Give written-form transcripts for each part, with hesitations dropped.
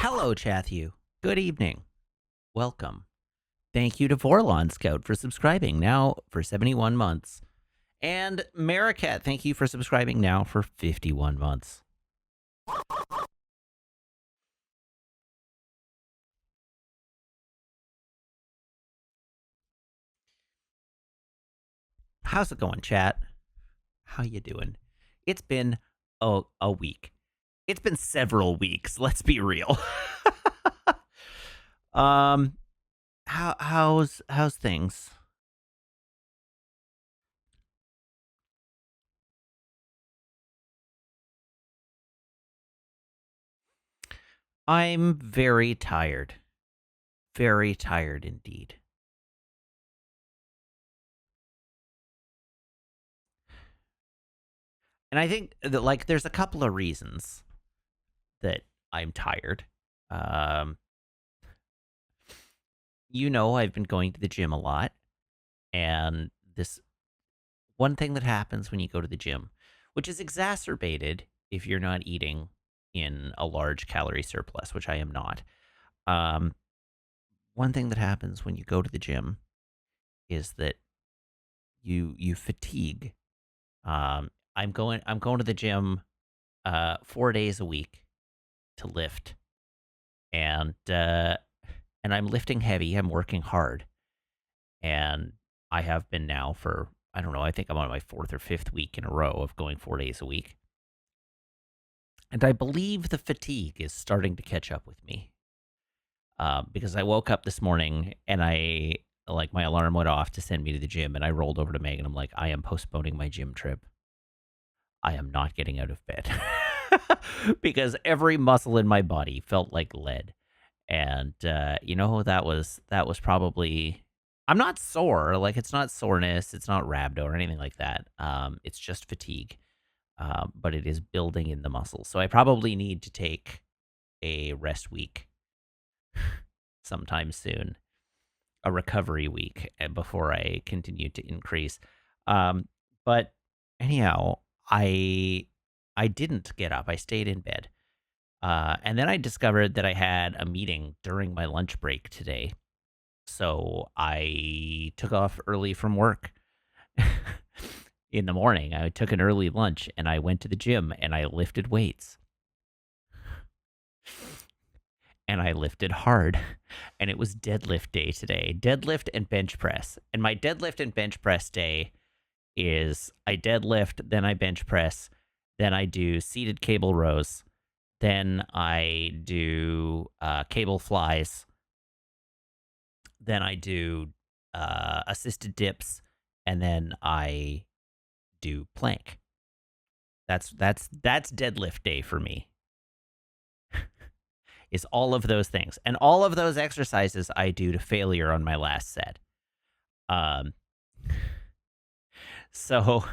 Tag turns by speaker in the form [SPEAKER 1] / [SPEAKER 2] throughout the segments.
[SPEAKER 1] Hello, Chathu. Good evening. Welcome. Thank you to Vorlon Scout for subscribing now for 71 months. And Maricat, thank you for subscribing now for 51 months. How's it going, chat? How you doing? It's been a week. It's been several weeks, let's be real. How's things? I'm very tired. Very tired indeed. And I think that, like, there's a couple of reasons that I'm tired. I've been going to the gym a lot, and this one thing that happens when you go to the gym, which is exacerbated if you're not eating in a large calorie surplus, which I am not. One thing that happens when you go to the gym is that you fatigue. I'm going to the gym 4 days a week to lift, and I'm lifting heavy. I'm working hard, and I have been now for, I don't know, I think I'm on my 4th or 5th week in a row of going 4 days a week. And I believe the fatigue is starting to catch up with me. Because I woke up this morning and my alarm went off to send me to the gym, and I rolled over to Meg and I'm like, I am postponing my gym trip. I am not getting out of bed. Because every muscle in my body felt like lead. And that was probably, I'm not sore. Like, it's not soreness, it's not rhabdo or anything like that. It's just fatigue. But it is building in the muscles. So I probably need to take a rest week sometime soon, a recovery week, before I continue to increase. But anyhow, I didn't get up. I stayed in bed. And then I discovered that I had a meeting during my lunch break today. So I took off early from work. In the morning, I took an early lunch and I went to the gym and I lifted weights. And I lifted hard. And it was deadlift day today. Deadlift and bench press. And my deadlift and bench press day is I deadlift, then I bench press, then I do seated cable rows, then I do cable flies, then I do assisted dips, and then I do plank. That's deadlift day for me. Is all of those things. And all of those exercises I do to failure on my last set. So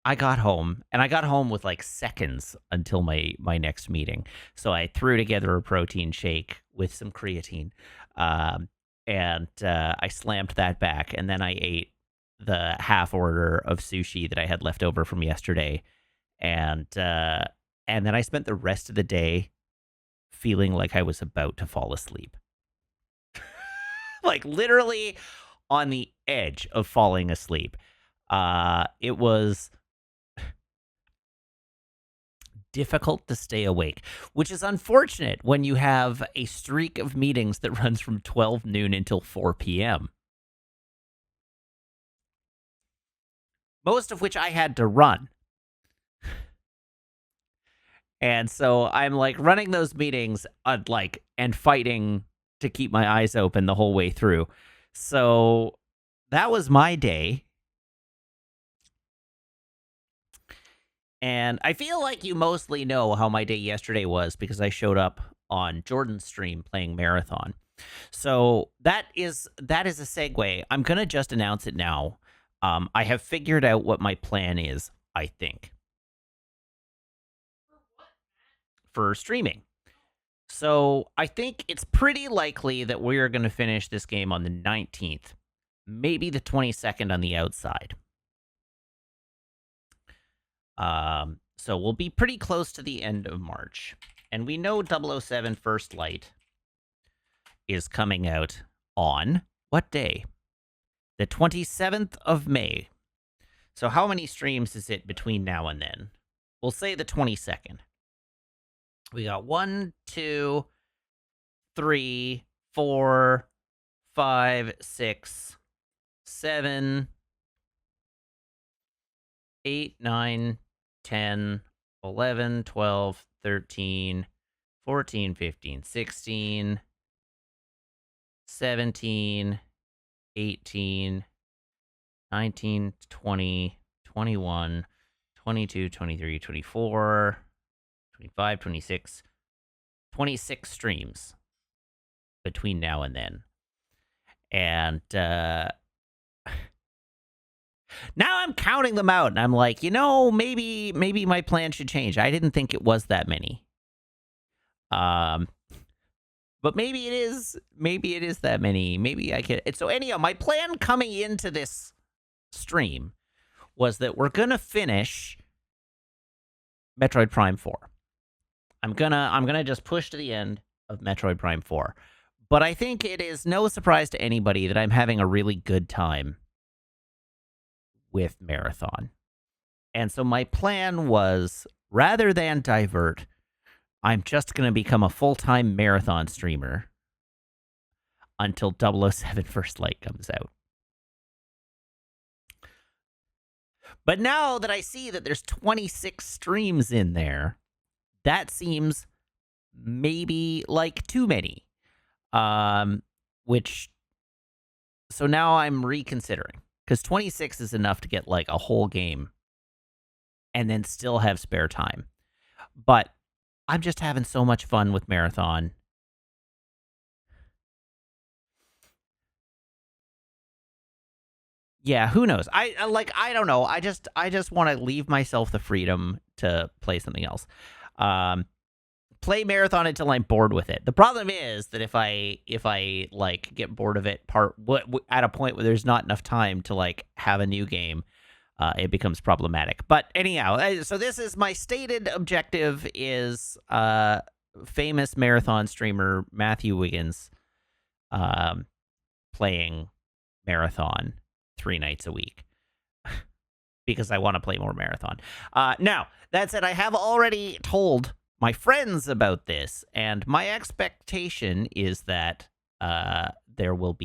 [SPEAKER 1] I got home, and I got home with like seconds until my next meeting. So I threw together a protein shake with some creatine, and I slammed that back, and then I ate the half order of sushi that I had left over from yesterday, and then I spent the rest of the day feeling like I was about to fall asleep. Like, literally on the edge of falling asleep. It was difficult to stay awake, which is unfortunate when you have a streak of meetings that runs from 12 noon until 4 p.m. Most of which I had to run. And so I'm like running those meetings and fighting to keep my eyes open the whole way through. So that was my day. And I feel like you mostly know how my day yesterday was because I showed up on Jordan's stream playing Marathon. So that is a segue. I'm going to just announce it now. I have figured out what my plan is, I think, for streaming. So I think it's pretty likely that we're going to finish this game on the 19th, maybe the 22nd on the outside. So we'll be pretty close to the end of March. And we know 007 First Light is coming out on what day? The 27th of May. So how many streams is it between now and then? We'll say the 22nd. We got 1, 2, 3, 4, 5, 6, 7, 8, 9, 10, 11, 12, 13, 14, 15, 16, 17, 18, 19, 20, 21, 22, 23, 24, 25, 26, 26 streams between now and then. And now I'm counting them out, and I'm like, maybe my plan should change. I didn't think it was that many. But maybe it is. Maybe it is that many. Maybe I could. So anyhow, my plan coming into this stream was that we're gonna finish Metroid Prime 4. I'm gonna just push to the end of Metroid Prime 4. But I think it is no surprise to anybody that I'm having a really good time with Marathon. And so my plan was, rather than divert, I'm just going to become a full-time Marathon streamer until 007 First Light comes out. But now that I see that there's 26 streams in there, that seems maybe like too many. So now I'm reconsidering, because 26 is enough to get like a whole game and then still have spare time. But I'm just having so much fun with Marathon. Yeah, who knows? I don't know. I just want to leave myself the freedom to play something else. Play Marathon until I'm bored with it. The problem is that if I like get bored of it at a point where there's not enough time to like have a new game, it becomes problematic. But anyhow, so this is my stated objective: is famous Marathon streamer Matthew Wiggins playing Marathon 3 nights a week. Because I want to play more Marathon. Now, that said, I have already told my friends about this, and my expectation is that there will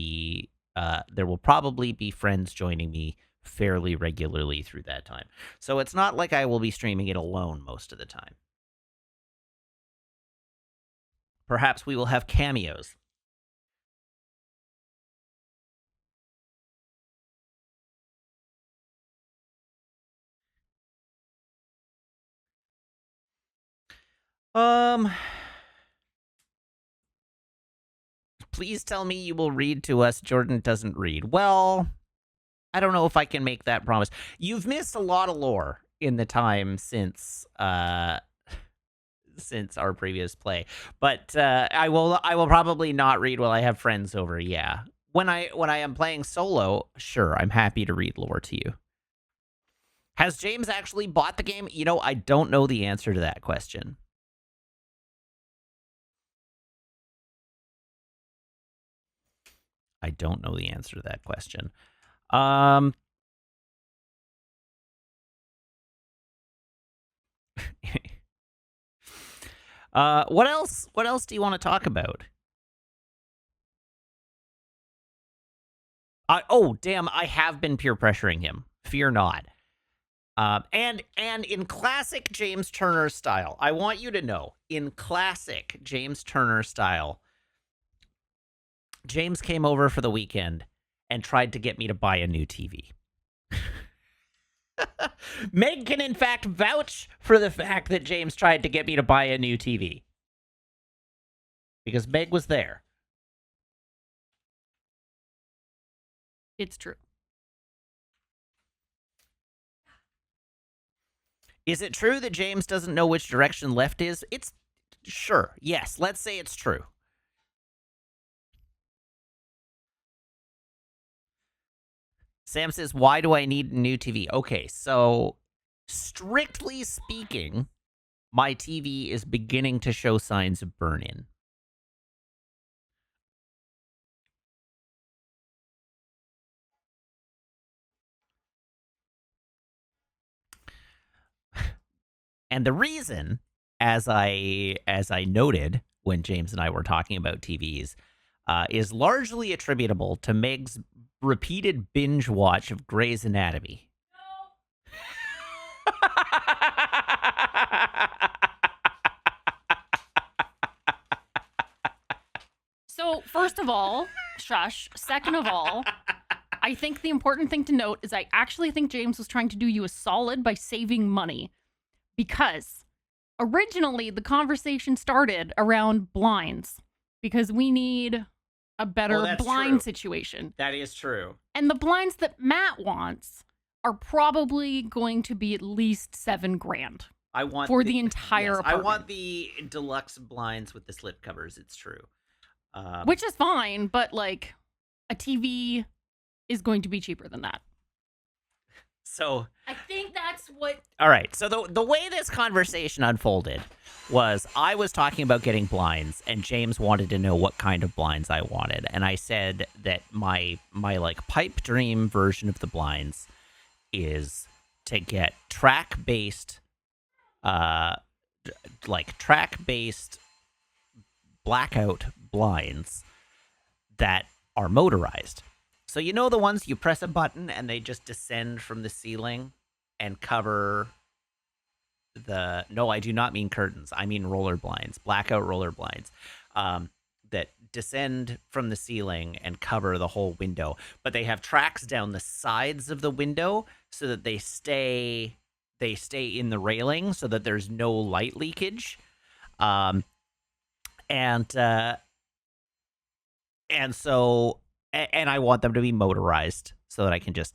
[SPEAKER 1] probably be friends joining me fairly regularly through that time. So it's not like I will be streaming it alone most of the time. Perhaps we will have cameos. Please tell me you will read to us. Jordan doesn't read. Well, I don't know if I can make that promise. You've missed a lot of lore in the time since our previous play, but I will probably not read while I have friends over. Yeah, when I am playing solo, sure, I'm happy to read lore to you. Has James actually bought the game? I don't know the answer to that question. I don't know the answer to that question. What else? What else do you want to talk about? Oh, damn! I have been peer pressuring him. Fear not. And in classic James Turner style, I want you to know, in classic James Turner style, James came over for the weekend and tried to get me to buy a new TV. Meg can, in fact, vouch for the fact that James tried to get me to buy a new TV. Because Meg was there. It's true. Is it true that James doesn't know which direction left is? It's sure. Yes, let's say it's true. Sam says, why do I need a new TV? Okay, so strictly speaking, my TV is beginning to show signs of burn-in. And the reason, as I noted when James and I were talking about TVs, is largely attributable to Meg's repeated binge watch of Grey's Anatomy.
[SPEAKER 2] So, first of all, shush. Second of all, I think the important thing to note is I actually think James was trying to do you a solid by saving money. Because originally the conversation started around blinds. Because we need a better blind situation.
[SPEAKER 1] That is true.
[SPEAKER 2] And the blinds that Matt wants are probably going to be at least $7,000.
[SPEAKER 1] I want
[SPEAKER 2] for the entire apartment.
[SPEAKER 1] I want the deluxe blinds with the slip covers. It's true.
[SPEAKER 2] Which is fine, but like a TV is going to be cheaper than that.
[SPEAKER 1] So
[SPEAKER 2] I think that's what.
[SPEAKER 1] All right. So the way this conversation unfolded was I was talking about getting blinds, and James wanted to know what kind of blinds I wanted, and I said that my like pipe dream version of the blinds is to get track based blackout blinds that are motorized. So you know the ones you press a button and they just descend from the ceiling and cover the... No, I do not mean curtains. I mean roller blinds, blackout roller blinds that descend from the ceiling and cover the whole window. But they have tracks down the sides of the window so that they stay in the railing so that there's no light leakage. And I want them to be motorized so that I can just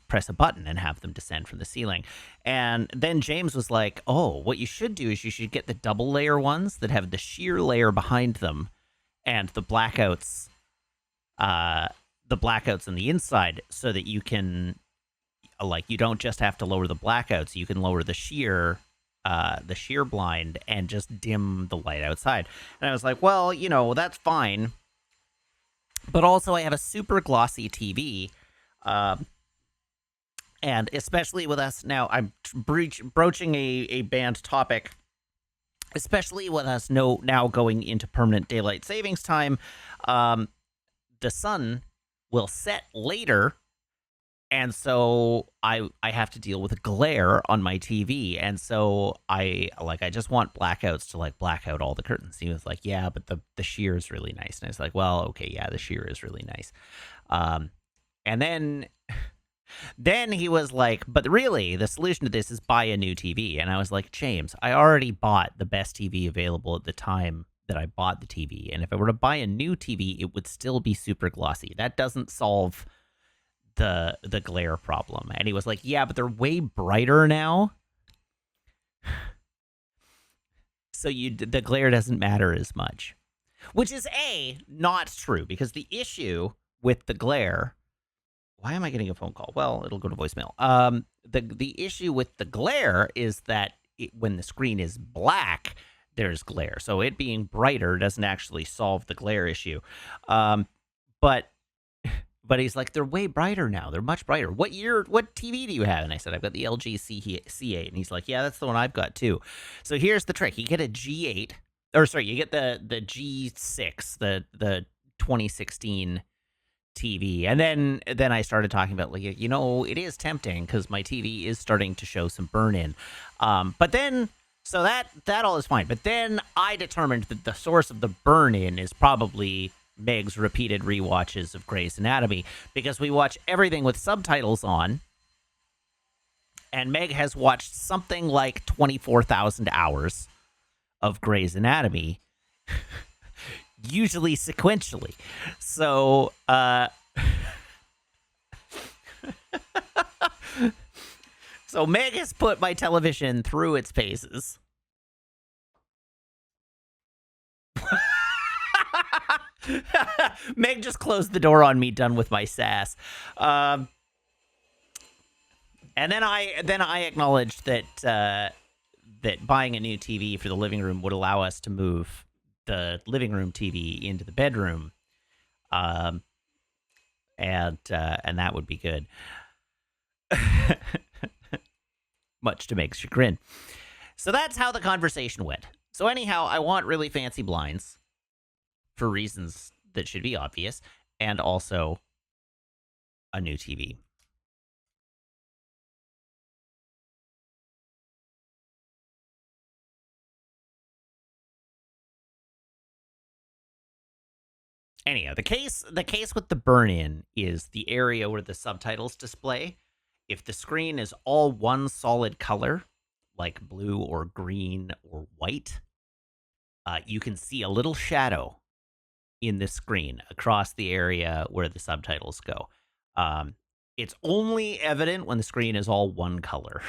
[SPEAKER 1] press a button and have them descend from the ceiling. And then James was like, oh, what you should do is you should get the double layer ones that have the sheer layer behind them and the blackouts on the inside so that you can, like, you don't just have to lower the blackouts, you can lower the sheer blind and just dim the light outside. And I was like, well, you know, that's fine. But also I have a super glossy TV. And especially with us now, I'm broaching a banned topic, especially with us now going into permanent daylight savings time. The sun will set later, and so I have to deal with a glare on my TV. And so I just want blackouts to like black out all the curtains. He was like, yeah, but the sheer is really nice. And I was like, well, okay, yeah, the sheer is really nice. And then he was like, but really, the solution to this is buy a new TV. And I was like, James, I already bought the best TV available at the time that I bought the TV. And if I were to buy a new TV, it would still be super glossy. That doesn't solve the glare problem. And he was like, yeah, but they're way brighter now. So the glare doesn't matter as much. Which is not true, because the issue with the glare... Why am I getting a phone call? Well, it'll go to voicemail. The issue with the glare is that when the screen is black, there's glare. So it being brighter doesn't actually solve the glare issue. But he's like, they're way brighter now. They're much brighter. What TV do you have? And I said, I've got the LG C8. And he's like, yeah, that's the one I've got too. So here's the trick. You get a G8, or sorry, you get the G6, the 2016 TV. And then I started talking about, like, you know, it is tempting because my TV is starting to show some burn-in. But then, so that all is fine. But then I determined that the source of the burn-in is probably Meg's repeated rewatches of Grey's Anatomy, because we watch everything with subtitles on, and Meg has watched something like 24,000 hours of Grey's Anatomy, usually sequentially. So, so Meg has put my television through its paces. Meg just closed the door on me, done with my sass. And then I acknowledged that that buying a new TV for the living room would allow us to move the living room TV into the bedroom, and that would be good. Much to Meg's chagrin. So that's how the conversation went. So anyhow, I want really fancy blinds for reasons that should be obvious, and also a new TV. Anyhow, the case with the burn-in is the area where the subtitles display. If the screen is all one solid color, like blue or green or white, you can see a little shadow in the screen across the area where the subtitles go. It's only evident when the screen is all one color.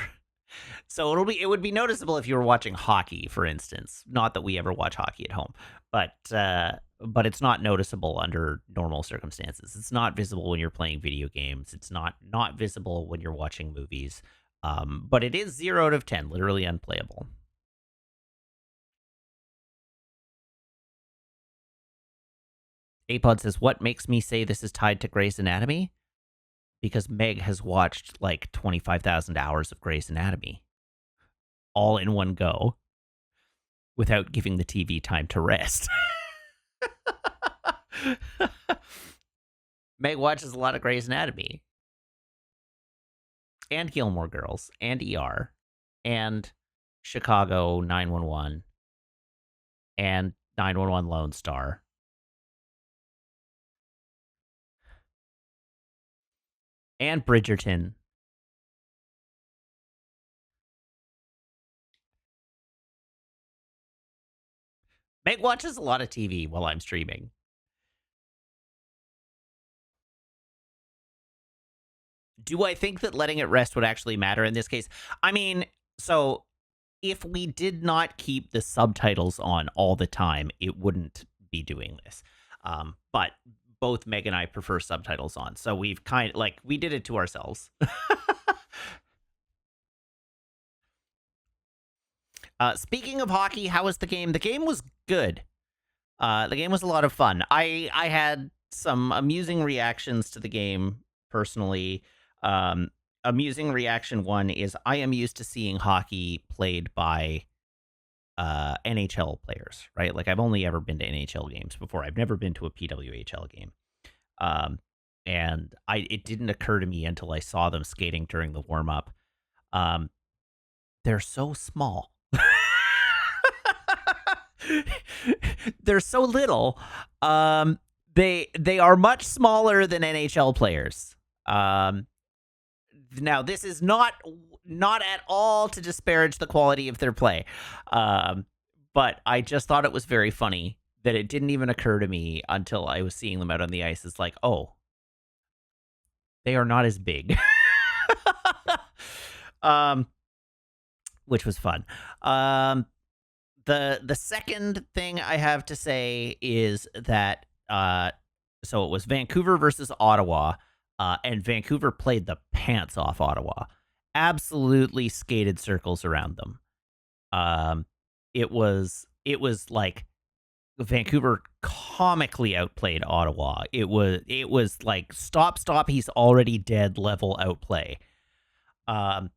[SPEAKER 1] So it would be noticeable if you were watching hockey, for instance. Not that we ever watch hockey at home, but it's not noticeable under normal circumstances. It's not visible when you're playing video games. It's not visible when you're watching movies. But it is 0 out of 10, literally unplayable. Apod says, what makes me say this is tied to Grey's Anatomy? Because Meg has watched like 25,000 hours of Grey's Anatomy all in one go without giving the TV time to rest. Meg watches a lot of Grey's Anatomy and Gilmore Girls and ER and Chicago 911 and 911 Lone Star. And Bridgerton. Meg watches a lot of TV while I'm streaming. Do I think that letting it rest would actually matter in this case? I mean, so if we did not keep the subtitles on all the time, it wouldn't be doing this. But both Meg and I prefer subtitles on, so we've we did it to ourselves. Speaking of hockey, how was the game? The game was good. The game was a lot of fun. I had some amusing reactions to the game personally. Amusing reaction one is I am used to seeing hockey played by NHL players, right? Like I've only ever been to NHL games before. I've never been to a PWHL game. And it didn't occur to me until I saw them skating during the warm up. They're so small. They're so little. They are much smaller than NHL players. Now this is not at all to disparage the quality of their play. But I just thought it was very funny that it didn't even occur to me until I was seeing them out on the ice. It's like, oh, they are not as big. Which was fun. The second thing I have to say is that so it was Vancouver versus Ottawa, and Vancouver played the pants off Ottawa. Absolutely skated circles around them. It was like Vancouver comically outplayed Ottawa. It was like stop, he's already dead level outplay. But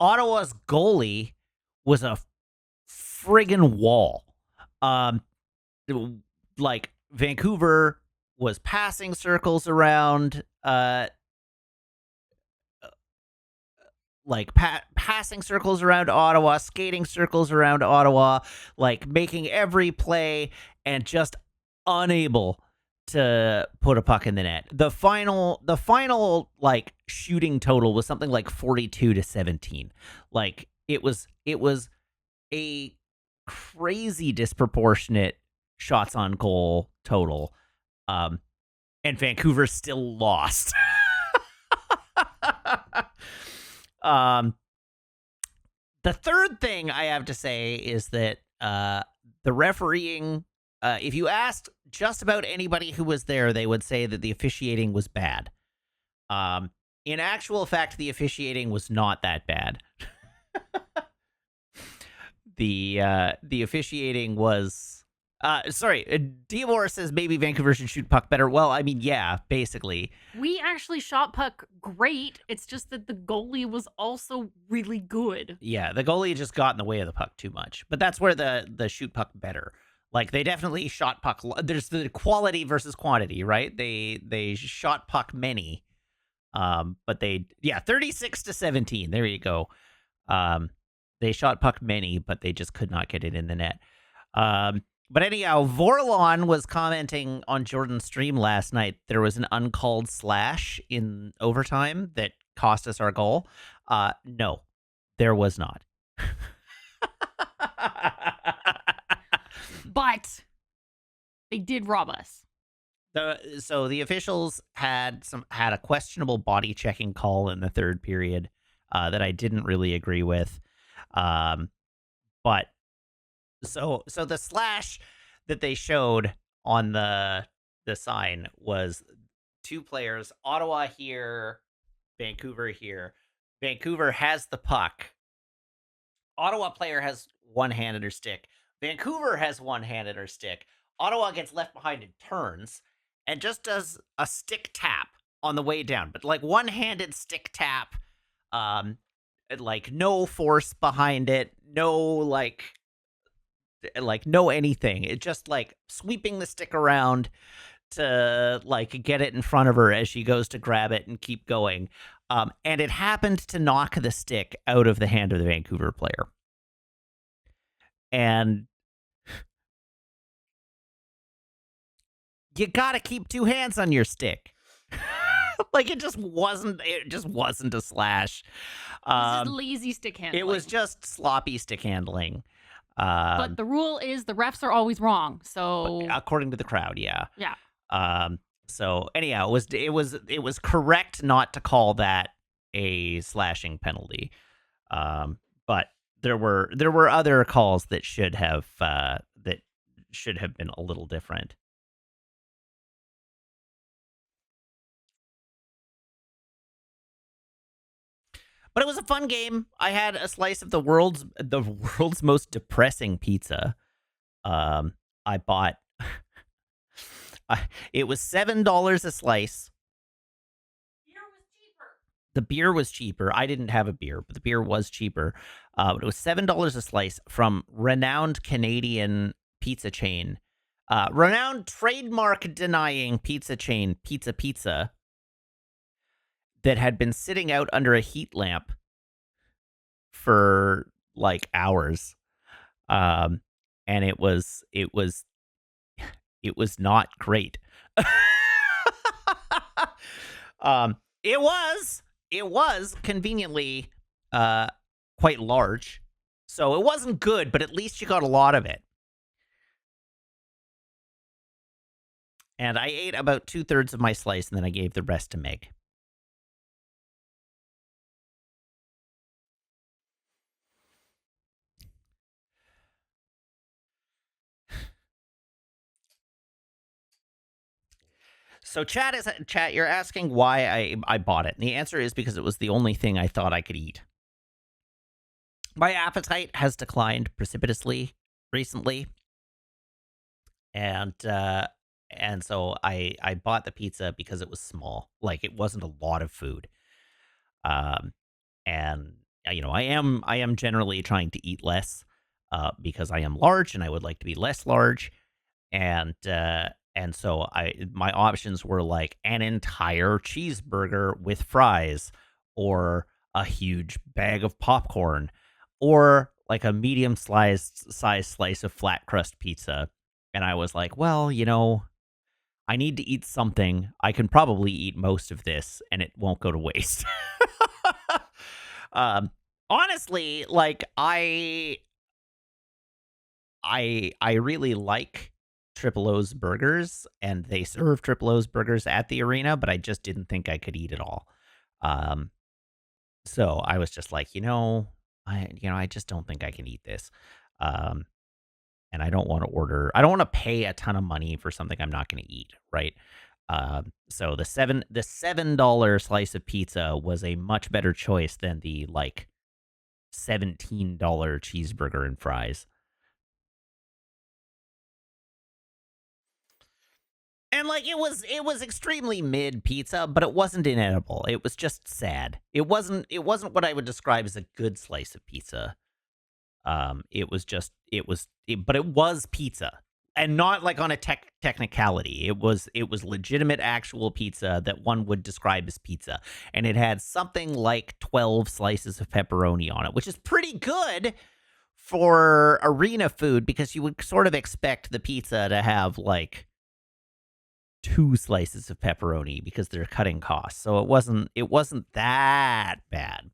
[SPEAKER 1] Ottawa's goalie was a friggin' wall. Like Vancouver was passing circles around, passing circles around Ottawa, skating circles around Ottawa, like making every play and just unable to put a puck in the net. The final like shooting total was something like 42-17. Like it was a crazy disproportionate shots on goal total. And Vancouver still lost. The third thing I have to say is that the refereeing, if you asked just about anybody who was there, they would say that the officiating was bad. In actual fact, the officiating was not that bad. The officiating was sorry, Diavor says maybe Vancouver should shoot puck better. Well, I mean, yeah, basically.
[SPEAKER 2] We actually shot puck great. It's just that the goalie was also really good.
[SPEAKER 1] Yeah, the goalie just got in the way of the puck too much. But that's where the shoot puck better. Like they definitely shot puck. There's the quality versus quantity, right? They shot puck many, but 36-17. There you go. They shot puck many, but they just could not get it in the net. But anyhow, Vorlon was commenting on Jordan's stream last night. There was an uncalled slash in overtime that cost us our goal. No, there was not.
[SPEAKER 2] But they did rob us.
[SPEAKER 1] So the officials had a questionable body checking call in the third period that I didn't really agree with. But so the slash that they showed on the sign was two players, Ottawa here, Vancouver here. Vancouver has the puck. Ottawa player has one hand at her stick. Vancouver has one hand at her stick. Ottawa gets left behind and turns and just does a stick tap on the way down, but like one-handed stick tap, like no force behind it, no no anything. It just like sweeping the stick around to like get it in front of her as she goes to grab it and keep going. And it happened to knock the stick out of the hand of the Vancouver player. And you gotta keep two hands on your stick. Like it just wasn't a slash.
[SPEAKER 2] This is lazy stick handling.
[SPEAKER 1] It was just sloppy stick handling.
[SPEAKER 2] But the rule is the refs are always wrong. So
[SPEAKER 1] according to the crowd, yeah.
[SPEAKER 2] Yeah.
[SPEAKER 1] So anyhow, it was correct not to call that a slashing penalty. But there were other calls that should have been a little different. But it was a fun game. I had a slice of the world's most depressing pizza. I bought. It was $7 a slice.
[SPEAKER 2] Beer was cheaper.
[SPEAKER 1] The beer was cheaper. I didn't have a beer, but the beer was cheaper. But it was $7 a slice from renowned Canadian pizza chain, renowned trademark denying pizza chain Pizza, that had been sitting out under a heat lamp for like hours. And it was not great. It was conveniently quite large. So it wasn't good, but at least you got a lot of it. And I ate about 2/3 of my slice, and then I gave the rest to Meg. So chat, you're asking why I bought it. And the answer is because it was the only thing I thought I could eat. My appetite has declined precipitously recently. And so I bought the pizza because it was small. Like it wasn't a lot of food. And I am generally trying to eat less because I am large and I would like to be less large. And so my options were like an entire cheeseburger with fries, or a huge bag of popcorn, or like a medium size slice of flat crust pizza. And I was like, well, I need to eat something. I can probably eat most of this and it won't go to waste. Honestly, like I really like Triple O's burgers, and they serve Triple O's burgers at the arena, but I just didn't think I could eat it all. So I was just like, I just don't think I can eat this. And I don't want to pay a ton of money for something I'm not going to eat, right? So the $7 slice of pizza was a much better choice than the like $17 cheeseburger and fries. And like it was extremely mid pizza, but it wasn't inedible. It was just sad. It wasn't what I would describe as a good slice of pizza. It was just but it was pizza. And not like on a technicality. It was legitimate actual pizza that one would describe as pizza. And it had something like 12 slices of pepperoni on it, which is pretty good for arena food because you would sort of expect the pizza to have like 2 slices of pepperoni because they're cutting costs. So it wasn't that bad.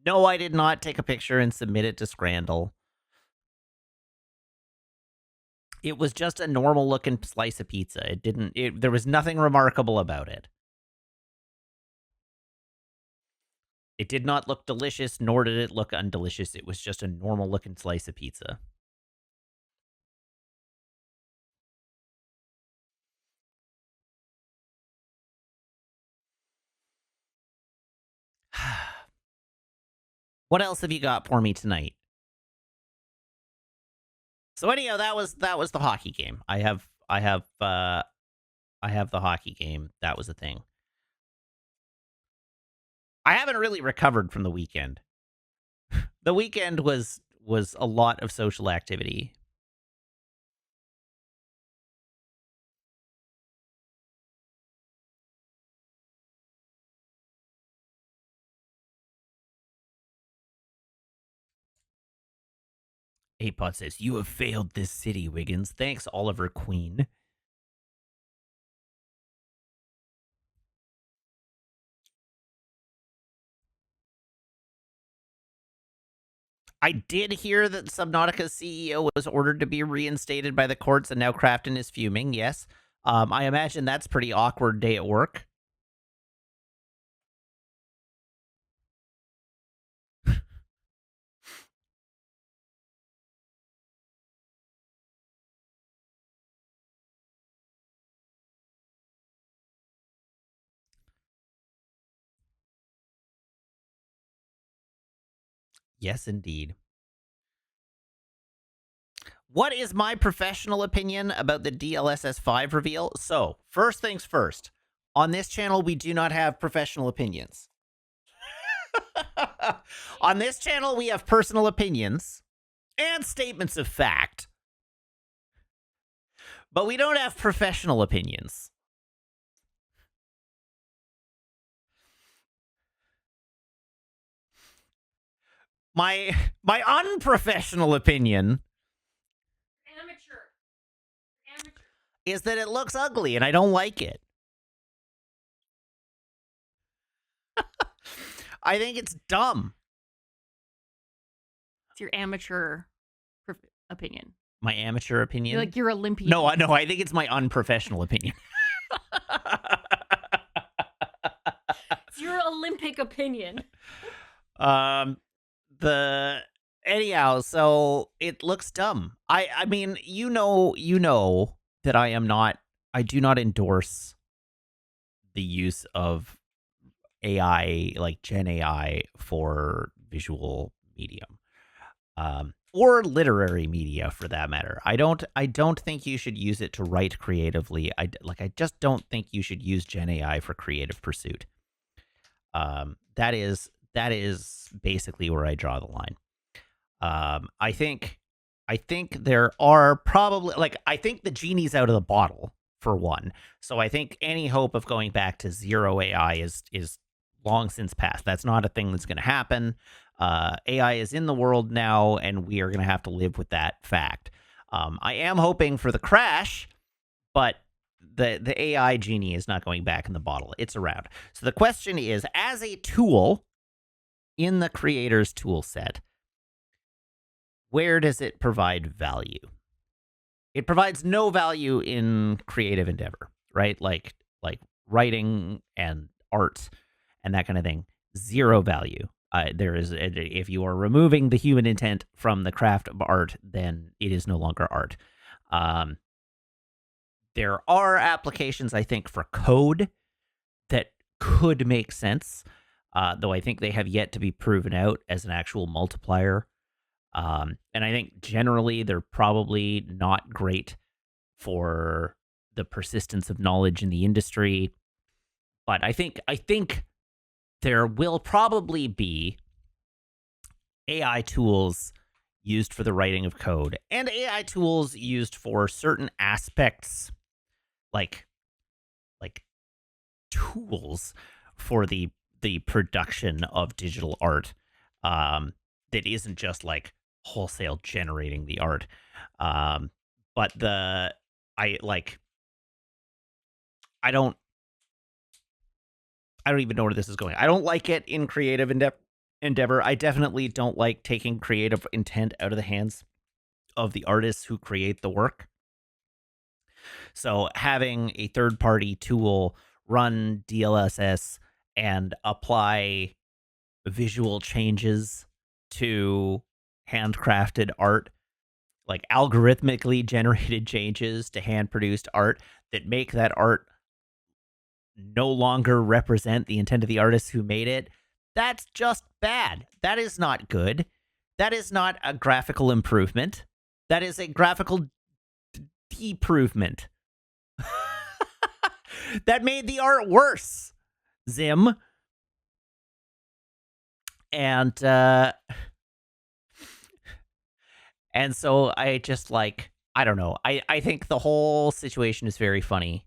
[SPEAKER 1] No, I did not take a picture and submit it to Scrandle. It was just a normal looking slice of pizza. There was nothing remarkable about it. It did not look delicious, nor did it look undelicious. It was just a normal looking slice of pizza. What else have you got for me tonight? So anyhow, that was the hockey game. I have the hockey game. That was the thing. I haven't really recovered from the weekend. The weekend was a lot of social activity. Apod says, "You have failed this city, Wiggins." Thanks, Oliver Queen. I did hear that Subnautica's CEO was ordered to be reinstated by the courts, and now Crafton is fuming. Yes, I imagine that's pretty awkward day at work. Yes, indeed. What is my professional opinion about the DLSS 5 reveal? So, first things first. On this channel, we do not have professional opinions. On this channel, we have personal opinions and statements of fact. But we don't have professional opinions. My unprofessional opinion
[SPEAKER 2] Amateur.
[SPEAKER 1] is that it looks ugly and I don't like it. I think it's dumb.
[SPEAKER 2] It's your amateur opinion.
[SPEAKER 1] My amateur opinion?
[SPEAKER 2] You're like your Olympian.
[SPEAKER 1] No, I think it's my unprofessional opinion.
[SPEAKER 2] It's your Olympic opinion.
[SPEAKER 1] Anyhow, so it looks dumb. I mean, you know that I do not endorse the use of AI, like Gen AI, for visual medium. Or literary media for that matter. I don't think you should use it to write creatively. I just don't think you should use Gen AI for creative pursuit. That is basically where I draw the line. I think there are probably I think the genie's out of the bottle for one. So I think any hope of going back to zero AI is long since past. That's not a thing that's going to happen. AI is in the world now, and we are going to have to live with that fact. I am hoping for the crash, but the AI genie is not going back in the bottle. It's around. So the question is, as a tool in the creator's tool set, where does it provide value? It provides no value in creative endeavor, right? Like writing and art and that kind of thing. Zero value. If you are removing the human intent from the craft of art, then it is no longer art. There are applications, I think, for code that could make sense. though I think they have yet to be proven out as an actual multiplier. And I think generally they're probably not great for the persistence of knowledge in the industry. But I think there will probably be AI tools used for the writing of code and AI tools used for certain aspects, like like tools for the production of digital art, that isn't just like wholesale generating the art. Um, but I like I don't I don't even know where this is going. I don't like it in creative endeavor. I definitely don't like taking creative intent out of the hands of the artists who create the work. So having a third party tool run DLSS and apply visual changes to handcrafted art, like algorithmically generated changes to hand produced art that make that art no longer represent the intent of the artist who made it, that's just bad. That is not good. That is not a graphical improvement. That is a graphical deprovement. That made the art worse, Zim. And and so I just like I don't know. I think the whole situation is very funny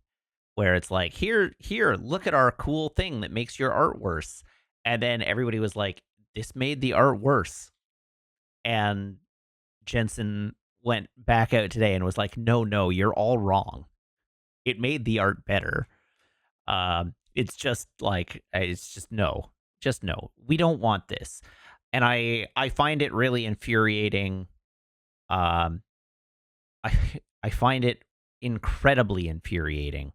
[SPEAKER 1] where it's like, here, look at our cool thing that makes your art worse. And then everybody was like, this made the art worse. And Jensen went back out today and was like, no, you're all wrong. It made the art better. It's just like, it's just no. We don't want this. And I find it really infuriating. Um, I, I find it incredibly infuriating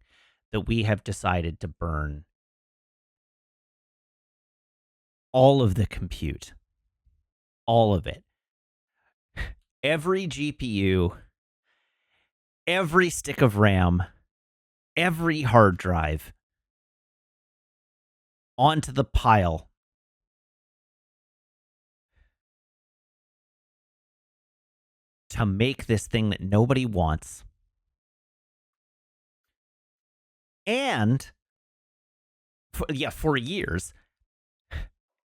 [SPEAKER 1] that we have decided to burn all of the compute, all of it. Every GPU, every stick of RAM, every hard drive onto the pile to make this thing that nobody wants. And for years.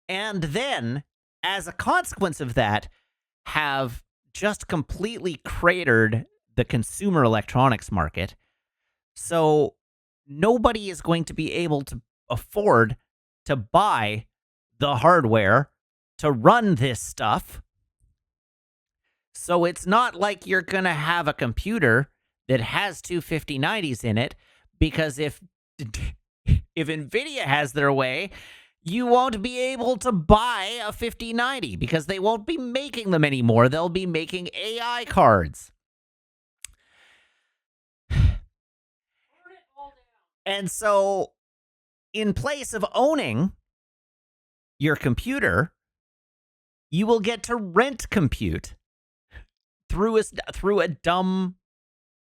[SPEAKER 1] And then, as a consequence of that, have just completely cratered the consumer electronics market. So nobody is going to be able to afford to buy the hardware to run this stuff. So it's not like you're going to have a computer that has two 5090s in it, because if Nvidia has their way, you won't be able to buy a 5090 because they won't be making them anymore. They'll be making AI cards. And so, in place of owning your computer, you will get to rent compute through a dumb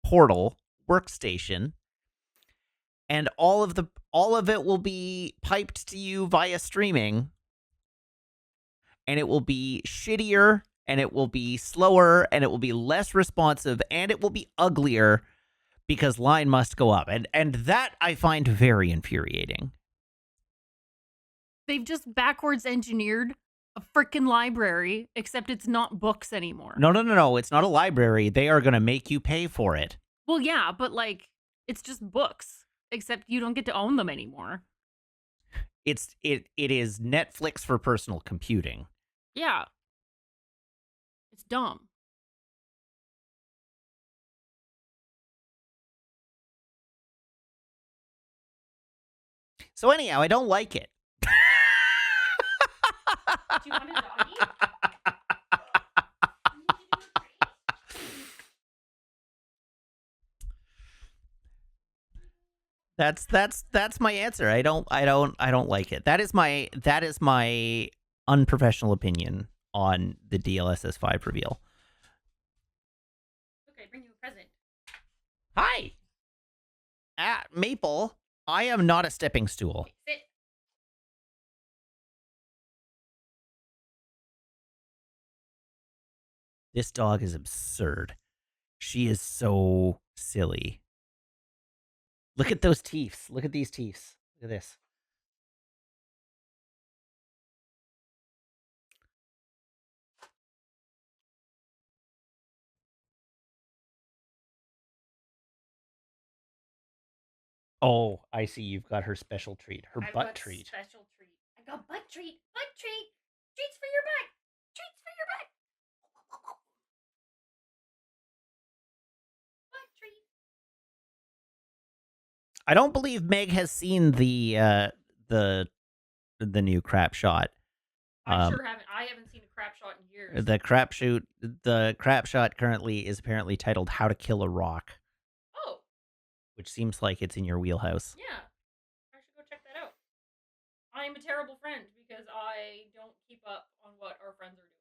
[SPEAKER 1] portal workstation, and all of it will be piped to you via streaming, and it will be shittier, and it will be slower, and it will be less responsive, and it will be uglier because line must go up. And that I find very infuriating.
[SPEAKER 2] They've just backwards engineered a freaking library, except it's not books anymore.
[SPEAKER 1] No. It's not a library. They are going to make you pay for it.
[SPEAKER 2] Well, yeah, but like, it's just books, except you don't get to own them anymore.
[SPEAKER 1] It is Netflix for personal computing.
[SPEAKER 2] Yeah. It's dumb.
[SPEAKER 1] So anyhow, I don't like it.
[SPEAKER 2] Do you want a doggy?
[SPEAKER 1] That's my answer. I don't like it. That is my unprofessional opinion on the DLSS 5 reveal.
[SPEAKER 2] Okay, bring you a present.
[SPEAKER 1] Hi. At Maple, I am not a stepping stool.
[SPEAKER 2] Sit.
[SPEAKER 1] This dog is absurd. She is so silly. Look at those teeth. Look at these teeth. Look at this. Oh, I see. You've got her special treat. Her butt treat.
[SPEAKER 2] Special treat. I got butt treat. Butt treat. Treats for your butt. Treats for your butt. Butt treat.
[SPEAKER 1] I don't believe Meg has seen the new crap shot.
[SPEAKER 2] I sure haven't. I haven't seen a crap shot in years.
[SPEAKER 1] The crap shot currently is apparently titled "How to Kill a Rock,"
[SPEAKER 2] Oh,
[SPEAKER 1] which seems like it's in your wheelhouse.
[SPEAKER 2] yeah. I should go check that out. I'm a terrible friend because I don't keep up on what our friends are doing.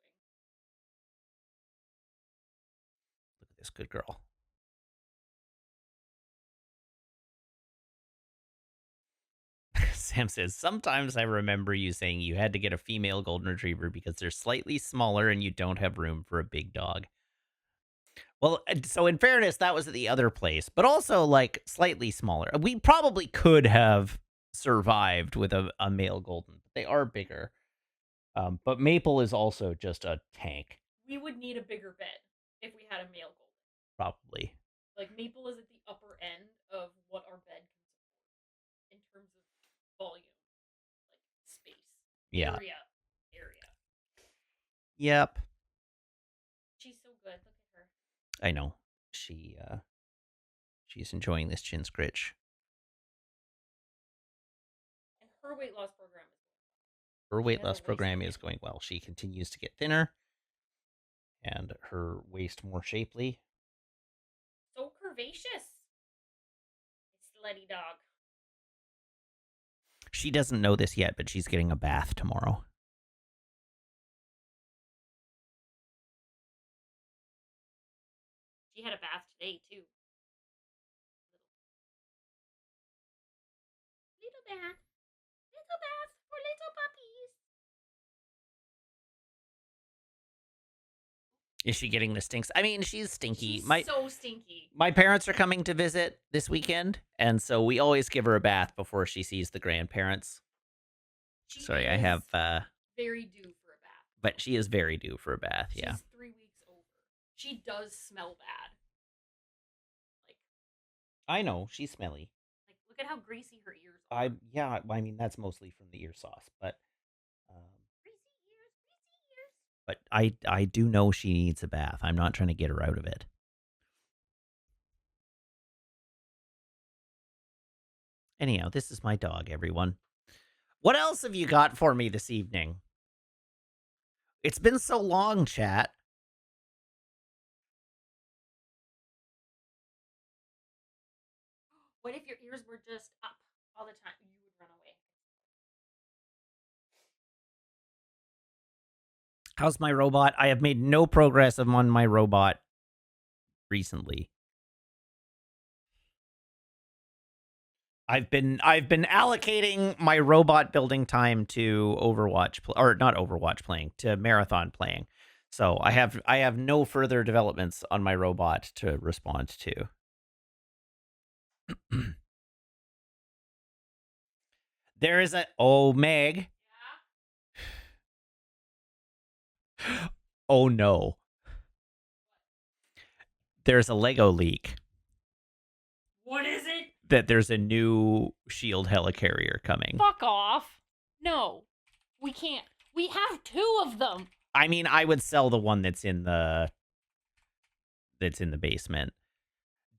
[SPEAKER 1] Look at this good girl. Sam says, sometimes I remember you saying you had to get a female golden retriever because they're slightly smaller and you don't have room for a big dog. Well, so in fairness, that was at the other place, but also like slightly smaller. We probably could have survived with a male golden, but they are bigger. But Maple is also just a tank.
[SPEAKER 2] We would need a bigger bed if we had a male golden.
[SPEAKER 1] Probably.
[SPEAKER 2] Like Maple is at the upper end of what our bed can support in terms of volume, like space,
[SPEAKER 1] Yeah.
[SPEAKER 2] area.
[SPEAKER 1] Yep.
[SPEAKER 2] She's so good. Look at her.
[SPEAKER 1] I know. She's enjoying this chin scritch.
[SPEAKER 2] And her weight loss program is
[SPEAKER 1] Her weight loss program is going well. She continues to get thinner and her waist more shapely.
[SPEAKER 2] so curvaceous. Slutty dog.
[SPEAKER 1] She doesn't know this yet, but she's getting a bath tomorrow.
[SPEAKER 2] She had a bath today, too. Little bath. Little bath for little puppies.
[SPEAKER 1] Is she getting the stinks? I mean, she's stinky.
[SPEAKER 2] She's so stinky.
[SPEAKER 1] My parents are coming to visit this weekend, and so we always give her a bath before she sees the grandparents. Sorry, I have
[SPEAKER 2] very due for a bath.
[SPEAKER 1] But she is very due for a bath, yeah.
[SPEAKER 2] She's 3 weeks over. She does smell bad. Like
[SPEAKER 1] I know, she's smelly.
[SPEAKER 2] Like look at how greasy her ears are.
[SPEAKER 1] I mean that's mostly from the ear sauce, but
[SPEAKER 2] greasy ears.
[SPEAKER 1] But I do know she needs a bath. I'm not trying to get her out of it. Anyhow, this is my dog, everyone. What else have you got for me this evening? It's been so long, chat.
[SPEAKER 2] What if your ears were just up all the time? You would run away.
[SPEAKER 1] How's my robot? I have made no progress on my robot recently. I've been allocating my robot building time to Overwatch not Overwatch playing, to marathon playing. So I have no further developments on my robot to respond to. There is Meg. Yeah. Oh no. There's a Lego leak.
[SPEAKER 2] What is it?
[SPEAKER 1] That there's a new shield helicarrier coming.
[SPEAKER 2] Fuck off. No. We can't. We have 2 of them.
[SPEAKER 1] I mean, I would sell the one that's in the basement.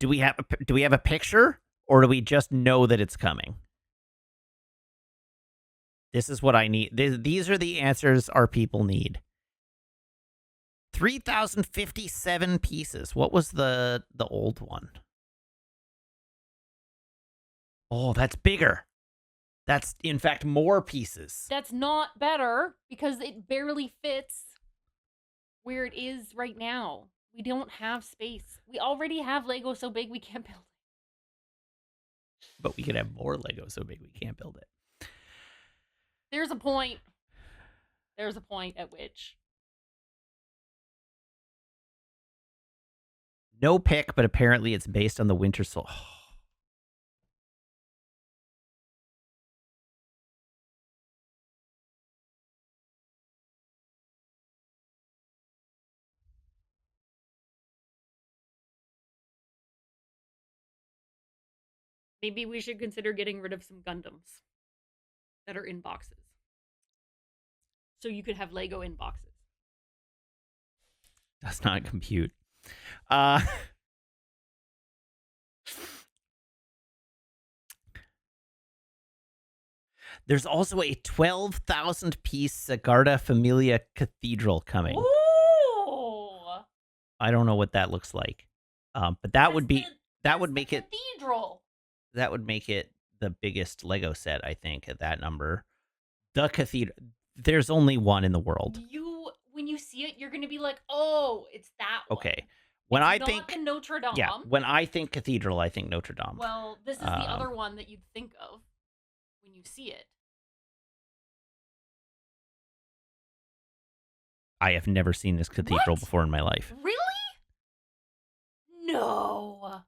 [SPEAKER 1] Do we have a picture, or do we just know that it's coming? This is what I need. These are the answers our people need. 3,057 pieces. What was the old one? Oh, that's bigger. That's, in fact, more pieces.
[SPEAKER 2] That's not better because it barely fits where it is right now. We don't have space. We already have Lego so big we can't build it.
[SPEAKER 1] But we could have more Lego so big we can't build it.
[SPEAKER 2] There's a point. There's a point at which
[SPEAKER 1] No pick, but apparently it's based on the Winter Soldier.
[SPEAKER 2] Maybe we should consider getting rid of some Gundams that are in boxes. So you could have Lego in boxes.
[SPEAKER 1] Does not compute. Uh, there's also a 12,000 piece Sagrada Familia Cathedral coming.
[SPEAKER 2] Ooh!
[SPEAKER 1] I don't know what that looks like. But that would make it
[SPEAKER 2] cathedral.
[SPEAKER 1] That would make it the biggest Lego set, I think, at that number. The cathedral. There's only one in the world.
[SPEAKER 2] When you see it, you're gonna be like, "Oh, it's that one."
[SPEAKER 1] Okay. When
[SPEAKER 2] it's
[SPEAKER 1] I
[SPEAKER 2] not
[SPEAKER 1] think
[SPEAKER 2] the Notre Dame.
[SPEAKER 1] Yeah, when I think cathedral, I think Notre Dame.
[SPEAKER 2] Well, this is the other one that you'd think of when you see it.
[SPEAKER 1] I have never seen this cathedral before in my life.
[SPEAKER 2] Really? No.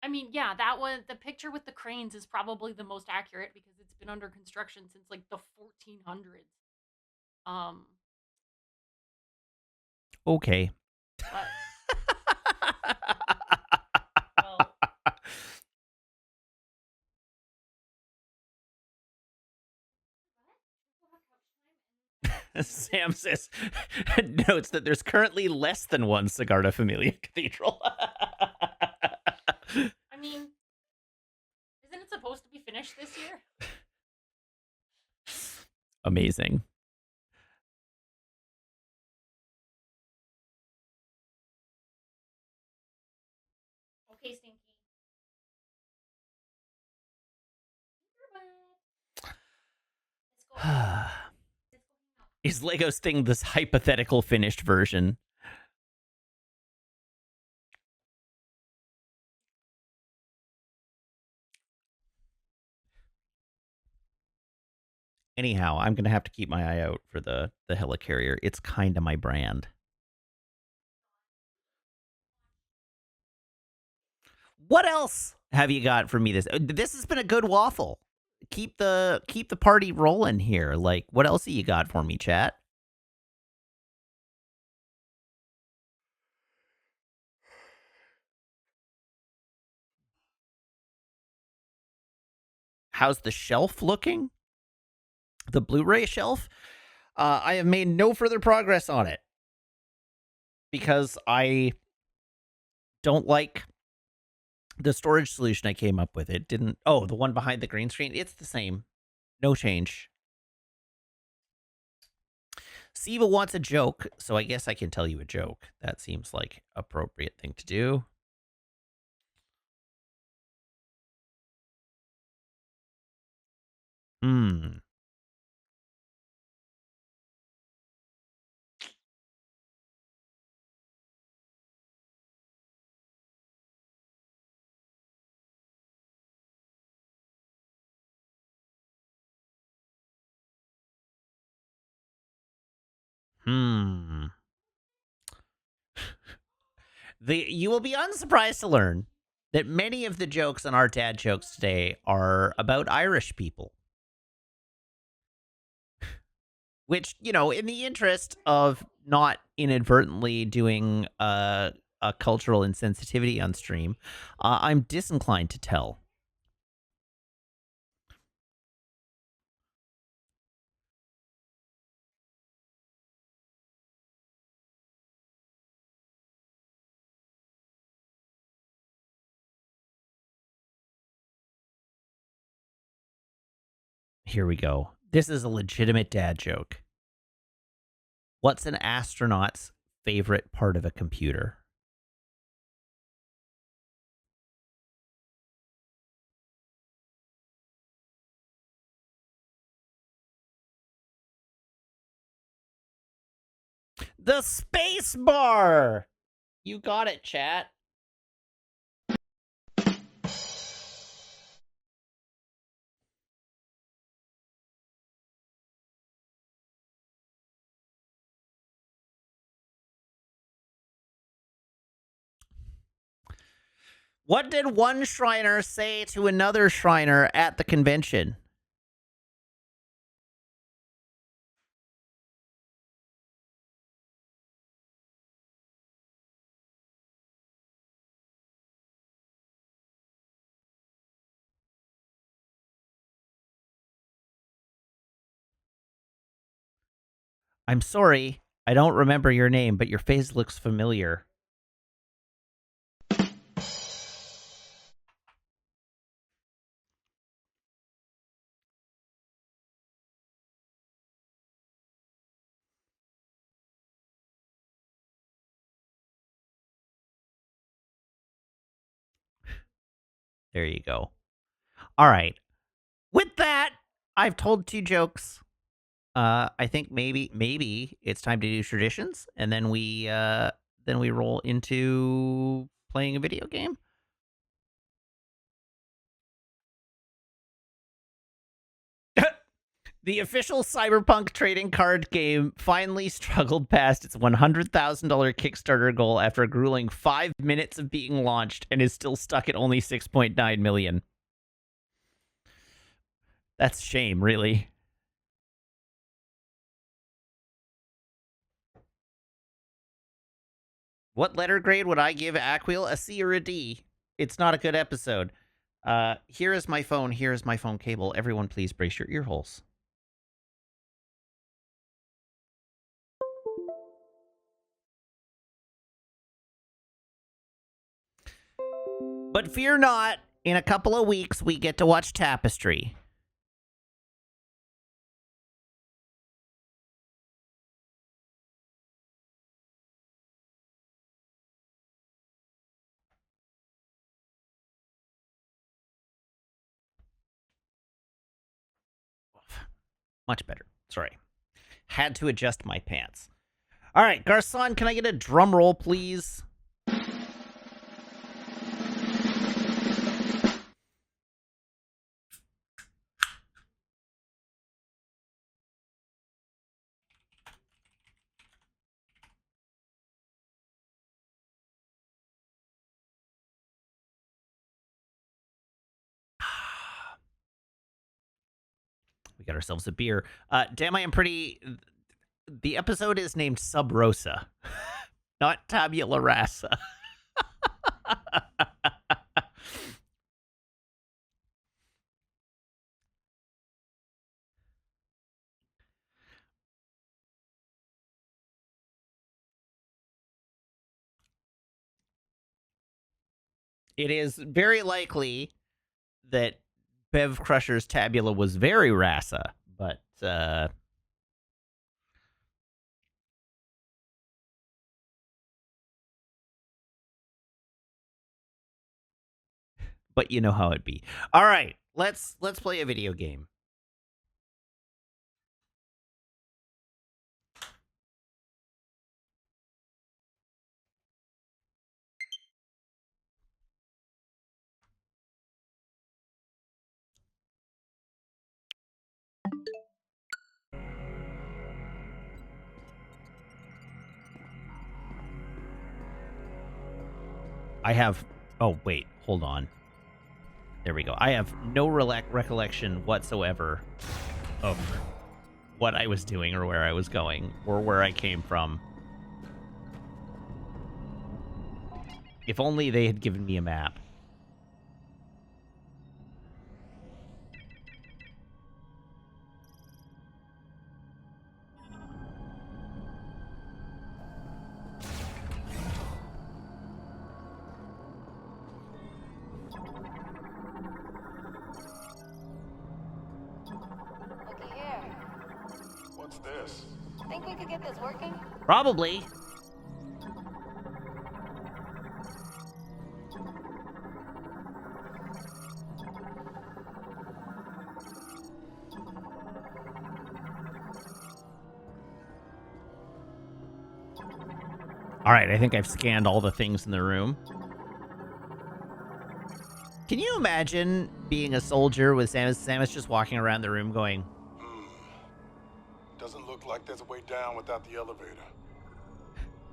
[SPEAKER 2] I mean, yeah, that one, the picture with the cranes is probably the most accurate because it's been under construction since like the 1400s.
[SPEAKER 1] Okay.
[SPEAKER 2] What? Well,
[SPEAKER 1] Sam says notes that there's currently less than one Sagrada Familia Cathedral.
[SPEAKER 2] I mean, isn't it supposed to be finished this year?
[SPEAKER 1] Amazing.
[SPEAKER 2] Okay, Stinky.
[SPEAKER 1] Is Lego Sting this hypothetical finished version? Anyhow, I'm going to have to keep my eye out for the helicarrier. It's kind of my brand. What else have you got for me this has been a good waffle. Keep the party rolling here. Like, what else have you got for me, chat? How's the shelf looking? The Blu-ray shelf? I have made no further progress on it because I don't like the storage solution I came up with. It didn't. Oh, the one behind the green screen. It's the same. No change. Siva wants a joke, so I guess I can tell you a joke. That seems like appropriate thing to do. Hmm. Hmm. You will be unsurprised to learn that many of the jokes on our dad jokes today are about Irish people. Which, you know, in the interest of not inadvertently doing a cultural insensitivity on stream, I'm disinclined to tell. Here we go. This is a legitimate dad joke. What's an astronaut's favorite part of a computer? The space bar! You got it, chat. What did one Shriner say to another Shriner at the convention? I'm sorry, I don't remember your name, but your face looks familiar. There you go. All right. With that, I've told 2 jokes. I think maybe it's time to do traditions, and then we roll into playing a video game. The official Cyberpunk trading card game finally struggled past its $100,000 Kickstarter goal after a grueling 5 minutes of being launched and is still stuck at only 6.9 million. That's a shame, really. What letter grade would I give Aquil? A C or a D? It's not a good episode. Here is my phone. Here is my phone cable. Everyone, please brace your ear holes. But fear not, in a couple of weeks, we get to watch Tapestry. Much better. Sorry. Had to adjust my pants. All right, Garcon, can I get a drum roll, please? We got ourselves a beer. Damn, I am pretty... The episode is named Sub Rosa, not Tabula Rasa. It is very likely that Bev Crusher's Tabula was very Rasa, but you know how it be. All right, let's play a video game. I have... Oh, wait. Hold on. There we go. I have no recollection whatsoever of what I was doing or where I was going or where I came from. If only they had given me a map.
[SPEAKER 3] This? Think we could get this working?
[SPEAKER 1] Probably. All right, I think I've scanned all the things in the room. Can you imagine being a soldier with Samus just walking around the room going,
[SPEAKER 3] Doesn't look like there's a way down without the elevator.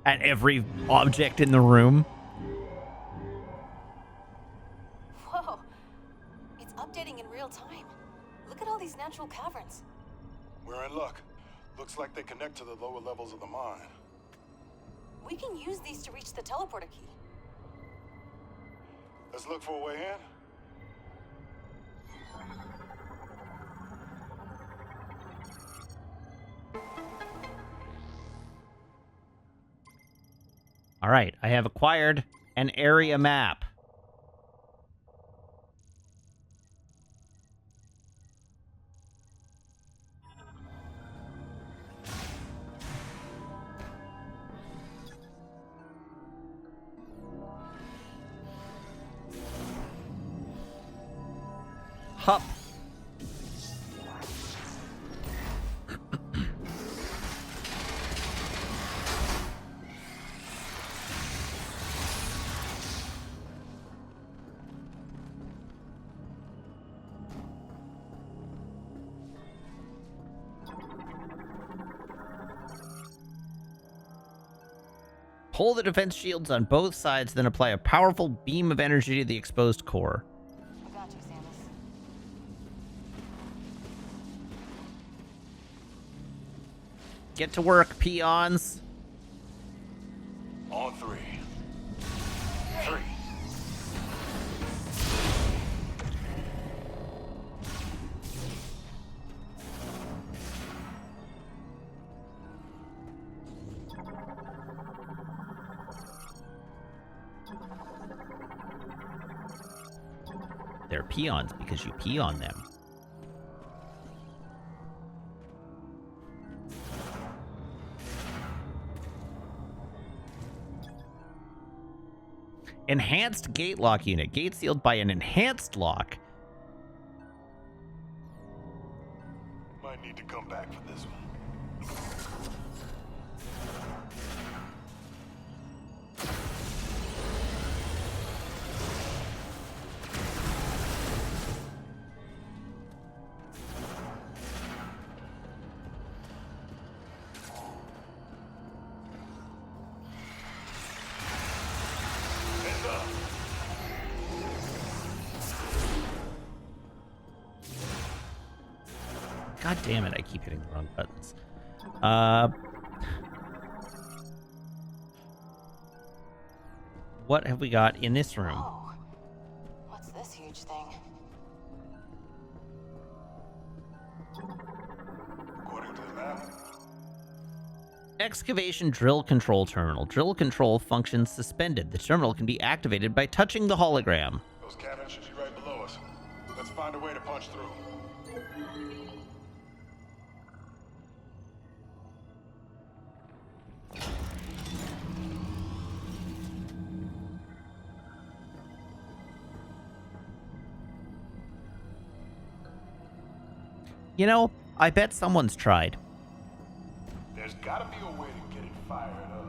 [SPEAKER 1] at every object in the room?
[SPEAKER 4] real time. Look at all these natural caverns.
[SPEAKER 3] We're in luck. Looks like they connect to the lower levels of the mine.
[SPEAKER 4] We can use these to reach the teleporter key.
[SPEAKER 3] Let's look for a way in.
[SPEAKER 1] All right, I have acquired an area map. Hup. Pull the defense shields on both sides, then apply a powerful beam of energy to the exposed core.
[SPEAKER 4] I got you, Samus.
[SPEAKER 1] Get to work, peons.
[SPEAKER 3] On three. Three.
[SPEAKER 1] They're peons because you pee on them. Enhanced gate lock unit. Gate sealed by an enhanced lock.
[SPEAKER 3] Might need to come back for this one.
[SPEAKER 1] God damn it, I keep hitting the wrong buttons. What have we got in this room?
[SPEAKER 4] Oh, what's this huge thing?
[SPEAKER 3] According to the map,
[SPEAKER 1] Excavation drill control terminal. Drill control functions suspended. The terminal can be activated by touching the hologram.
[SPEAKER 3] those caverns should be right below us. Let's find a way to punch through.
[SPEAKER 1] You know, I bet someone's tried.
[SPEAKER 3] There's gotta be a way to get it fired up.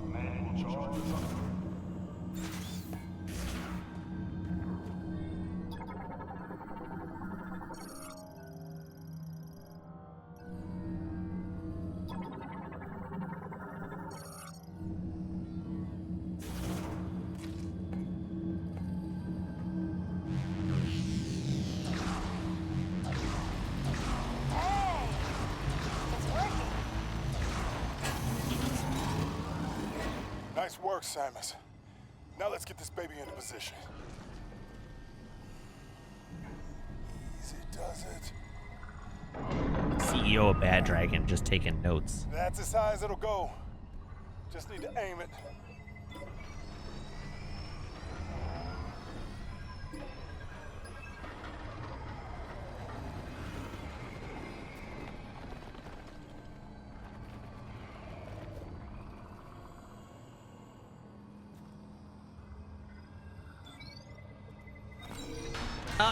[SPEAKER 3] A manual charge or something.
[SPEAKER 4] Hey! It's working.
[SPEAKER 3] Nice work, Samus. Now let's get this baby into position. Easy does it.
[SPEAKER 1] CEO of Bad Dragon just taking notes.
[SPEAKER 3] That's as high as it'll go. Just need to aim it.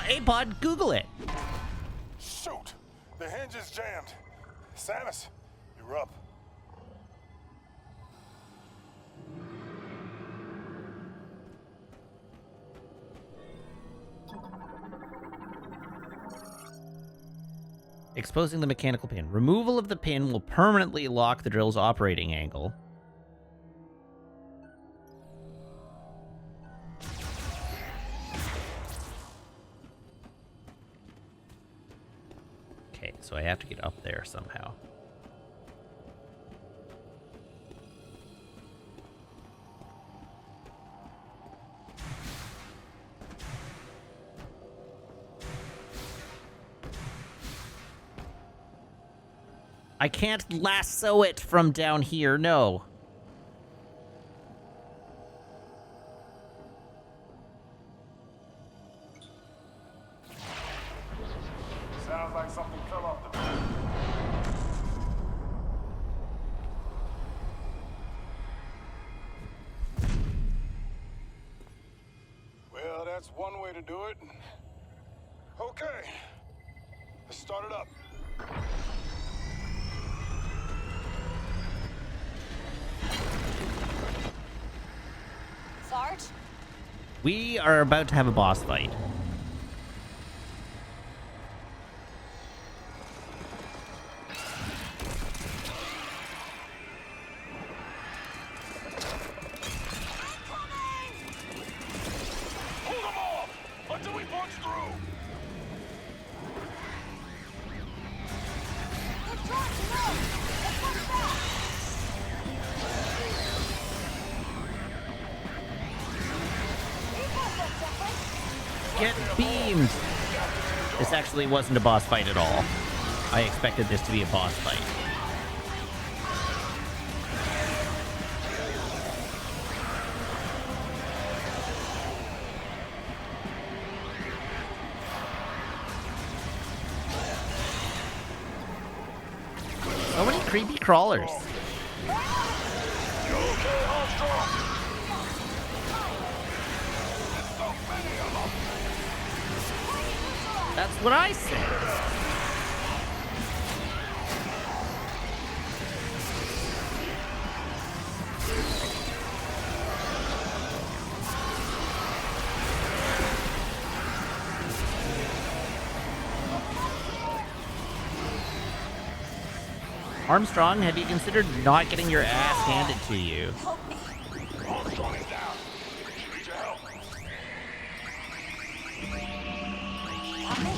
[SPEAKER 1] A-Pod, Google it.
[SPEAKER 3] Shoot! The hinge is jammed. Samus, you're up.
[SPEAKER 1] Exposing the mechanical pin. Removal of the pin will permanently lock the drill's operating angle. so I have to get up there somehow. I can't lasso it from down here, no.
[SPEAKER 3] Sounds like something fell off the roof. Well, that's one way to do it. Okay. Let's start it up.
[SPEAKER 4] Sarge?
[SPEAKER 1] We are about to have a boss fight.
[SPEAKER 3] Hold them off until we punch through.
[SPEAKER 4] Good try, no! Let's punch back! You got that, Zeppelin!
[SPEAKER 1] Get beamed! This actually wasn't a boss fight at all. I expected this to be a boss fight. So many creepy crawlers.
[SPEAKER 3] You okay, Armstrong? There's so many of them.
[SPEAKER 1] That's what I said. Armstrong, have you considered not getting your ass handed to you?
[SPEAKER 4] Help me!
[SPEAKER 3] Armstrong is down. Need your help.
[SPEAKER 4] Got me?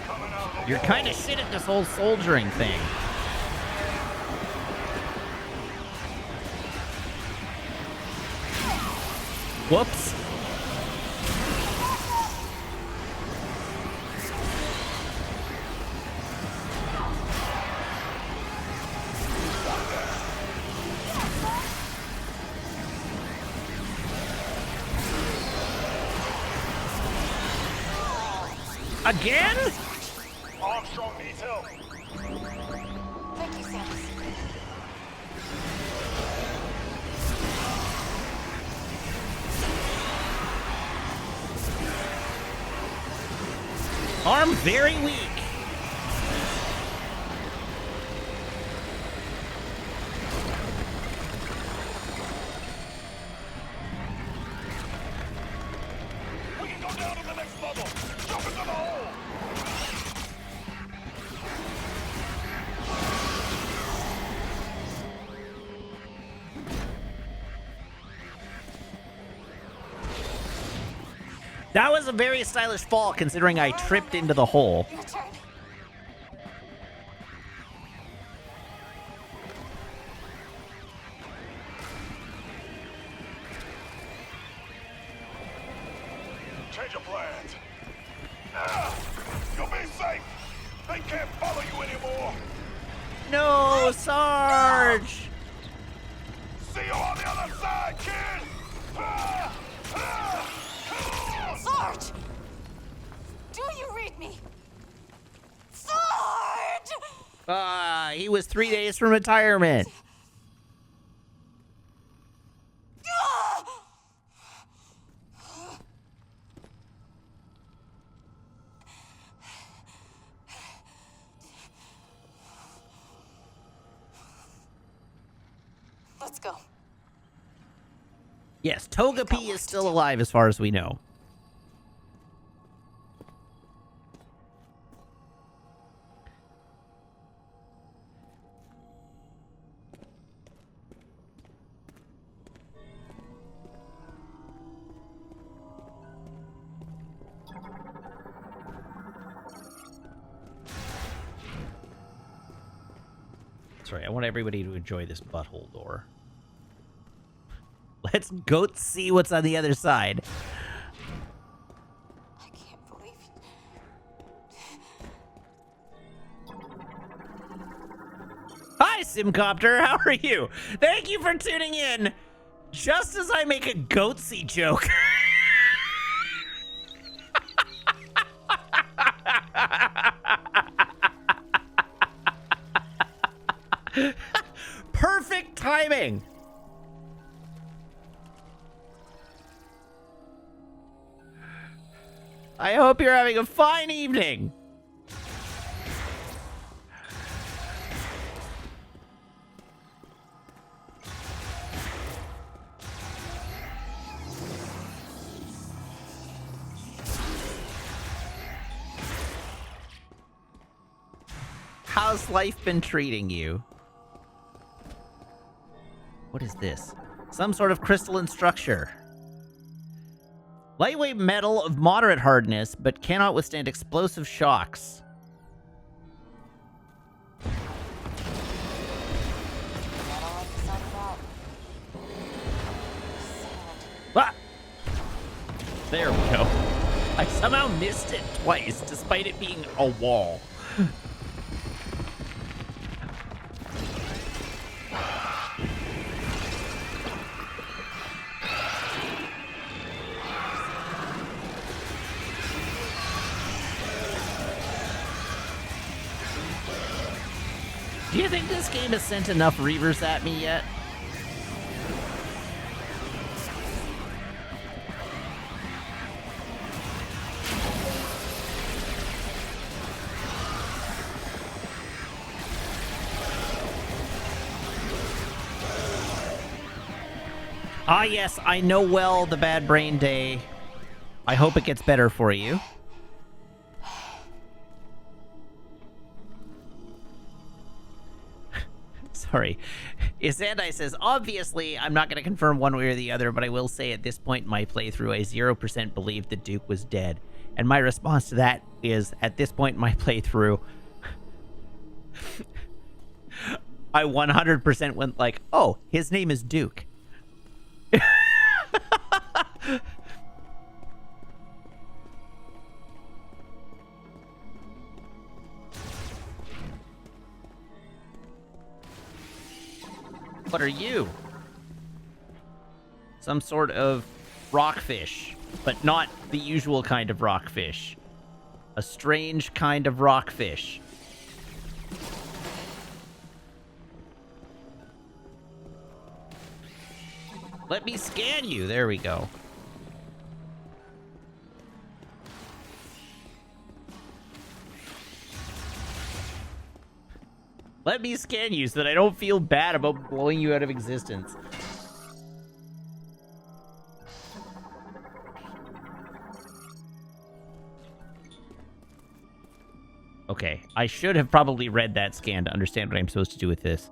[SPEAKER 3] Coming out of the
[SPEAKER 1] You're kind of shit at this whole soldiering thing. Whoops. Again?
[SPEAKER 3] Armstrong needs help.
[SPEAKER 4] Thank you, Samus.
[SPEAKER 1] Arm very weak.
[SPEAKER 3] We can go down to the next level. Jump into the hole.
[SPEAKER 1] That was a very stylish fall considering I tripped into the hole.
[SPEAKER 4] Your turn.
[SPEAKER 3] Change of plans. You'll be safe. They can't follow you anymore.
[SPEAKER 1] No, Sarge!
[SPEAKER 3] See you on the other side, kid.
[SPEAKER 4] Sarge! Do you read me? Sarge!
[SPEAKER 1] He was 3 days from retirement.
[SPEAKER 4] Ah! Let's go.
[SPEAKER 1] Yes, Togepi is still alive as far as we know. Sorry, I want everybody to enjoy this butthole door. Let's go see what's on the other side.
[SPEAKER 4] I can't believe
[SPEAKER 1] Hi, Simcopter. How are you? Thank you for tuning in. Just as I make a goatsy joke. Perfect timing. I hope you're having a fine evening. How's life been treating you? What is this? Some sort of crystalline structure. Lightweight metal of moderate hardness, but cannot withstand explosive shocks.
[SPEAKER 4] I don't like the sound of that.
[SPEAKER 1] Ah! There we go. I somehow missed it twice, despite it being a wall. Do you think this game has sent enough Reavers at me yet? Ah, yes, I know well the bad brain day. I hope it gets better for you. Sorry. Isandai says, obviously, I'm not going to confirm one way or the other, but I will say at this point in my playthrough, I 0% believed that Duke was dead. And my response to that is, at this point in my playthrough, I 100% went like, oh, his name is Duke. What are you? Some sort of rockfish, but not the usual kind of rockfish. A strange kind of rockfish. Let me scan you. There we go. Let me scan you so that I don't feel bad about blowing you out of existence. Okay, I should have probably read that scan to understand what I'm supposed to do with this.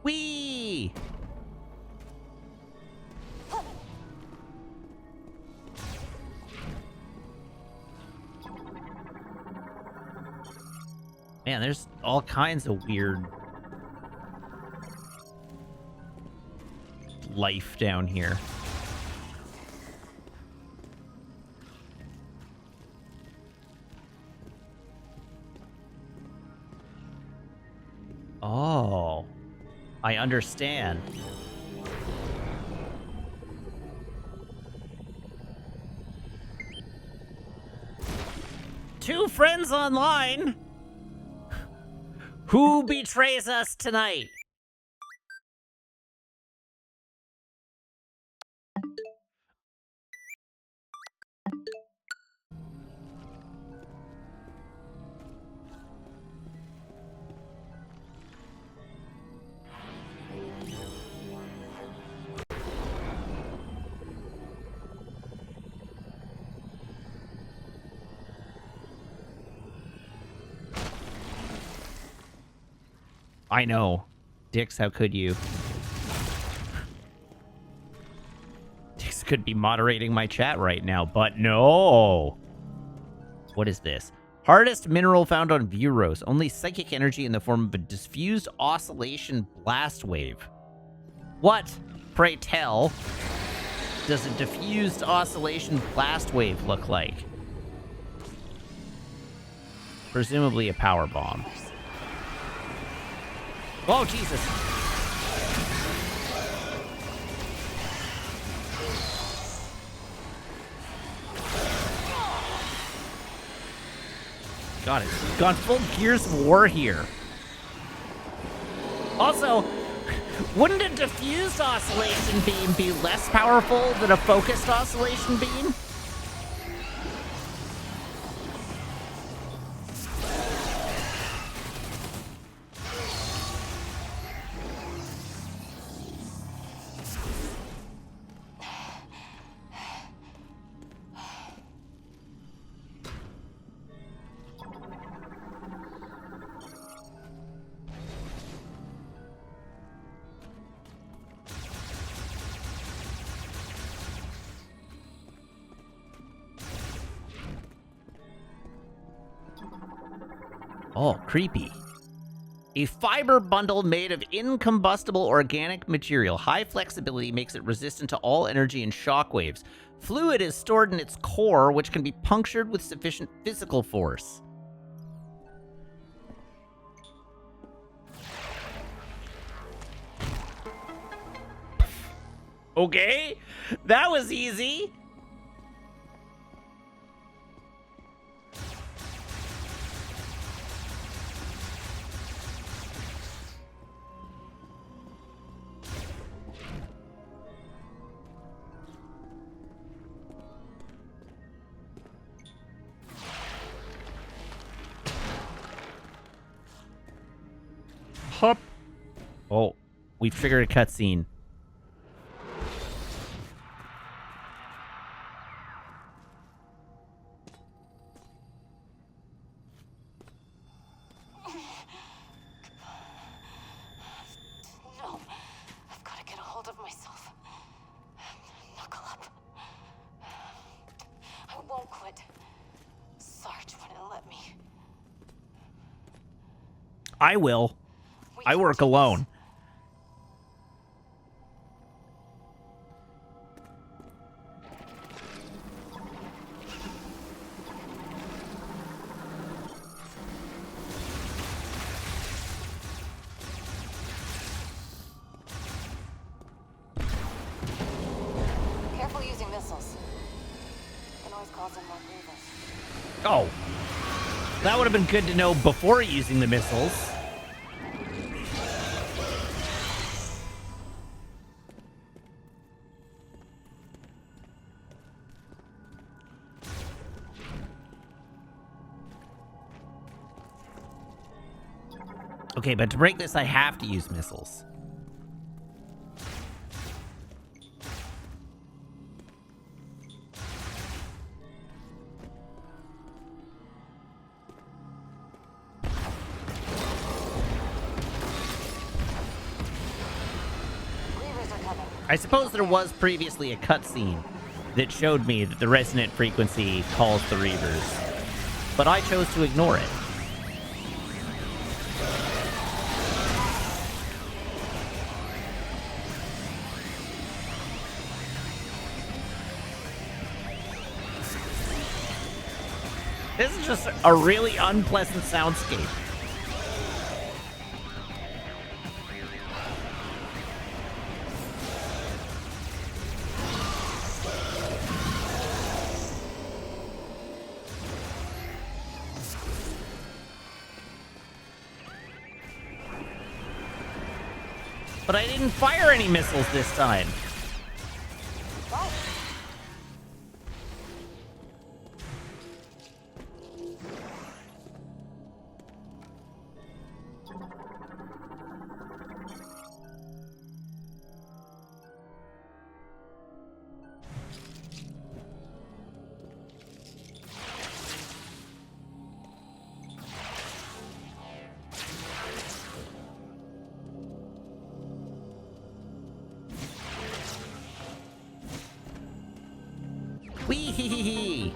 [SPEAKER 1] Whee! Man, there's all kinds of weird life down here. Oh, I understand. Two friends online. Who betrays us tonight? I know. Dix, how could you? Dix could be moderating my chat right now, but no. What is this? Hardest mineral found on Vuros. Only psychic energy in the form of a diffused oscillation blast wave. What, pray tell, does a diffused oscillation blast wave look like? Presumably a power bomb. Oh, Jesus. God, it's gone full Gears of War here. Also, wouldn't a diffused oscillation beam be less powerful than a focused oscillation beam? Oh, creepy. A fiber bundle made of incombustible organic material. High flexibility makes it resistant to all energy and shockwaves. Fluid is stored in its core, which can be punctured with sufficient physical force. Okay, that was easy. Hop. Oh, we've triggered a cutscene.
[SPEAKER 4] No, I've got to get a hold of myself. Knuckle up. I won't quit. Sarge wouldn't let me.
[SPEAKER 1] I will. I work alone.
[SPEAKER 4] Careful using missiles. Can always cause them more grievous.
[SPEAKER 1] Oh. That would have been good to know before using the missiles. Okay, but to break this, I have to use missiles.
[SPEAKER 4] Grievers are coming.
[SPEAKER 1] I suppose there was previously a cutscene that showed me that the resonant frequency calls the Reavers, but I chose to ignore it. This is just a really unpleasant soundscape. But I didn't fire any missiles this time. Wee hee hee hee.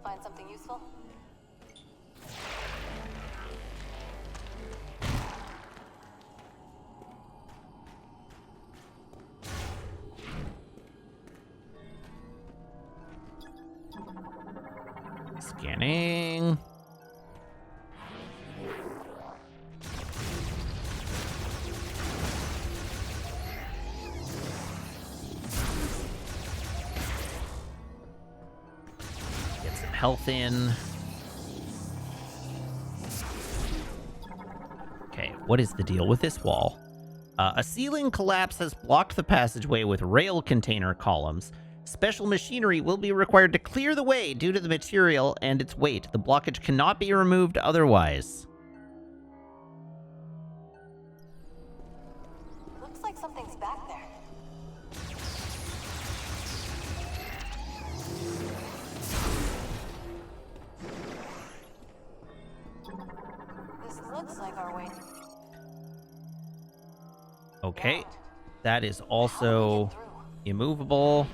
[SPEAKER 4] Find something useful?
[SPEAKER 1] Scanning. Get some health in. Okay, what is the deal with this wall? A ceiling collapse has blocked the passageway with rail container columns. Special machinery will be required to clear the way due to the material and its weight. The blockage cannot be removed otherwise.
[SPEAKER 4] Looks like something's back there. This looks like our way.
[SPEAKER 1] Okay, that is also immovable.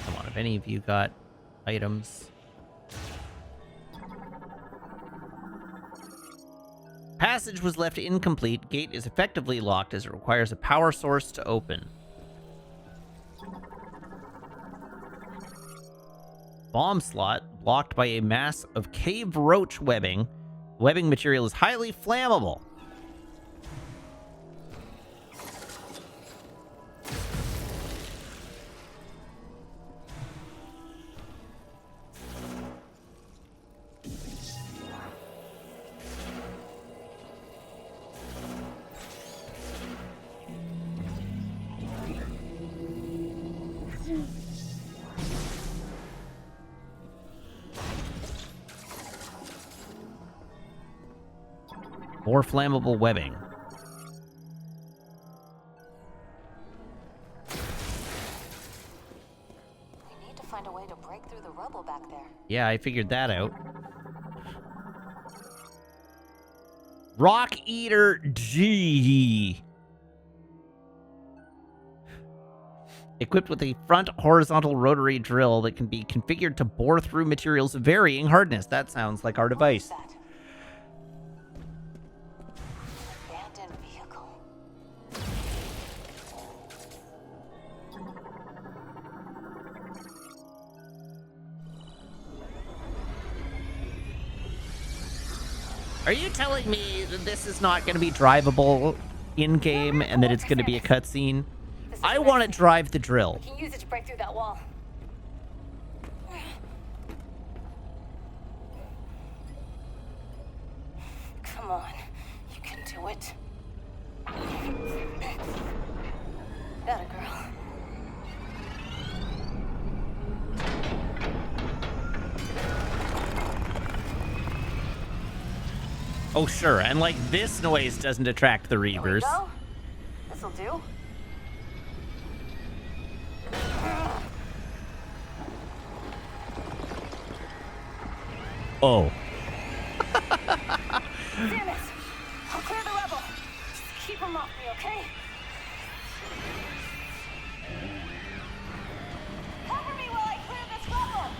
[SPEAKER 1] Come on, have any of you got items? Passage was left incomplete. Gate is effectively locked as it requires a power source to open. Bomb slot blocked by a mass of cave roach webbing. Webbing material is highly flammable. More flammable webbing.
[SPEAKER 4] We need to find a way to break through the rubble back there.
[SPEAKER 1] Yeah, I figured that out. Rock Eater G. Equipped with a front horizontal rotary drill that can be configured to bore through materials of varying hardness. That sounds like our device.
[SPEAKER 4] What's that? Abandoned vehicle.
[SPEAKER 1] Are you telling me that this is not going to be drivable in-game and that it's going to be a cutscene?
[SPEAKER 4] This is
[SPEAKER 1] I want to
[SPEAKER 4] amazing.
[SPEAKER 1] drive the drill.
[SPEAKER 4] We can use it to break through that wall. Come on, you can do it. That a girl.
[SPEAKER 1] Oh, sure. And, like, this noise doesn't attract the
[SPEAKER 4] There we
[SPEAKER 1] Reavers.
[SPEAKER 4] go. This'll do.
[SPEAKER 1] Oh.
[SPEAKER 4] Damn it! I'll clear the rubble. Just keep them off me, okay? Cover me while I clear this rubble.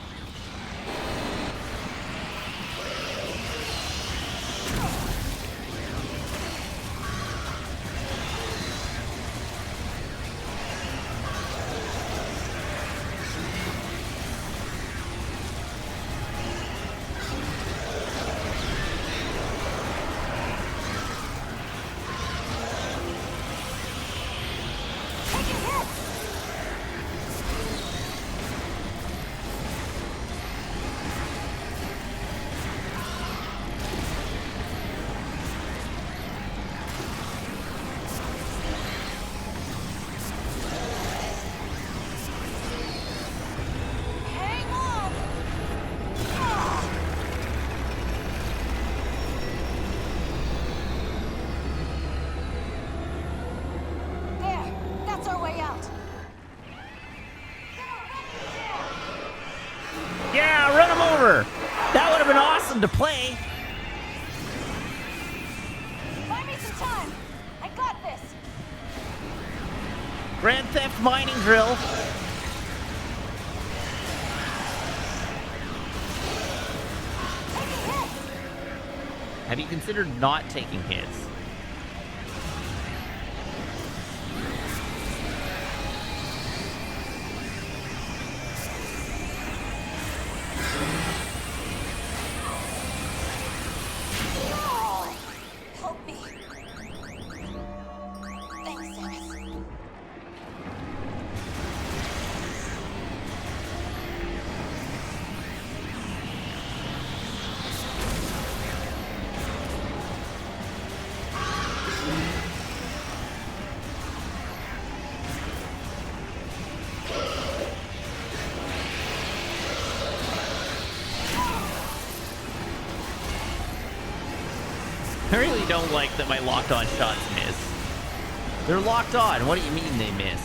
[SPEAKER 1] come to play.
[SPEAKER 4] Buy me some time. I got this.
[SPEAKER 1] Grand Theft mining drill.
[SPEAKER 4] Taking hits.
[SPEAKER 1] Have you considered not taking hits?
[SPEAKER 4] Help me. Thanks, Samus.
[SPEAKER 1] I really don't like that my locked-on shots miss. They're locked on. What do you mean they miss?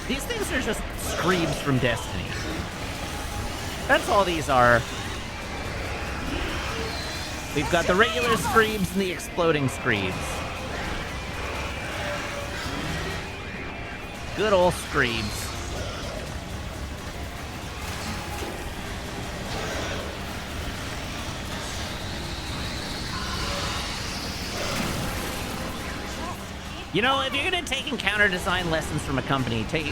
[SPEAKER 1] These things are just screams from Destiny. That's all these are. We've got the regular screams and the exploding screams. Good old screams. You know, if you're gonna take encounter design lessons from a company, taking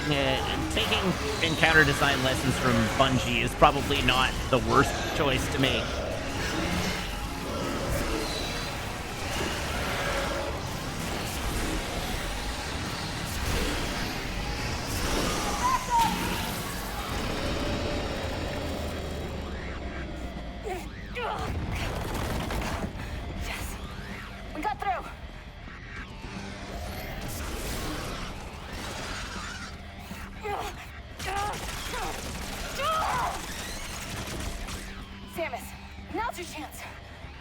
[SPEAKER 1] encounter design lessons from Bungie is probably not the worst choice to make.
[SPEAKER 4] Yes. We got through. Samus, now's your chance.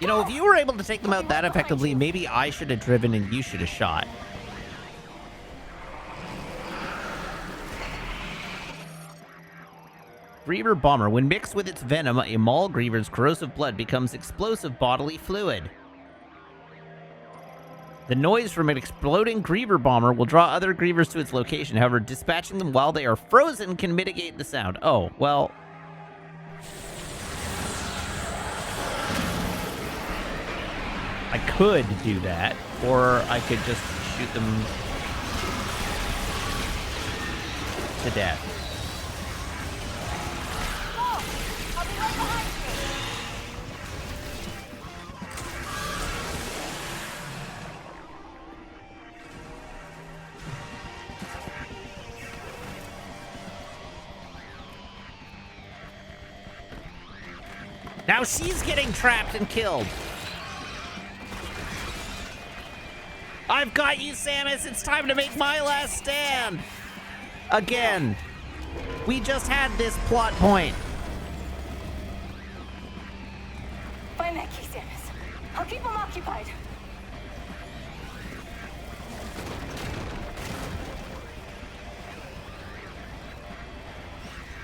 [SPEAKER 1] You know, if you were able to take them out that effectively, maybe I should have driven and you should have shot. Griever Bomber. When mixed with its venom, a Maul Griever's corrosive blood becomes explosive bodily fluid. The noise from an exploding Griever Bomber will draw other Grievers to its location. However, dispatching them while they are frozen can mitigate the sound. Oh, well. I could do that, or I could just shoot them to death.
[SPEAKER 4] Oh, I'll be right behind you.
[SPEAKER 1] Now she's getting trapped and killed. I've got you, Samus. It's time to make my last stand. Again. We just had this plot point.
[SPEAKER 4] Find that key, Samus. I'll keep them occupied.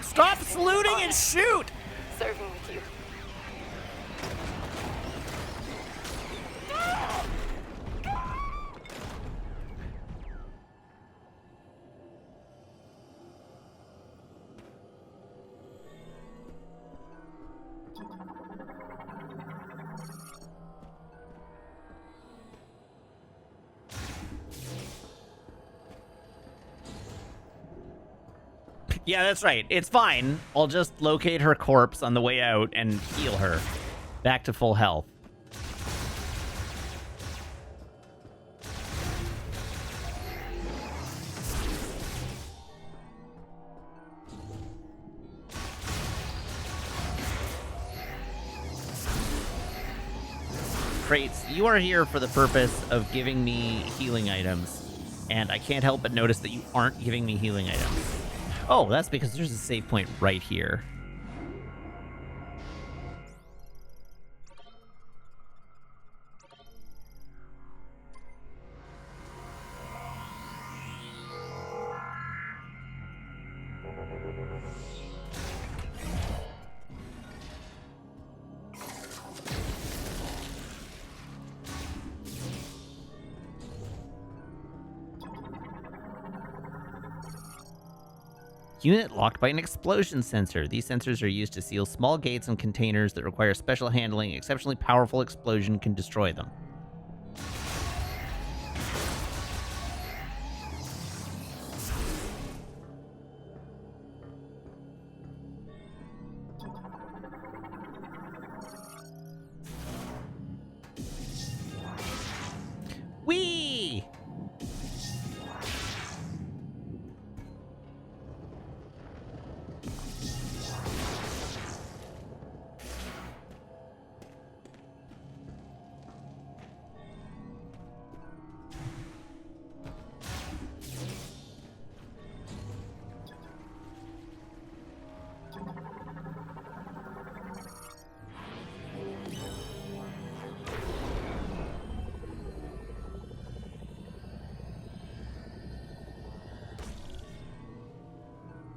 [SPEAKER 1] Stop saluting and shoot.
[SPEAKER 4] Serving with you.
[SPEAKER 1] Yeah, that's right. It's fine. I'll just locate her corpse on the way out and heal her back to full health. crates. You are here for the purpose of giving me healing items, and I can't help but notice that you aren't giving me healing items. Oh, that's because there's a save point right here. Unit locked by an explosion sensor. These sensors are used to seal small gates and containers that require special handling. Exceptionally powerful explosion can destroy them. Whee!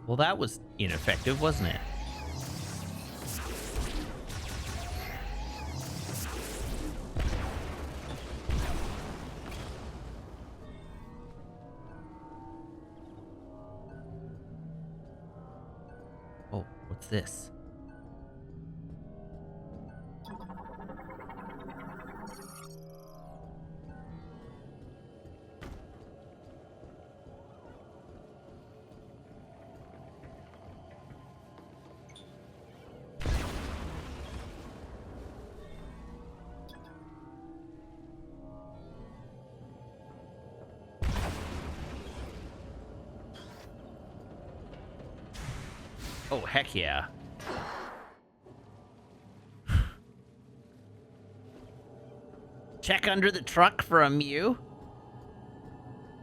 [SPEAKER 1] Well, that was ineffective, wasn't it? Oh, what's this? Oh, heck yeah. Check under the truck for a Mew.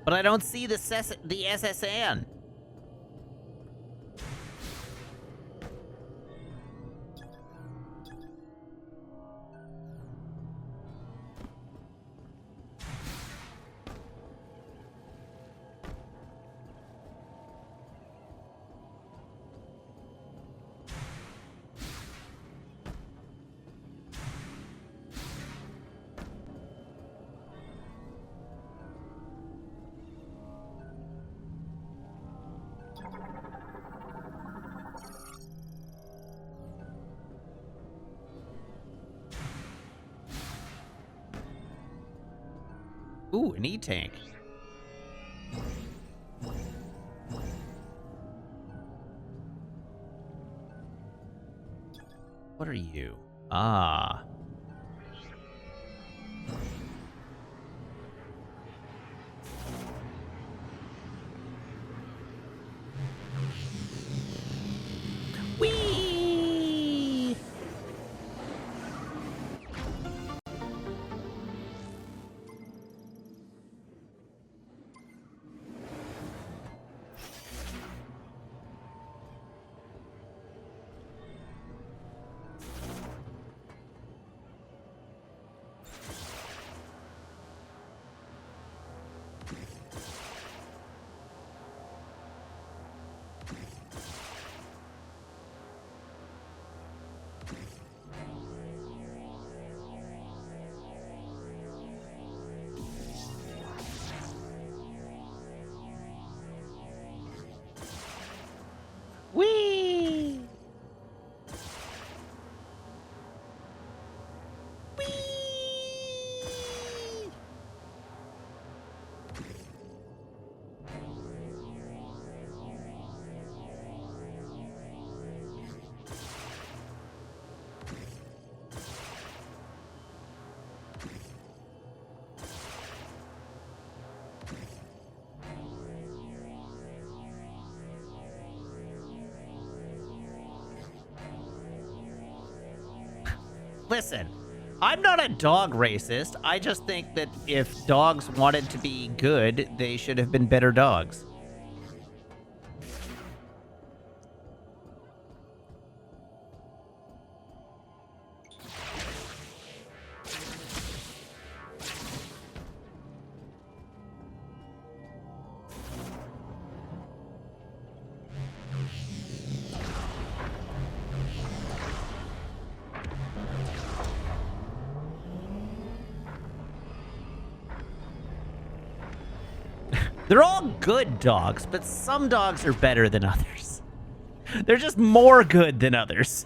[SPEAKER 1] But I don't see the SSN. Ooh, an E-tank. What are you? Ah. Whee! Whee! Whee! Listen, I'm not a dog racist. I just think that if dogs wanted to be good, they should have been better dogs. They're all good dogs, but some dogs are better than others. They're just more good than others.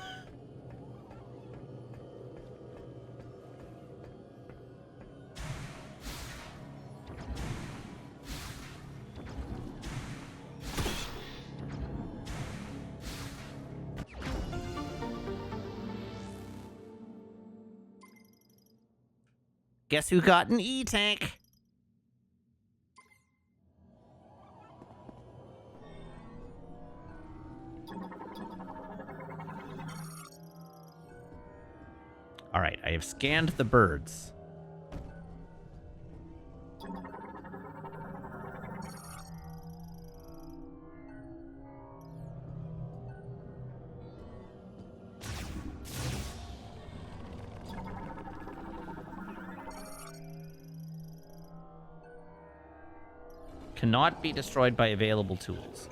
[SPEAKER 1] Guess who got an E-tank? All right, I have scanned the birds. Cannot be destroyed by available tools.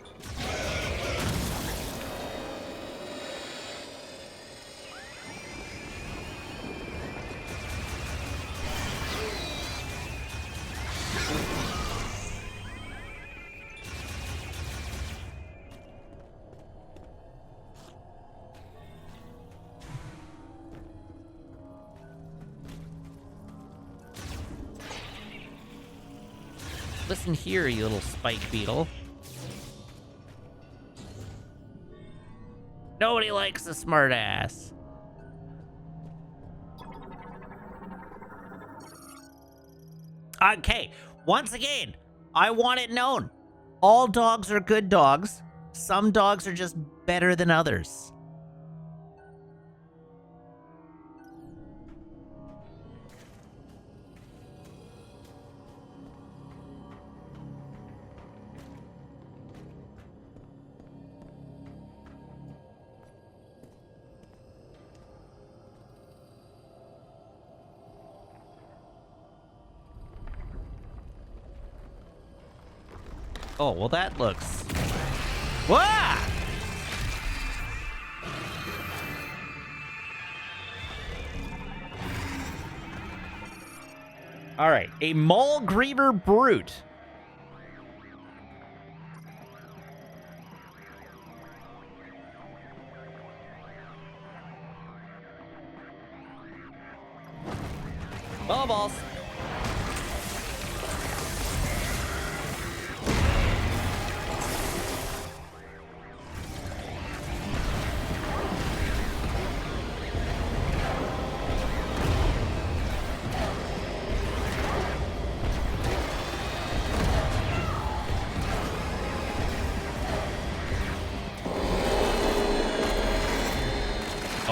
[SPEAKER 1] Listen here, you little spike beetle. Nobody likes a smartass. Okay, once again, I want it known. All dogs are good dogs. Some dogs are just better than others. Oh, well that looks... Wah! Alright, a Maul Griever Brute. Ball balls.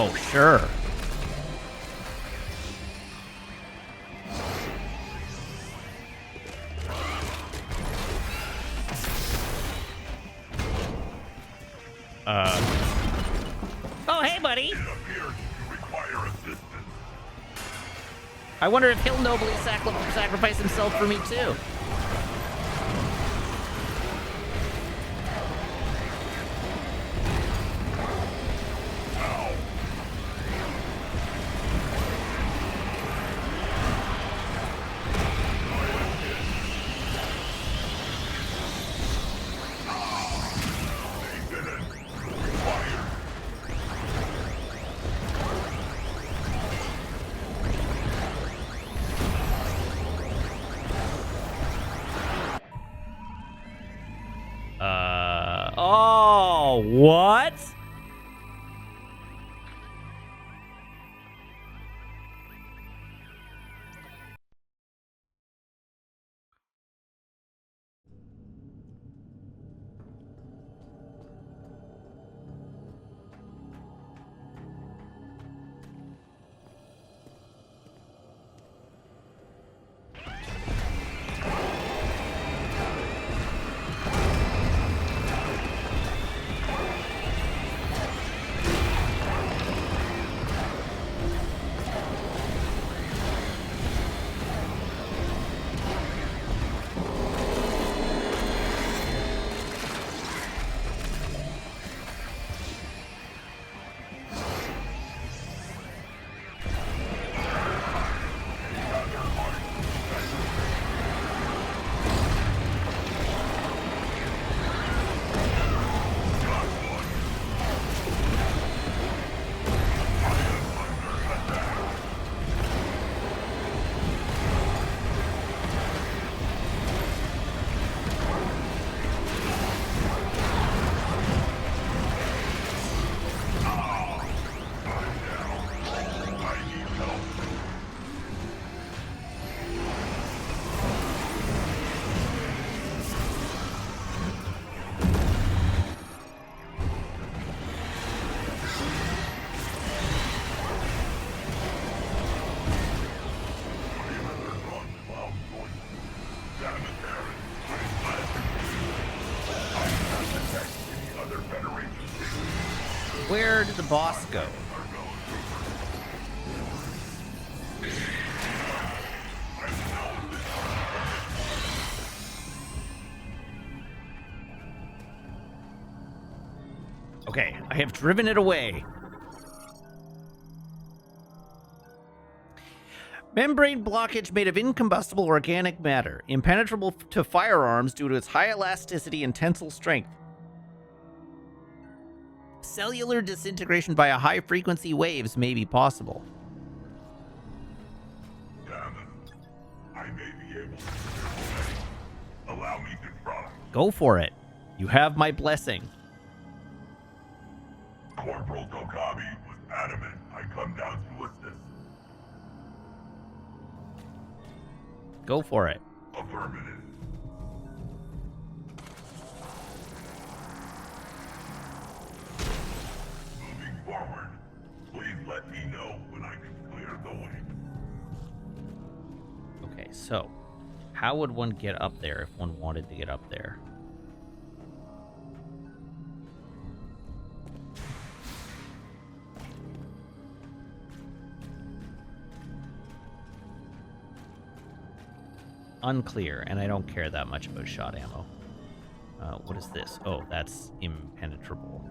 [SPEAKER 1] Oh, sure. Oh, hey, buddy. I wonder if he'll nobly sacrifice himself for me, too. Where did the boss go? Okay, I have driven it away. Membrane blockage made of incombustible organic matter, impenetrable to firearms due to its high elasticity and tensile strength. Cellular disintegration via high-frequency waves may be possible.
[SPEAKER 3] Damn it. I may be able to. Allow me to try.
[SPEAKER 1] Go for it. You have my blessing.
[SPEAKER 3] Corporal Tokabi was adamant I come down to assist.
[SPEAKER 1] Go for it.
[SPEAKER 3] Affirmative. Moving forward, please let me know when I can clear the way.
[SPEAKER 1] Okay, so how would one get up there if one wanted to get up there? Unclear, and I don't care that much about shot ammo. What is this? Oh, that's impenetrable.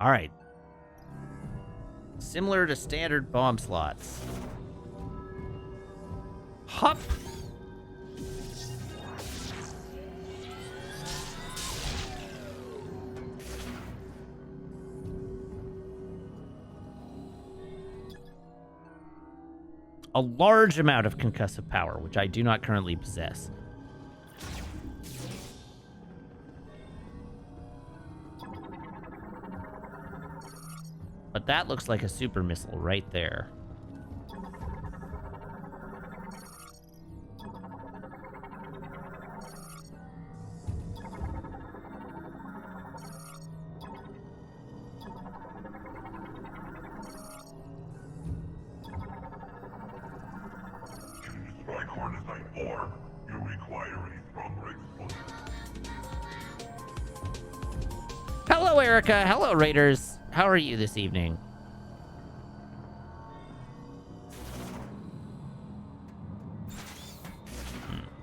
[SPEAKER 1] All right. Similar to standard bomb slots. Hop. A large amount of concussive power, which I do not currently possess. But that looks like a super missile right there.
[SPEAKER 3] To destroy Cornusite 4, you require a stronger explosive.
[SPEAKER 1] Hello, Erica. Hello, Raiders. How are you this evening?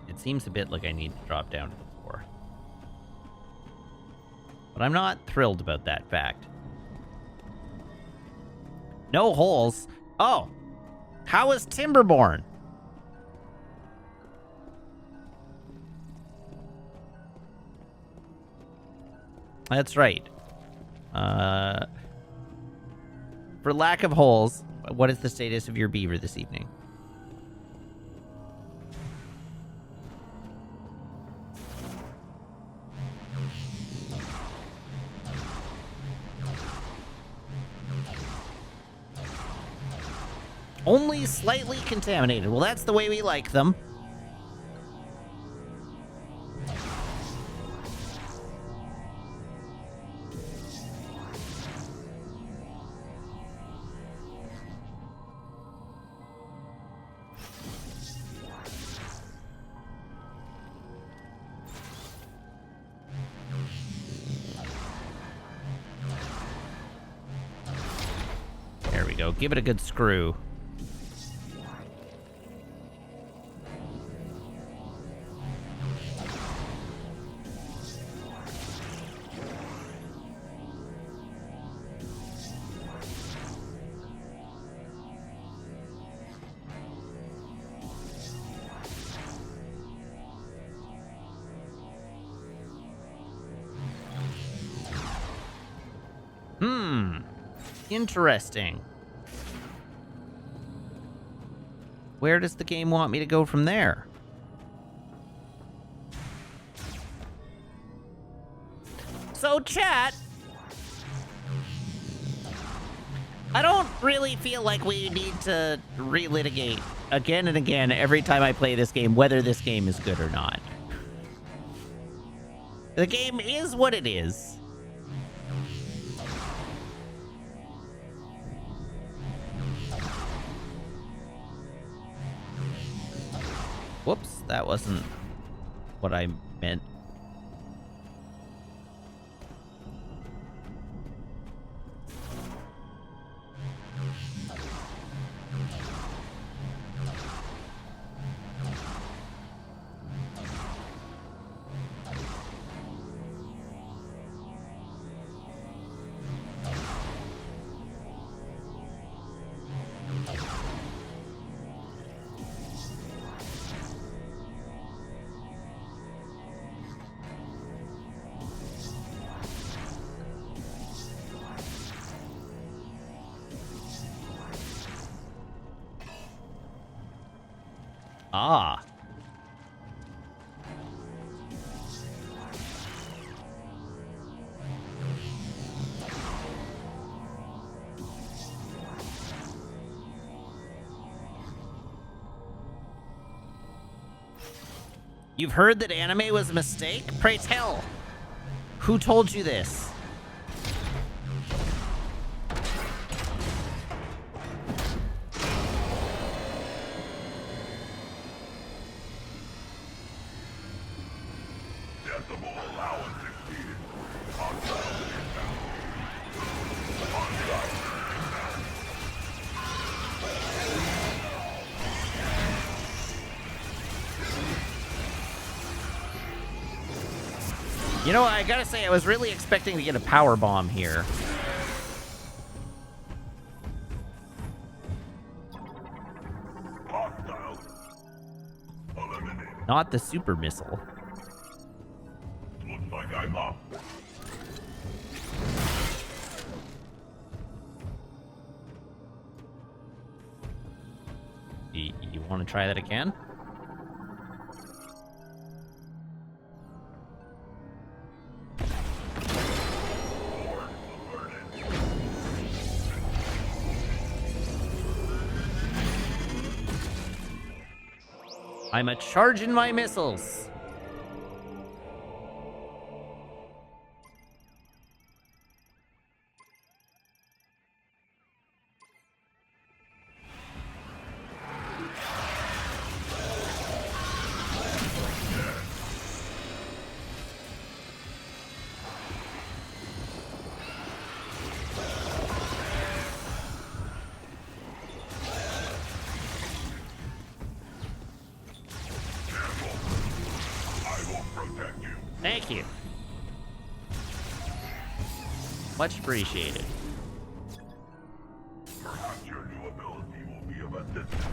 [SPEAKER 1] It seems a bit like I need to drop down to the floor. But I'm not thrilled about that fact. No holes. Oh, how is Timberborn? That's right. For lack of holes, what is the status of your beaver this evening? Only slightly contaminated. Well, that's the way we like them. There we go. Give it a good screw. Interesting. Where does the game want me to go from there? So, chat, I don't really feel like we need to relitigate again and again every time I play this game whether this game is good or not. The game is what it is. Whoops, that wasn't what I meant. Ah. You've heard that anime was a mistake? Pray tell. Who told you this? You know, I gotta say, I was really expecting to get a power bomb here. Not the super missile.
[SPEAKER 3] Looks like I'm up.
[SPEAKER 1] You want to try that again? I'm a charging my missiles. Thank you. Much appreciated.
[SPEAKER 3] Perhaps your new ability will be of assistance.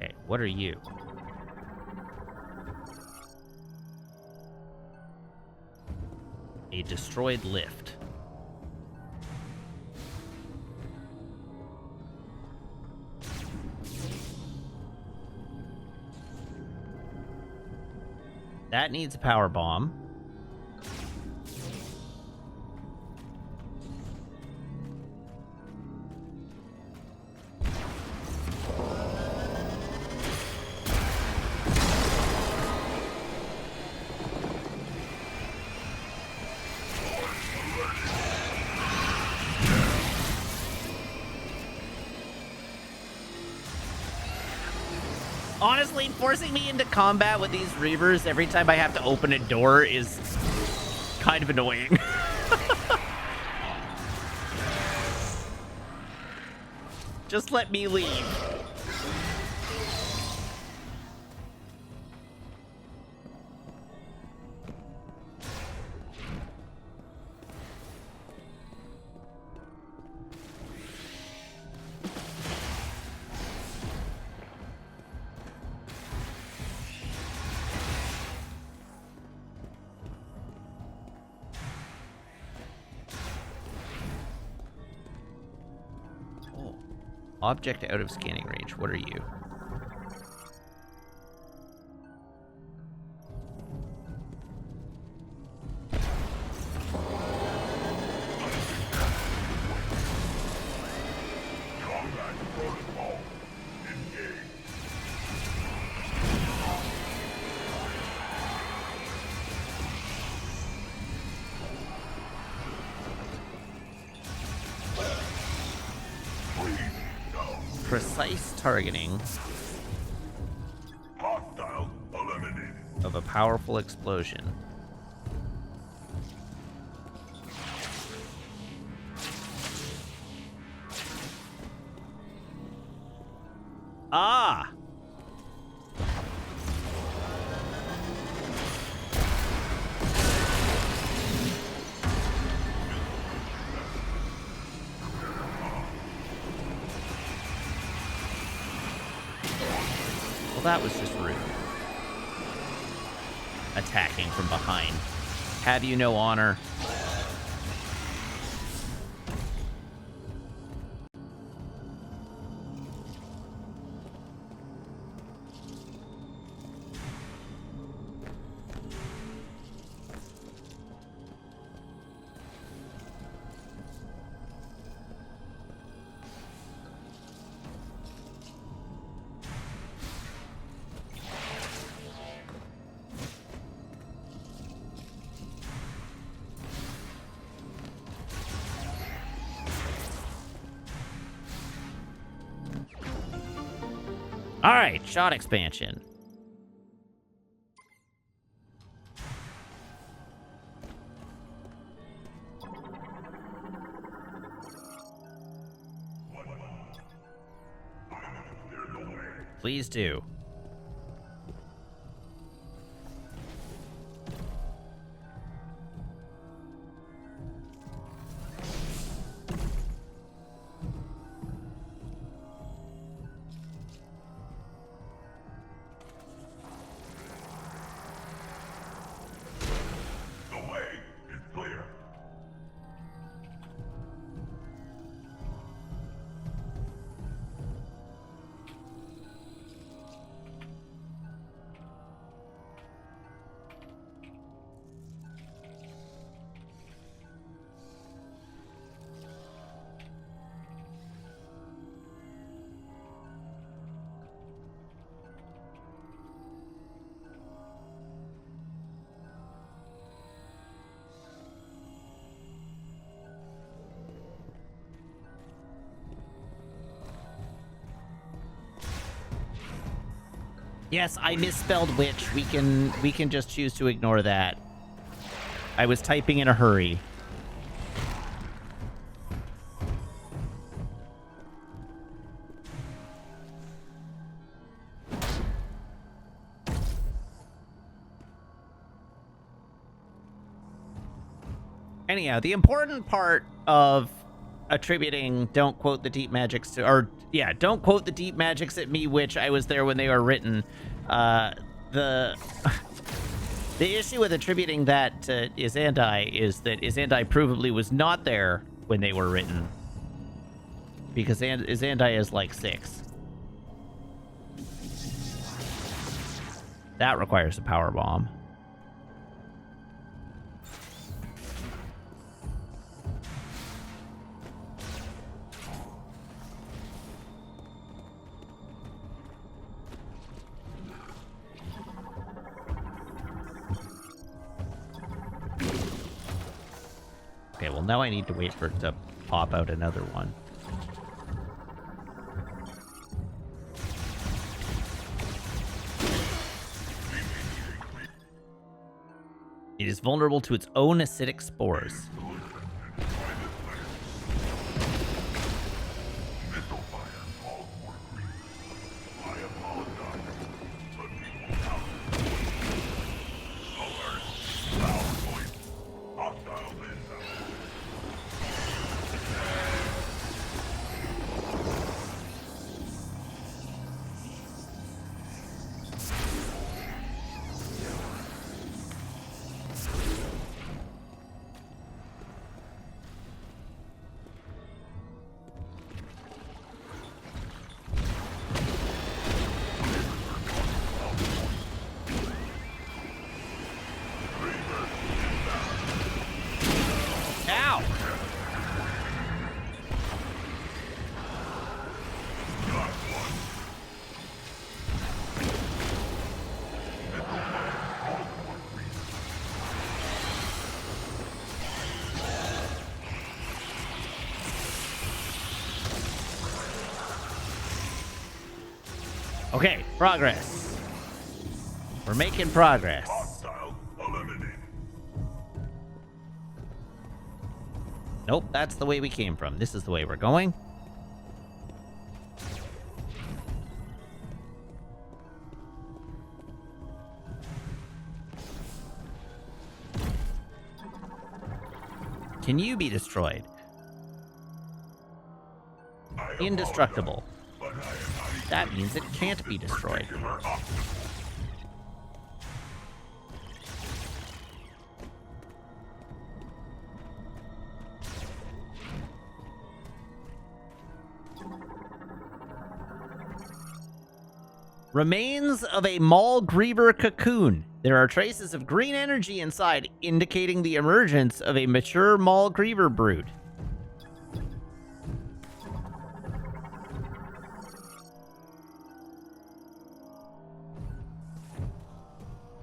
[SPEAKER 1] Okay, what are you? A destroyed lift. That needs a power bomb. Honestly, forcing me into combat with these Reavers every time I have to open a door is kind of annoying. Just let me leave. Object out of scanning range. What are you?
[SPEAKER 3] Combat protocol. Engage.
[SPEAKER 1] Precise targeting
[SPEAKER 3] Hostile eliminated.
[SPEAKER 1] of a powerful explosion. Ah! Well, that was just rude. Attacking from behind. Have you no honor? All right, shot expansion. Please do.
[SPEAKER 3] The way is clear.
[SPEAKER 1] Yes, I misspelled witch. We can just choose to ignore that. I was typing in a hurry. Anyhow, the important part of attributing don't quote the deep magics to, or yeah, don't quote the deep magics at me, which I was there when they were written. The issue with attributing that to Izandai is that Izandai provably was not there when they were written, because Izandai is like 6. That requires a power bomb. Okay, well now I need to wait for it to pop out another one. It is vulnerable to its own acidic spores. Okay, progress. We're making progress.
[SPEAKER 3] Hostile eliminated.
[SPEAKER 1] Nope, that's the way we came from. This is the way we're going. Can you be destroyed? Indestructible. That means it can't be destroyed. Remains of a Maul Griever cocoon. There are traces of green energy inside, indicating the emergence of a mature Maul Griever brood.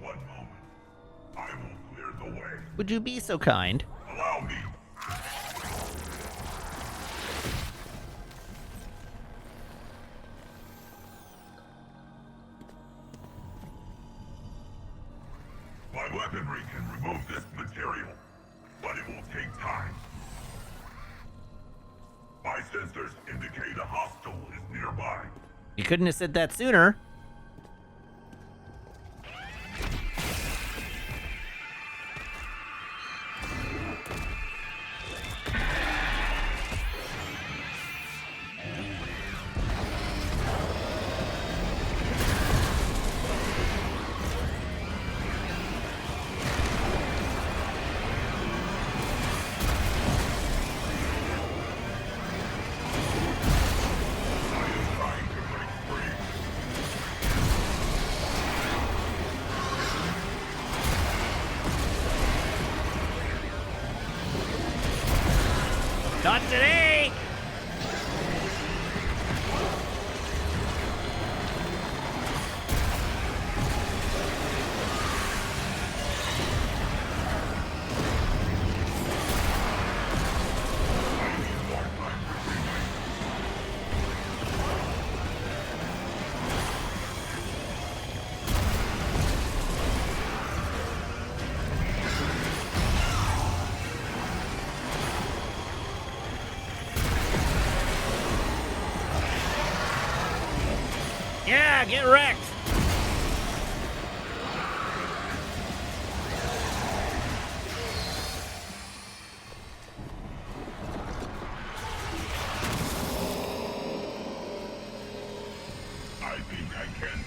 [SPEAKER 3] One moment. I will clear the way.
[SPEAKER 1] Would you be so kind?
[SPEAKER 3] Allow me. My weaponry can remove this material, but it will take time. My sensors indicate a hostile is nearby.
[SPEAKER 1] You couldn't have said that sooner. Not today! Yeah, get wrecked!
[SPEAKER 3] I think I can.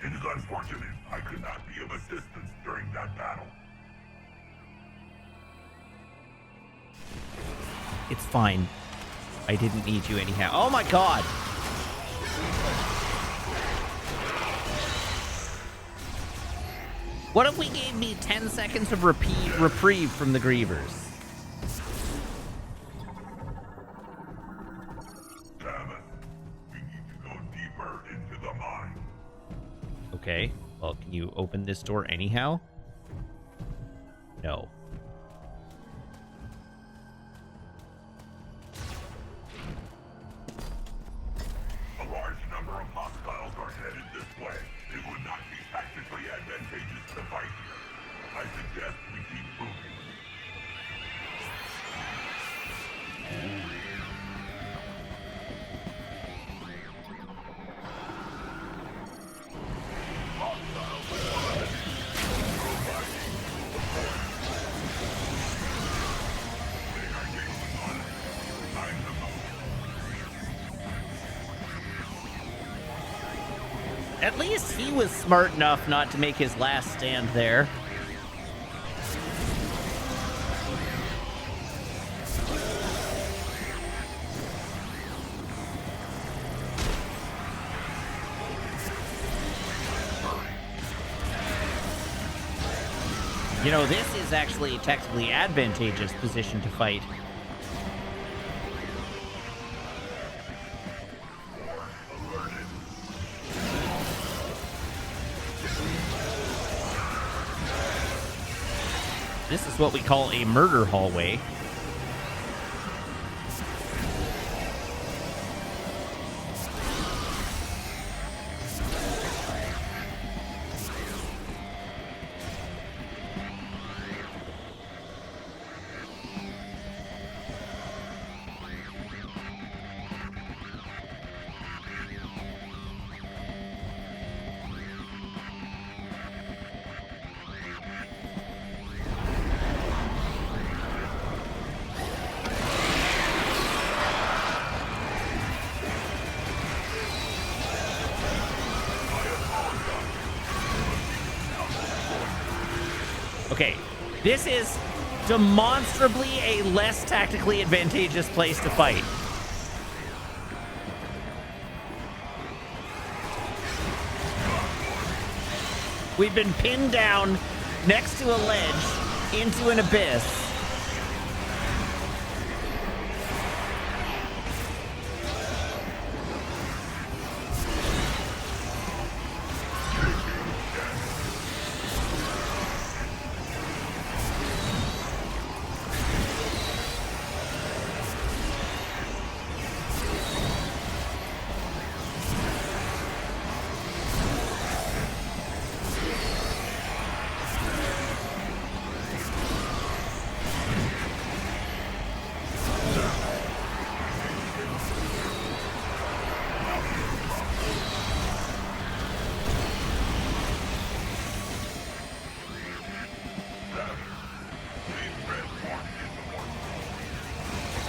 [SPEAKER 3] It is unfortunate I could not be of assistance during that battle.
[SPEAKER 1] It's fine. I didn't need you anyhow. Oh my god! What if we gave me 10 seconds of reprieve from the Grievers?
[SPEAKER 3] Damn it. We need to go deeper into the mine.
[SPEAKER 1] Okay. Well, can you open this door anyhow? No.
[SPEAKER 3] A large number of hostiles are headed this way. It would not be tactically advantageous to fight here. I suggest we keep moving.
[SPEAKER 1] At least he was smart enough not to make his last stand there. You know, this is actually a technically advantageous position to fight. This is what we call a murder hallway. Okay, this is demonstrably a less tactically advantageous place to fight. We've been pinned down next to a ledge into an abyss.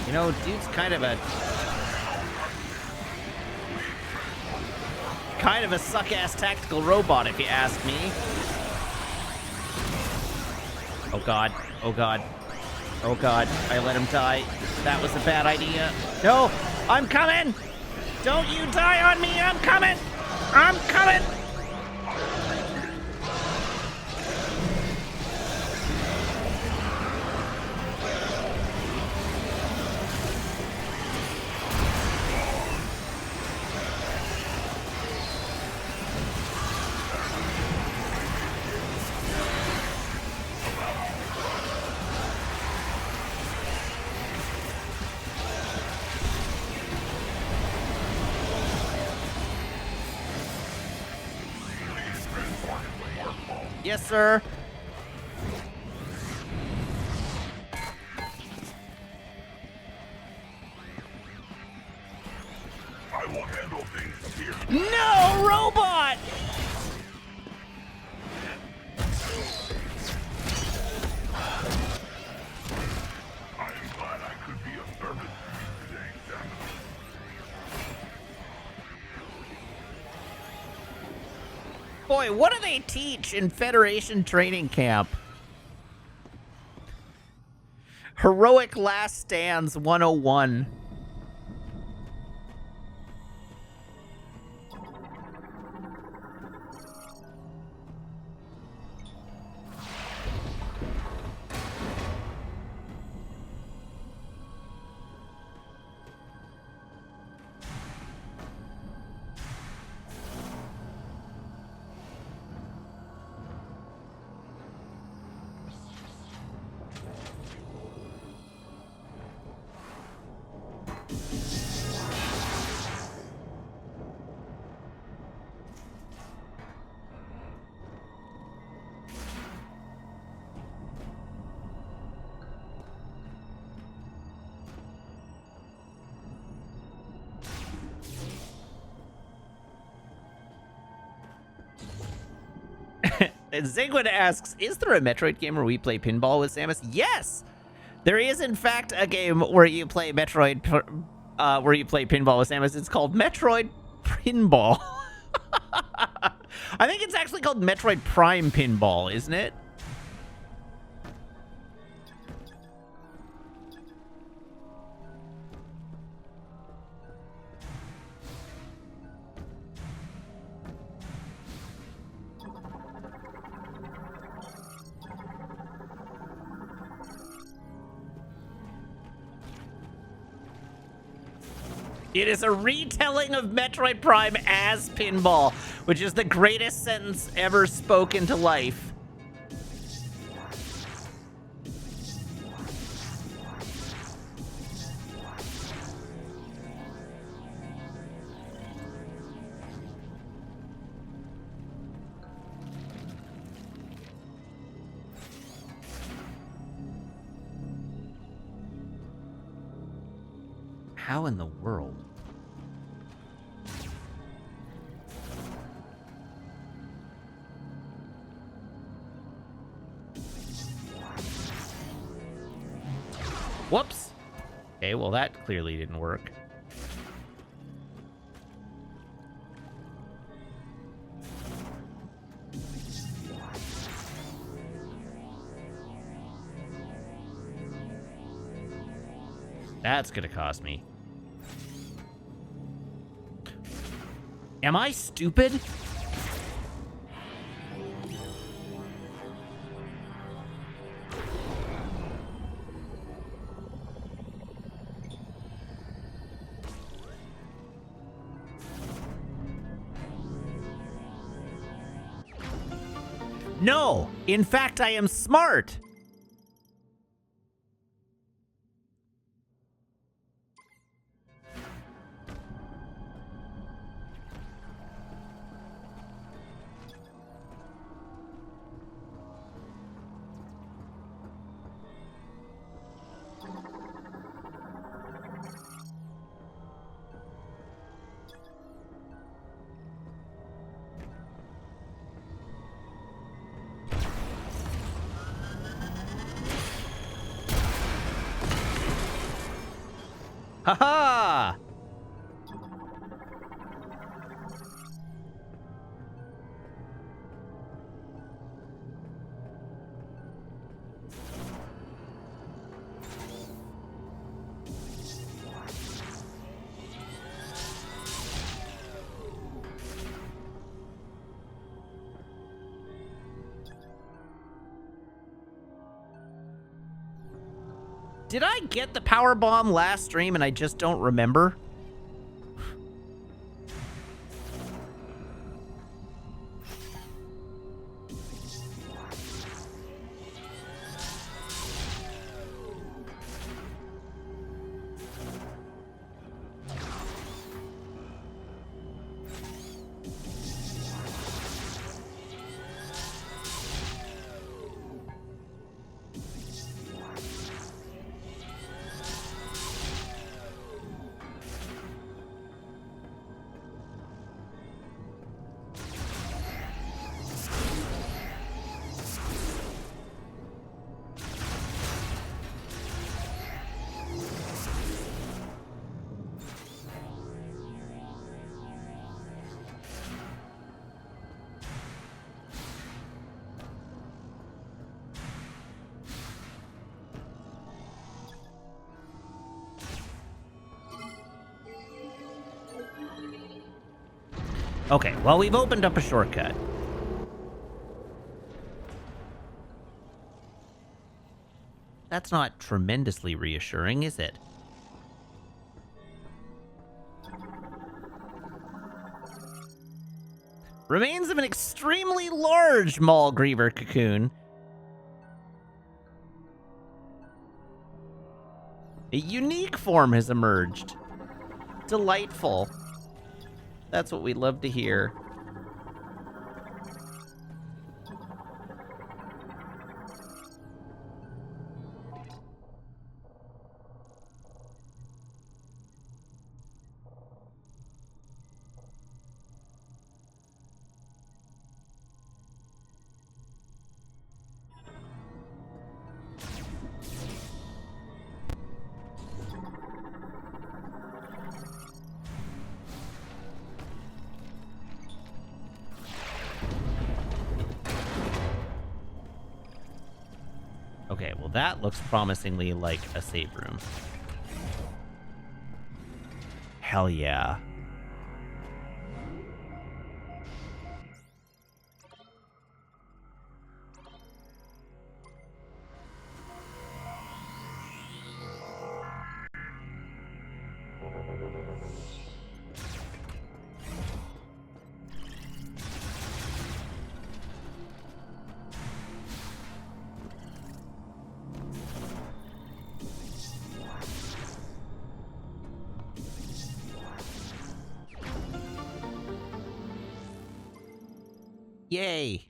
[SPEAKER 1] You know, dude's kind of a suck-ass tactical robot, if you ask me. Oh god, oh god, oh god, I let him die. That was a bad idea. No, I'm coming! Don't you die on me, I'm coming! I'm coming! Yes, sir.
[SPEAKER 3] I will handle things here.
[SPEAKER 1] No, robot!
[SPEAKER 3] I am glad I could be of service to you today, Sam.
[SPEAKER 1] Boy, what do they teach in Federation training camp? Heroic Last Stands 101. Zigwood asks, is there a Metroid game where we play pinball with Samus? Yes! There is, in fact, a game where you play Metroid, where you play pinball with Samus. It's called Metroid Pinball. I think it's actually called Metroid Prime Pinball, isn't it? It is a retelling of Metroid Prime as pinball, which is the greatest sentence ever spoken to life. How in the world? Whoops! Okay, well that clearly didn't work. That's gonna cost me. Am I stupid? No! In fact, I am smart! Haha! Did I get the power bomb last stream and I just don't remember? Okay, well, we've opened up a shortcut. That's not tremendously reassuring, is it? Remains of an extremely large Maul Griever cocoon. A unique form has emerged. Delightful. That's what we love to hear. Okay, well that looks promisingly like a save room. Hell yeah. Yay.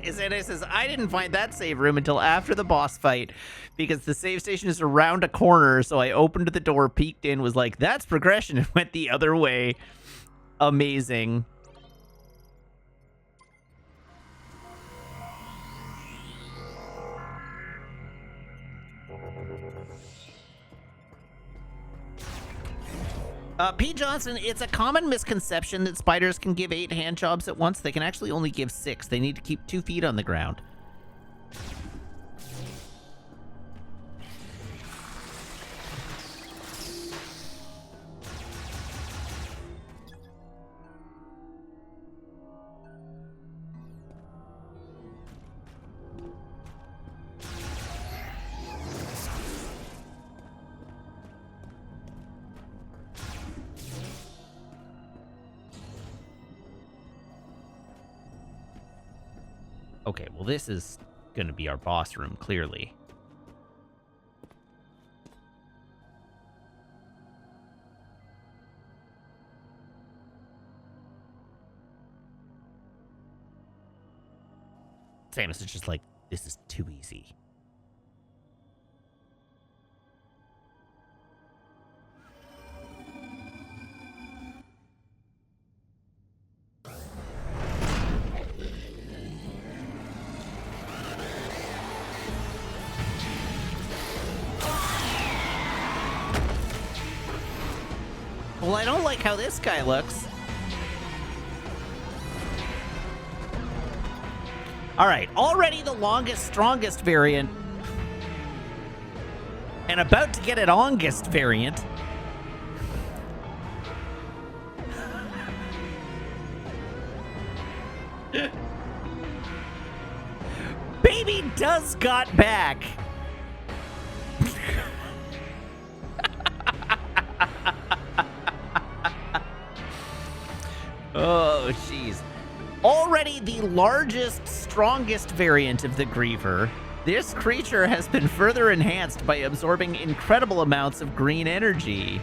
[SPEAKER 1] Isane says, I didn't find that save room until after the boss fight because the save station is around a corner. So I opened the door, peeked in, was like, that's progression, and went the other way. Amazing. P. Johnson, it's a common misconception that spiders can give 8 hand jobs at once. They can actually only give 6. They need to keep 2 feet on the ground. Okay, well, this is going to be our boss room, clearly. Samus is just like, this is too easy. Well, I don't like how this guy looks. All right, already the longest, strongest variant. And about to get an longest variant. Baby does got back. Oh, jeez. Already the largest, strongest variant of the Griever, this creature has been further enhanced by absorbing incredible amounts of green energy.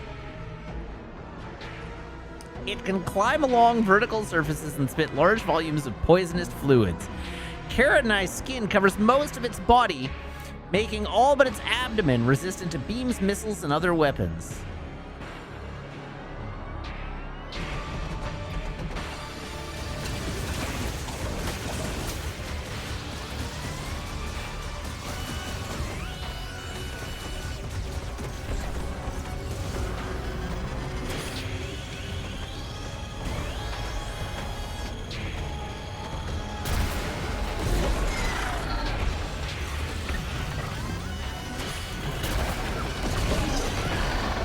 [SPEAKER 1] It can climb along vertical surfaces and spit large volumes of poisonous fluids. Keratinized skin covers most of its body, making all but its abdomen resistant to beams, missiles, and other weapons.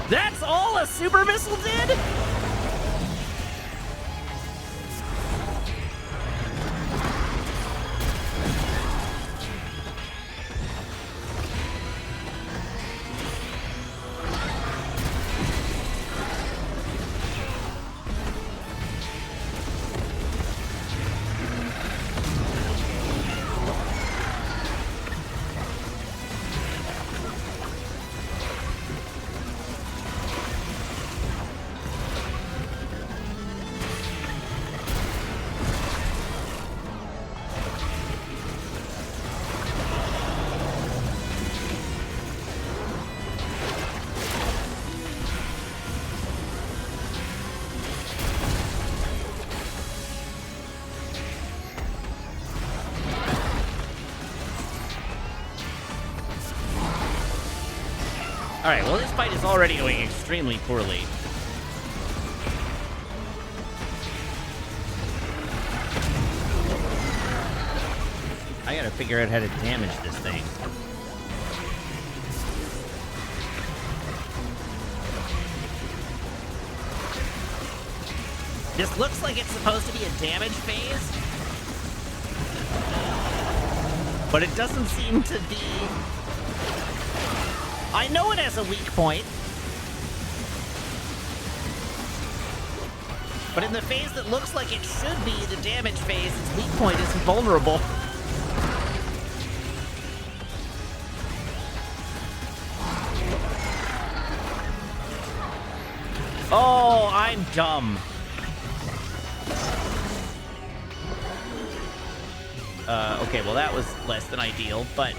[SPEAKER 1] That's all a super missile did? Alright, well, this fight is already going extremely poorly. I gotta figure out how to damage this thing. This looks like it's supposed to be a damage phase, but it doesn't seem to be. I know it has a weak point, but in the phase that looks like it should be the damage phase, its weak point isn't vulnerable. Oh, I'm dumb. Okay, well that was less than ideal, but...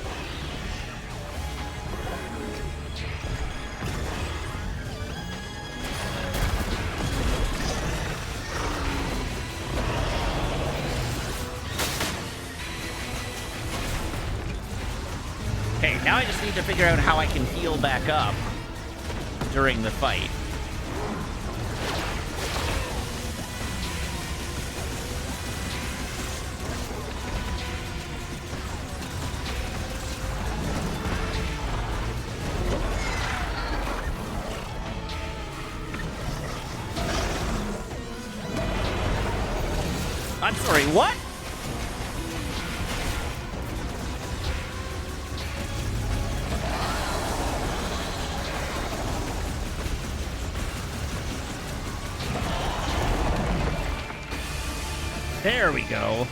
[SPEAKER 1] Okay, now I just need to figure out how I can heal back up during the fight. I'm sorry, what? There we go.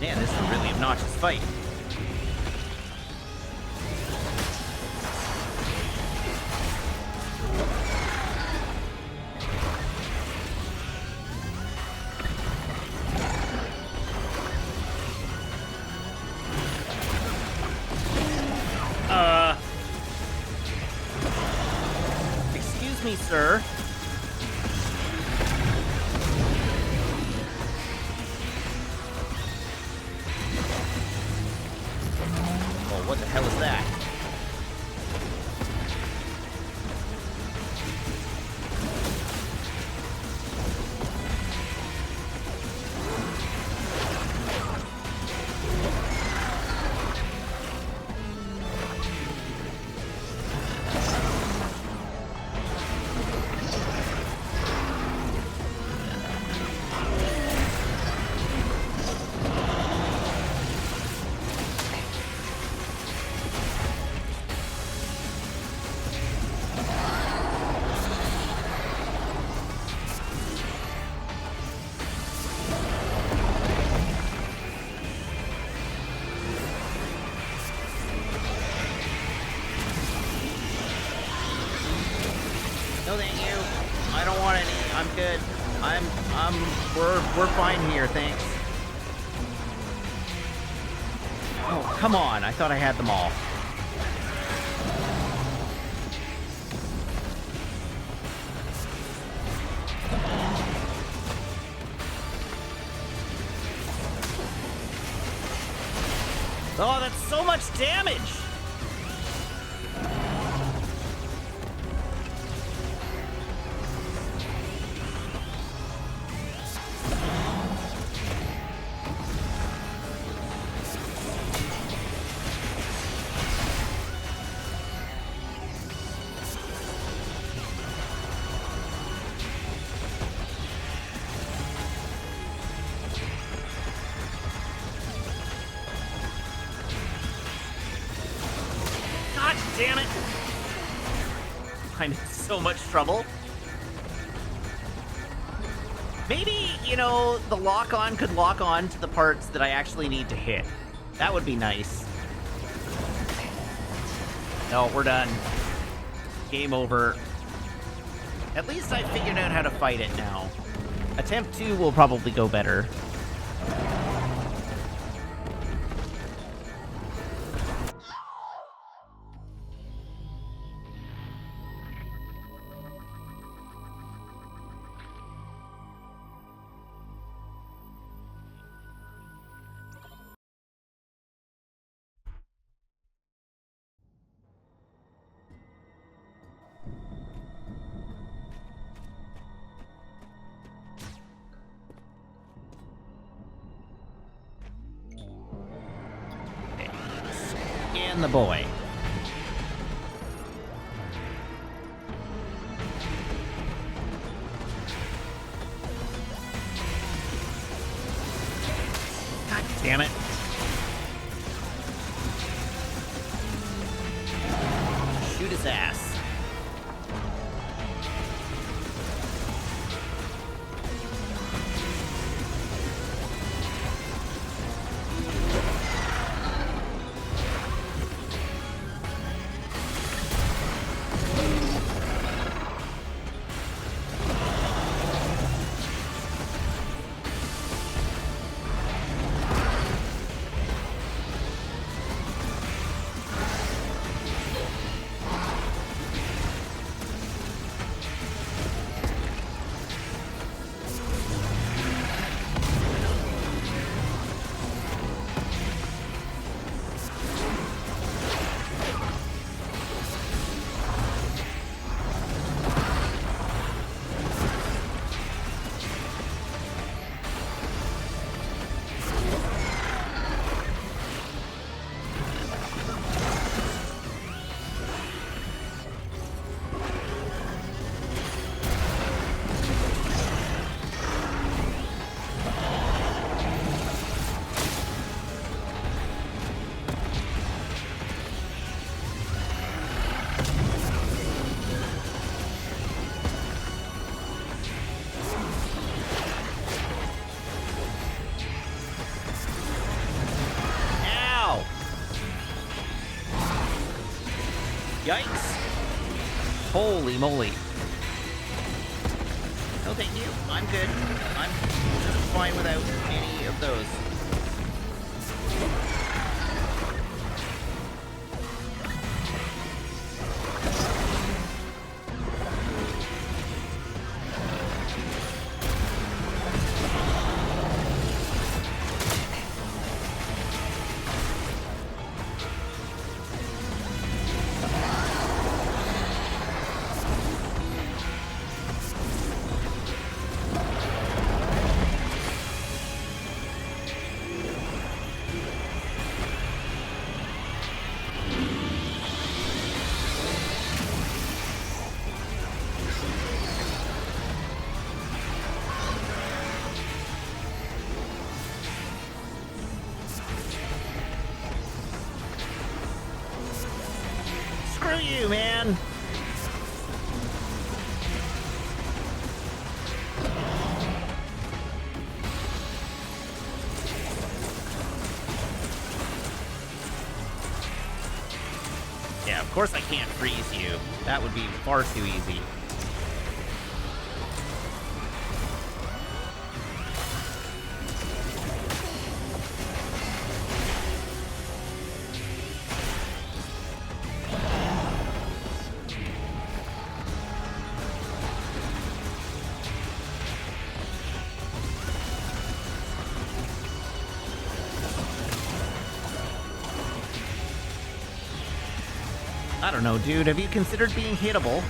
[SPEAKER 1] Man, this is a really obnoxious fight. Excuse me, sir. What the hell is that? No, thank you. I don't want any. I'm good. We're fine here, thanks. Oh, come on. I thought I had them all. Oh, that's so much damage! God damn it! I'm in so much trouble. Maybe, you know, the lock-on could lock on to the parts that I actually need to hit. That would be nice. No, we're done. Game over. At least I figured out how to fight it now. Attempt 2 will probably go better. And the boy. his ass. Yikes. Holy moly. No, thank you. I'm good. I'm just fine without any of those. Screw you, man! Yeah, of course I can't freeze you. That would be far too easy. I don't know, dude. Have you considered being hittable?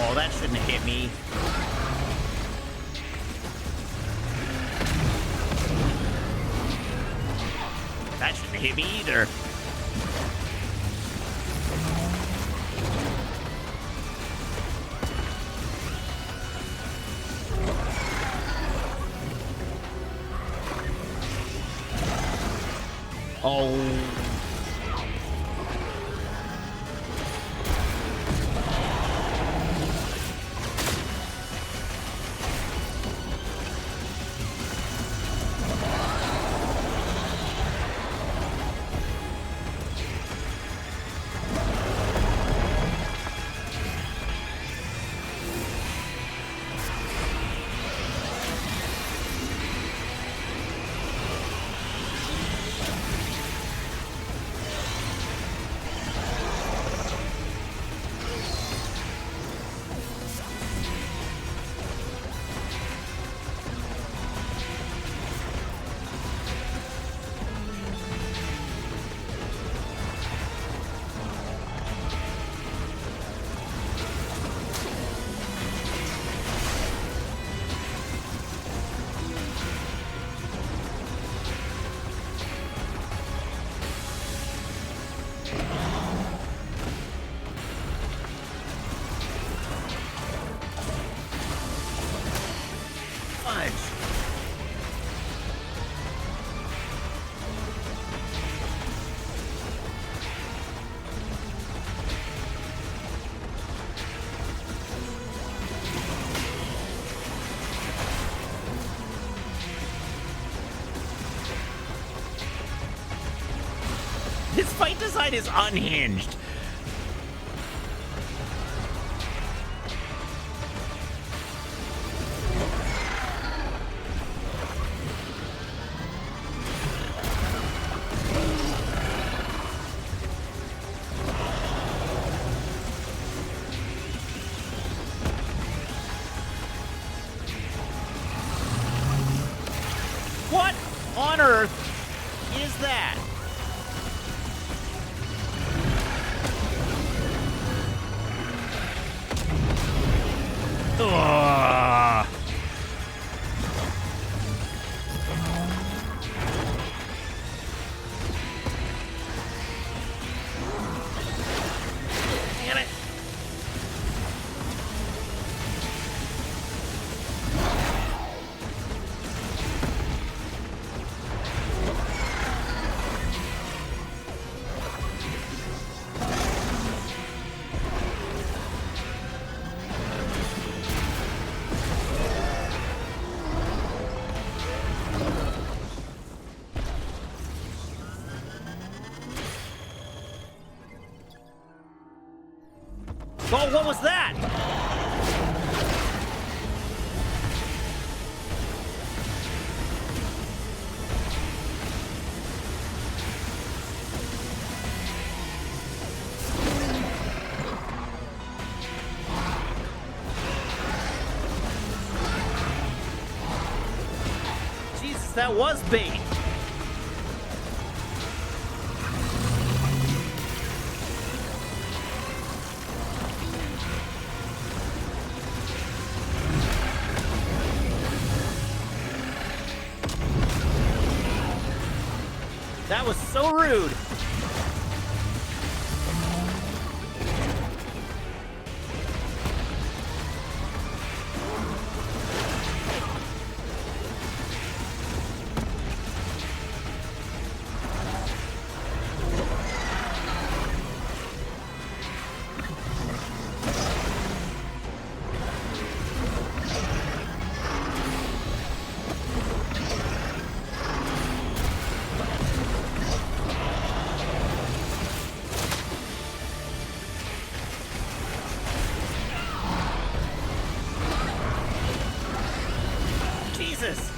[SPEAKER 1] Oh, that shouldn't have hit me. That shouldn't have hit me either. Oh. mind is unhinged. What on earth is that? Ugh. Damn it. Oh, what was that? Jesus, that was bait. That was so rude. Jesus.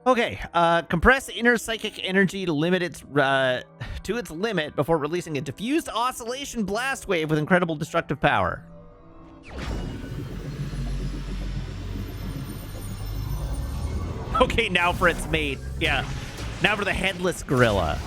[SPEAKER 1] Okay, compress inner psychic energy to limit its to its limit before releasing a diffused oscillation blast wave with incredible destructive power. Okay, now for its mate. Yeah, now for the headless gorilla.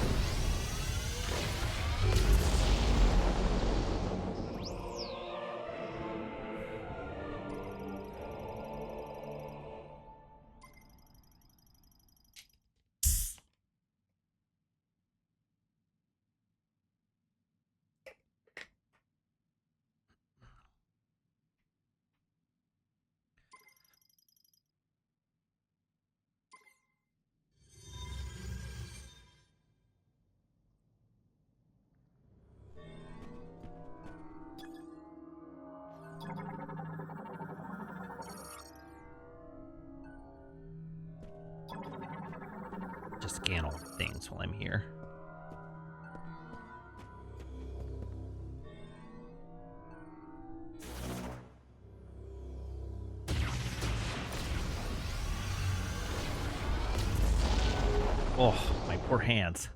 [SPEAKER 1] Just scan all the things while I'm here. Oh, my poor hands.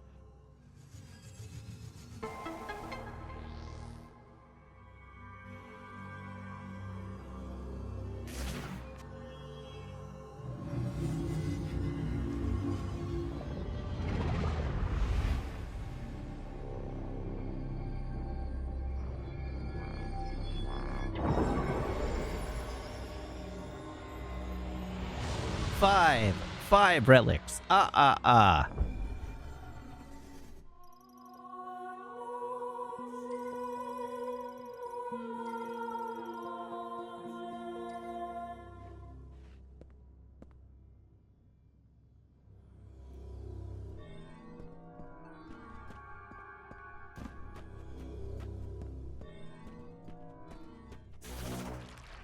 [SPEAKER 1] Five relics.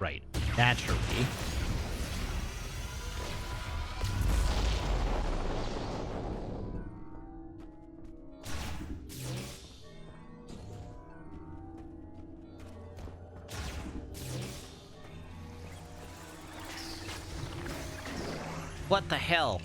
[SPEAKER 1] Right. Naturally. What the hell?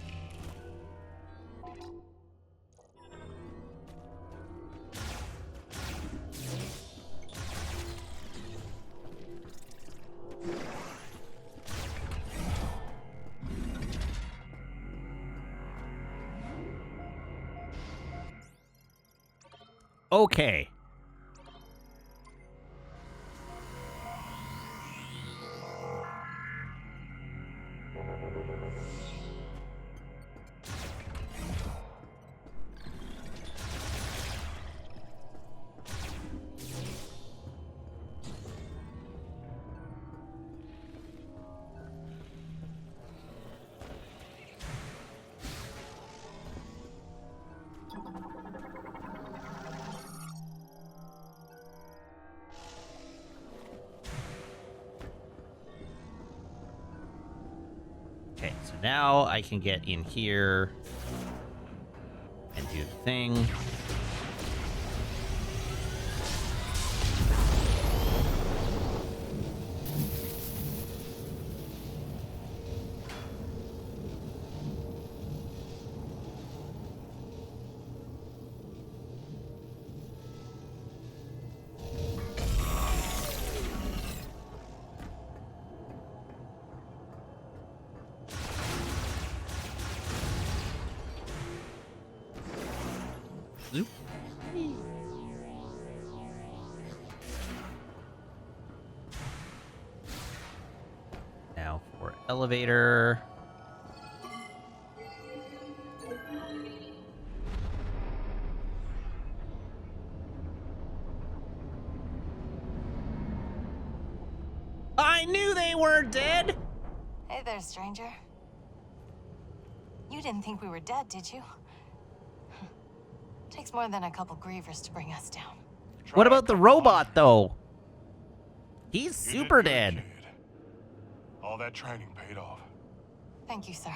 [SPEAKER 1] Okay. Okay, so now I can get in here and do the thing. Zoop. Now for elevator. I knew they were dead!
[SPEAKER 4] Hey there, stranger. You didn't think we were dead, did you? Takes more than a couple grievers to bring us down.
[SPEAKER 1] What about the robot, though? He's super dead.
[SPEAKER 3] All that training paid off.
[SPEAKER 4] Thank you, sir.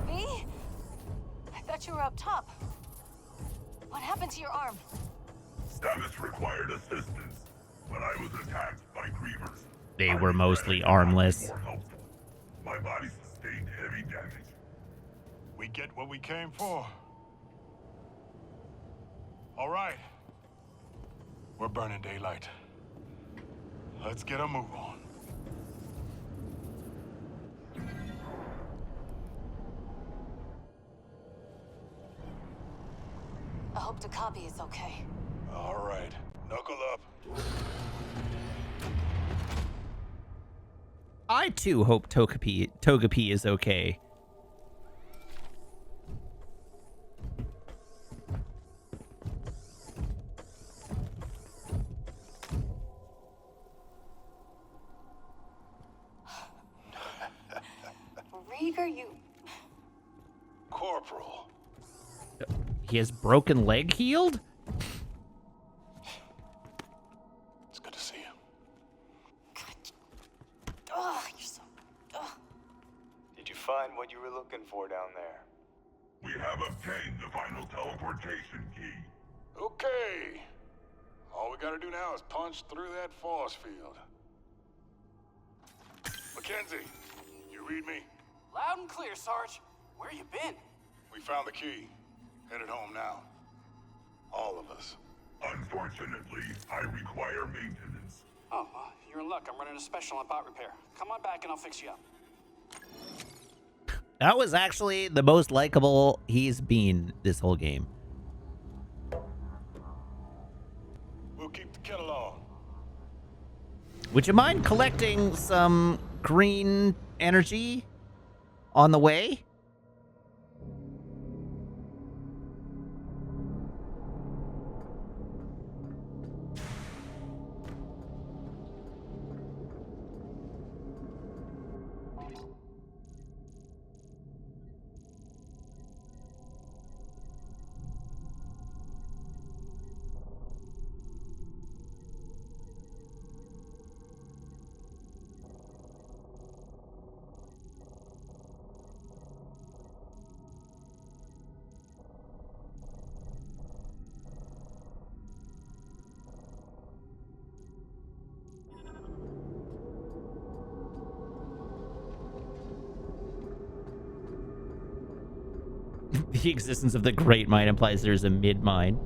[SPEAKER 4] Me? I thought you were up top. What happened to your arm?
[SPEAKER 3] Samus required assistance when I was attacked by grievers.
[SPEAKER 1] They
[SPEAKER 3] I
[SPEAKER 1] were
[SPEAKER 3] regret
[SPEAKER 1] mostly
[SPEAKER 3] it. I was
[SPEAKER 1] armless.
[SPEAKER 3] more helpful. My body sustained heavy damage. We get what we came for. All right. We're burning daylight. Let's get a move on.
[SPEAKER 4] I hope Takabi is okay.
[SPEAKER 3] All right. Knuckle up.
[SPEAKER 1] I too hope Togepi is okay.
[SPEAKER 4] Rieger, you...
[SPEAKER 3] Corporal.
[SPEAKER 1] He has broken leg healed?
[SPEAKER 3] It's good to see you.
[SPEAKER 4] Ugh, you're so... Ugh.
[SPEAKER 5] Did you find what you were looking for down there?
[SPEAKER 3] We have obtained the final teleportation key.
[SPEAKER 5] Okay. All we gotta do now is punch through that force field. Mackenzie, You read me?
[SPEAKER 6] Loud and clear, Sarge. Where you been?
[SPEAKER 5] We found the key. Headed home now. All of us.
[SPEAKER 3] Unfortunately, I require maintenance.
[SPEAKER 6] Oh, well, you're in luck. I'm running a special on bot repair. Come on back and I'll fix you up.
[SPEAKER 1] That was actually the most likable he's been this whole game.
[SPEAKER 5] We'll keep the kettle on.
[SPEAKER 1] Would you mind collecting some green energy on the way? The existence of the great mine implies there's a mid mine.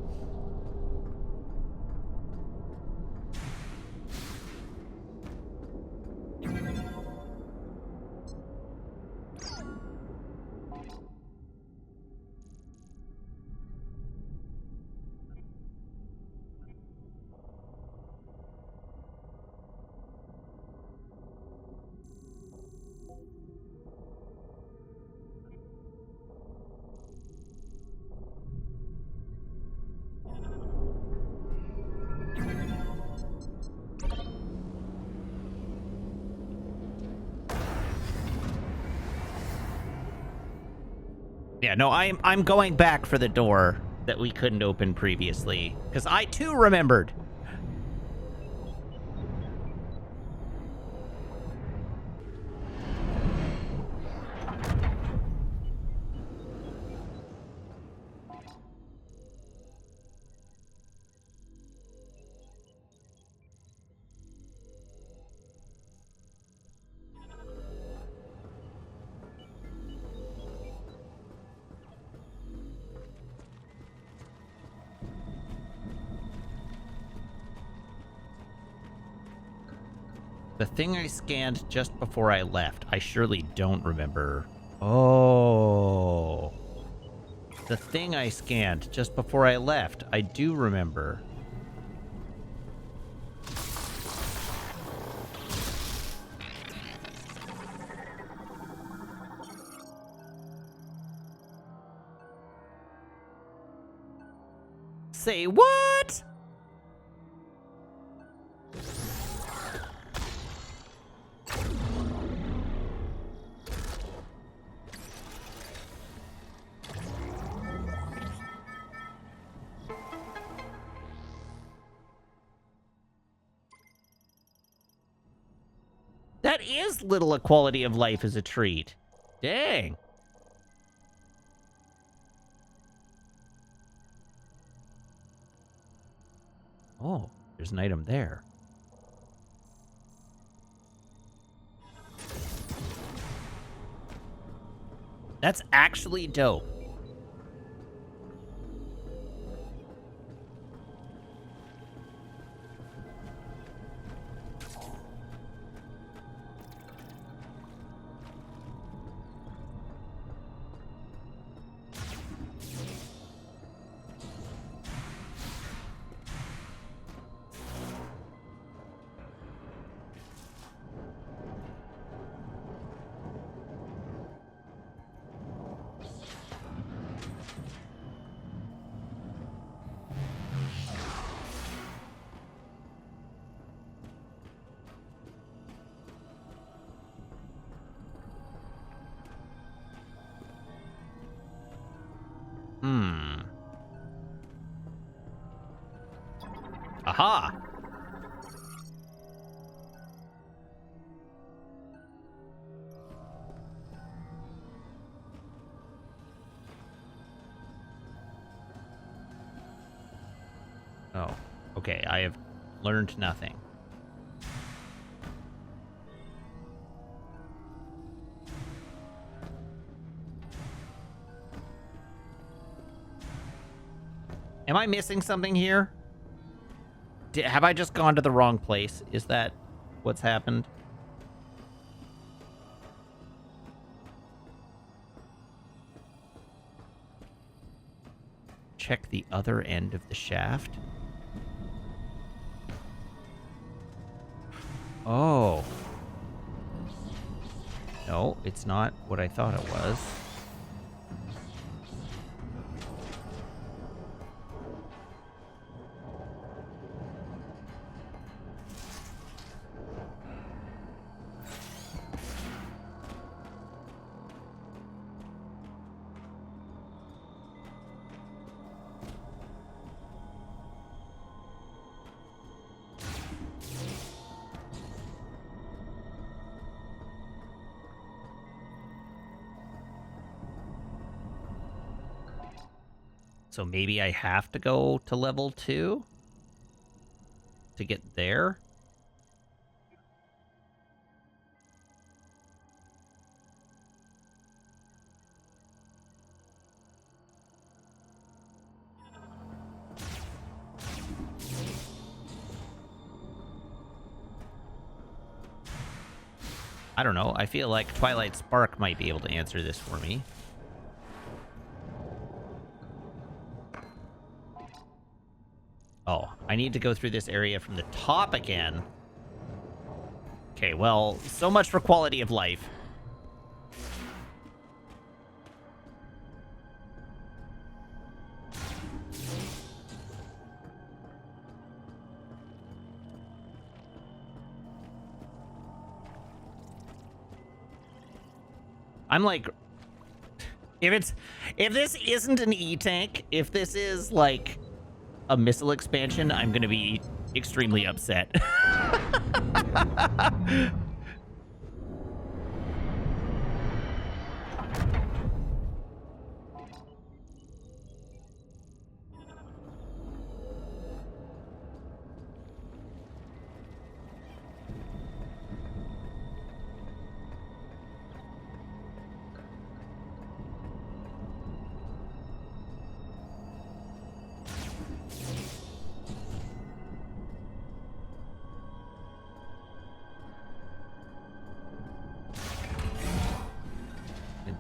[SPEAKER 1] Yeah, no, I'm going back for the door that we couldn't open previously, because I too remembered. The thing I scanned just before I left, I surely don't remember. Oh. The thing I scanned just before I left, I do remember. Say what? That is little a quality of life as a treat. Dang. Oh, there's an item there. That's actually dope. Aha! Oh, okay, I have learned nothing. Am I missing something here? Have I just gone to the wrong place? Is that what's happened? Check the other end of the shaft. Oh. No, it's not what I thought it was. So maybe I have to go to level 2 to get there? I don't know. I feel like Twilight Spark might be able to answer this for me. Oh, I need to go through this area from the top again. Okay, well, so much for quality of life. I'm like, if this isn't an E-tank, if this is like a missile expansion, I'm gonna be extremely upset.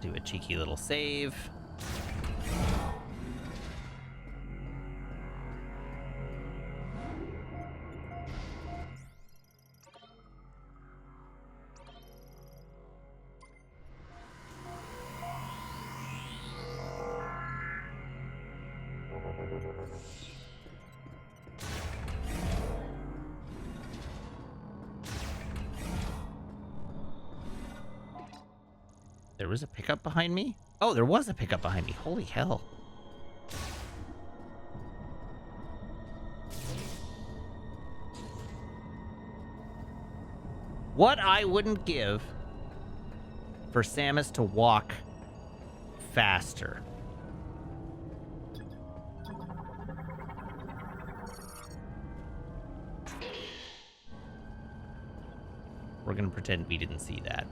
[SPEAKER 1] Do a cheeky little save. There was a pickup behind me? Oh, there was a pickup behind me. Holy hell. What I wouldn't give for Samus to walk faster. We're gonna pretend we didn't see that.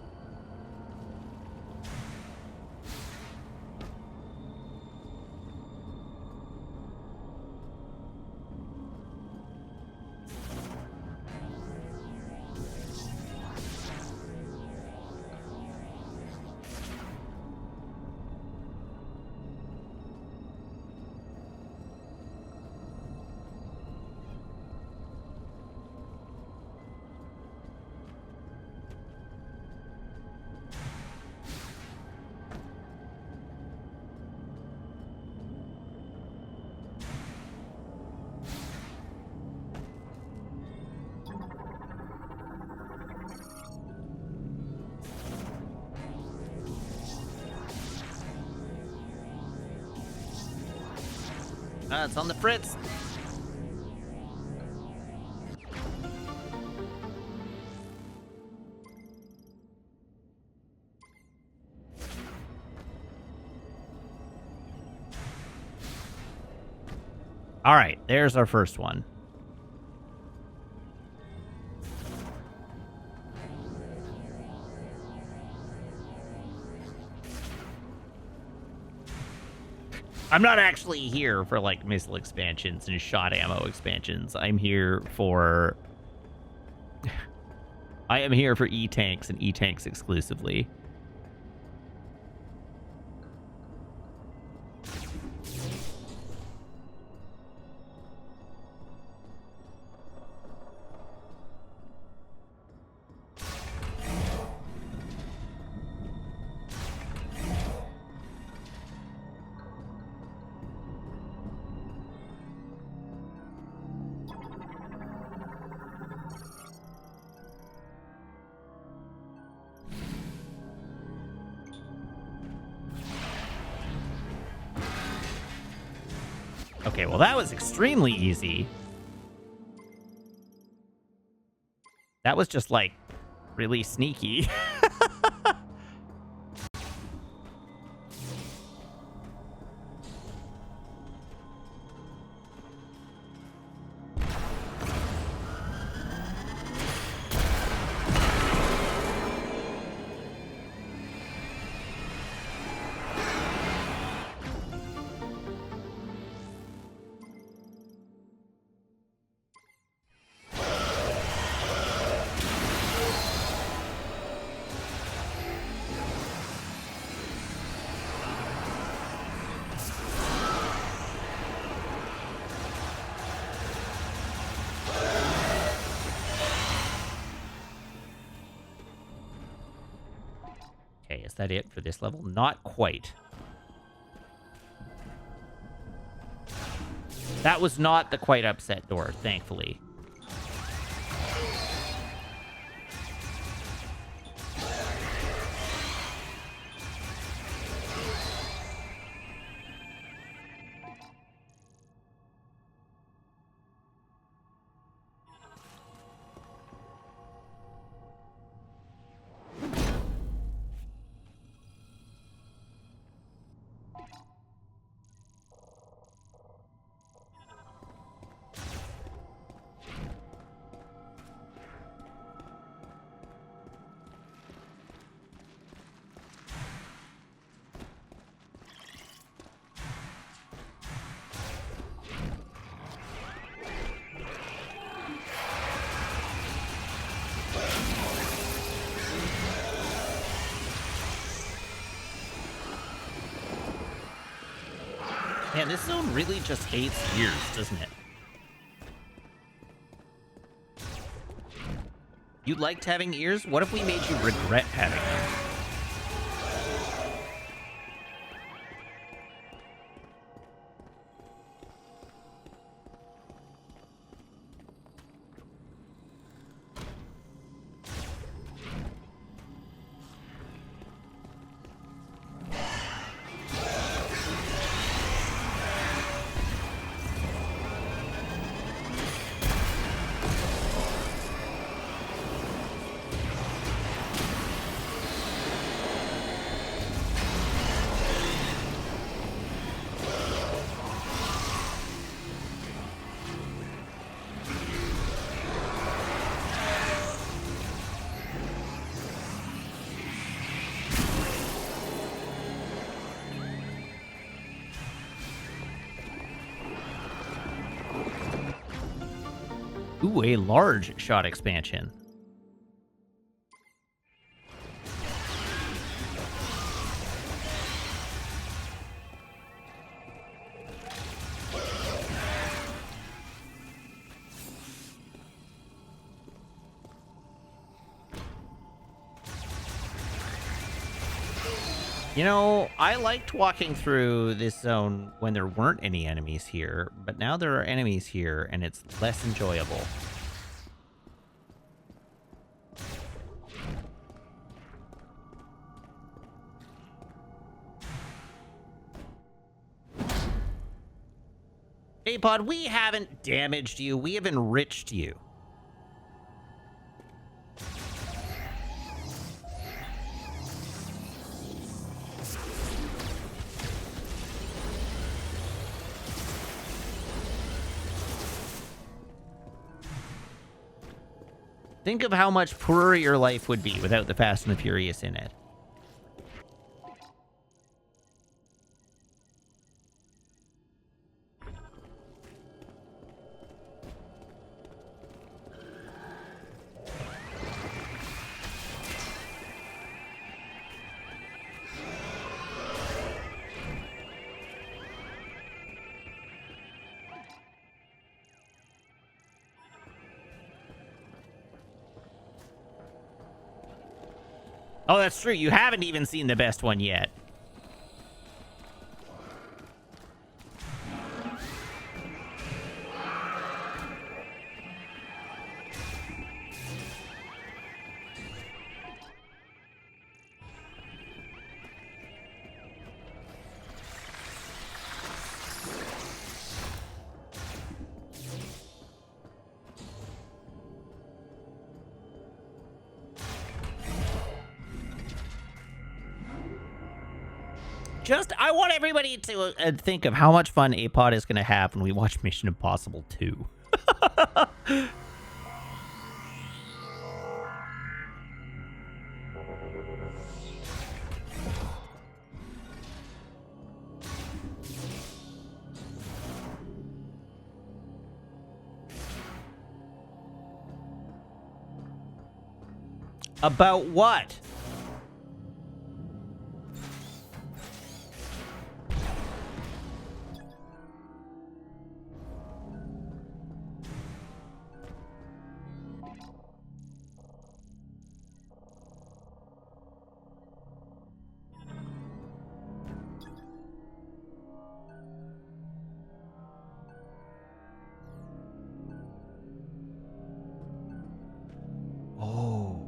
[SPEAKER 1] It's on the fritz. All right, there's our first one. I'm not actually here for, like, missile expansions and shot ammo expansions. I'm here for... I am here for E-tanks and E-tanks exclusively. Okay, well, that was extremely easy. That was just, like, really sneaky. Okay, is that it for this level? Not quite. That was not the quite upset door, thankfully. Man, this zone really just hates ears, doesn't it? You liked having ears? What if we made you regret having them? Ooh, a large shot expansion. You know, I liked walking through this zone when there weren't any enemies here, but now there are enemies here, and it's less enjoyable. Hey, Pod, we haven't damaged you. We have enriched you. Think of how much poorer your life would be without the Fast and the Furious in it. Oh, that's true. You haven't even seen the best one yet. I want everybody to think of how much fun APOD is going to have when we watch Mission Impossible 2. About what? Oh.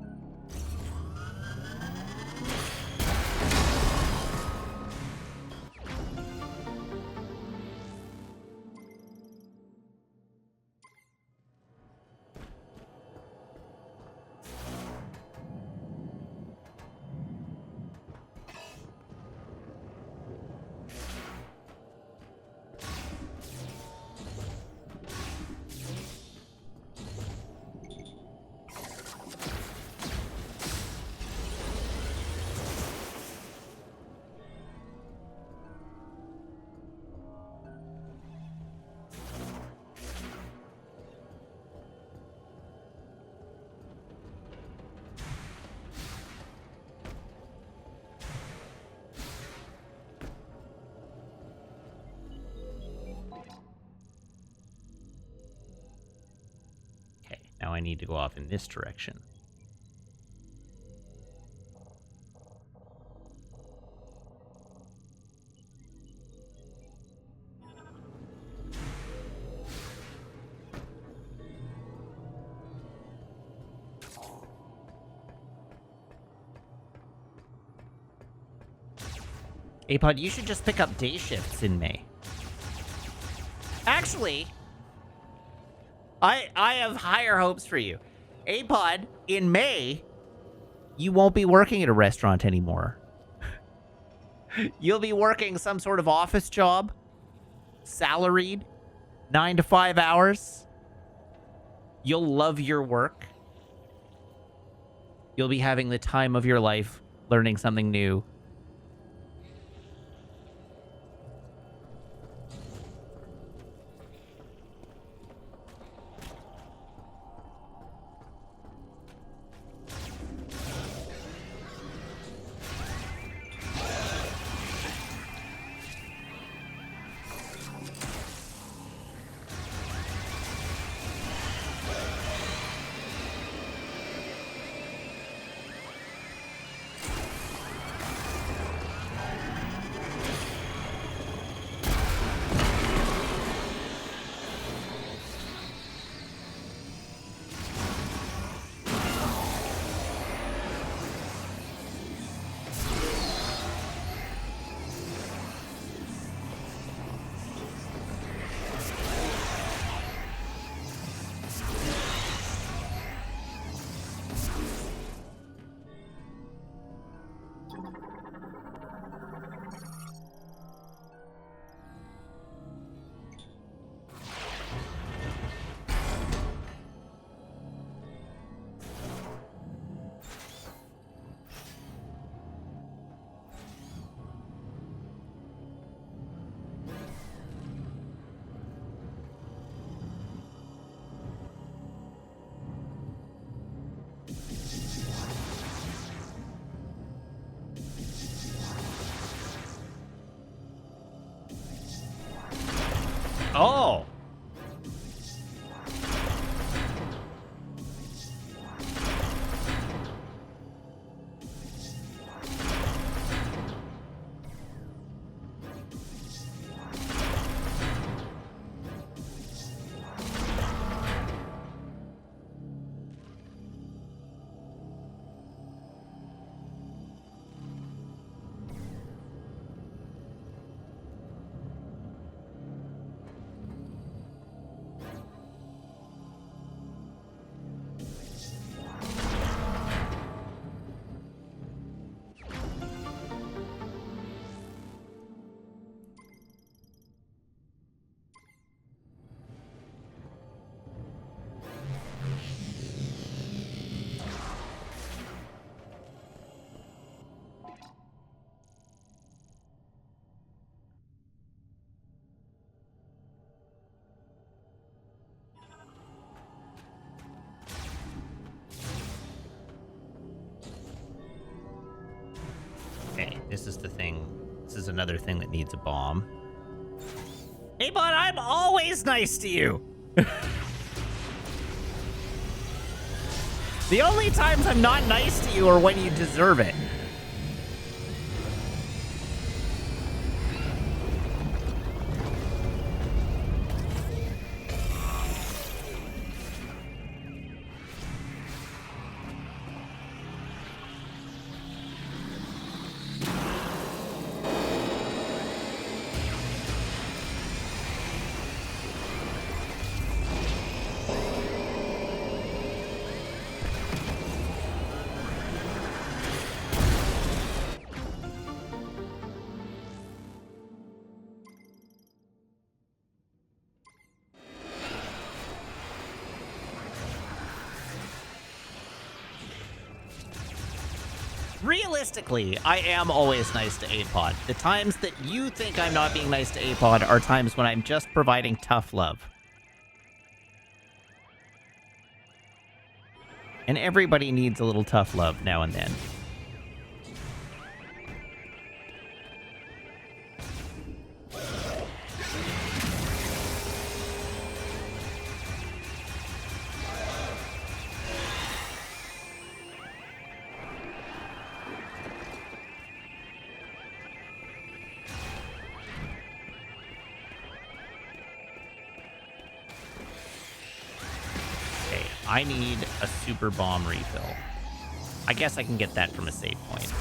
[SPEAKER 1] Okay, now I need to go off in this direction. APOD, you should just pick up day shifts in May. Actually, I have higher hopes for you. APOD, in May, you won't be working at a restaurant anymore. You'll be working some sort of office job, salaried, 9 to 5 hours. You'll love your work. You'll be having the time of your life, learning something new. This is the thing. This is another thing that needs a bomb. Hey, bud, I'm always nice to you. The only times I'm not nice to you are when you deserve it. Realistically, I am always nice to APOD. The times that you think I'm not being nice to APOD are times when I'm just providing tough love. And everybody needs a little tough love now and then. I need a super bomb refill. I guess I can get that from a save point.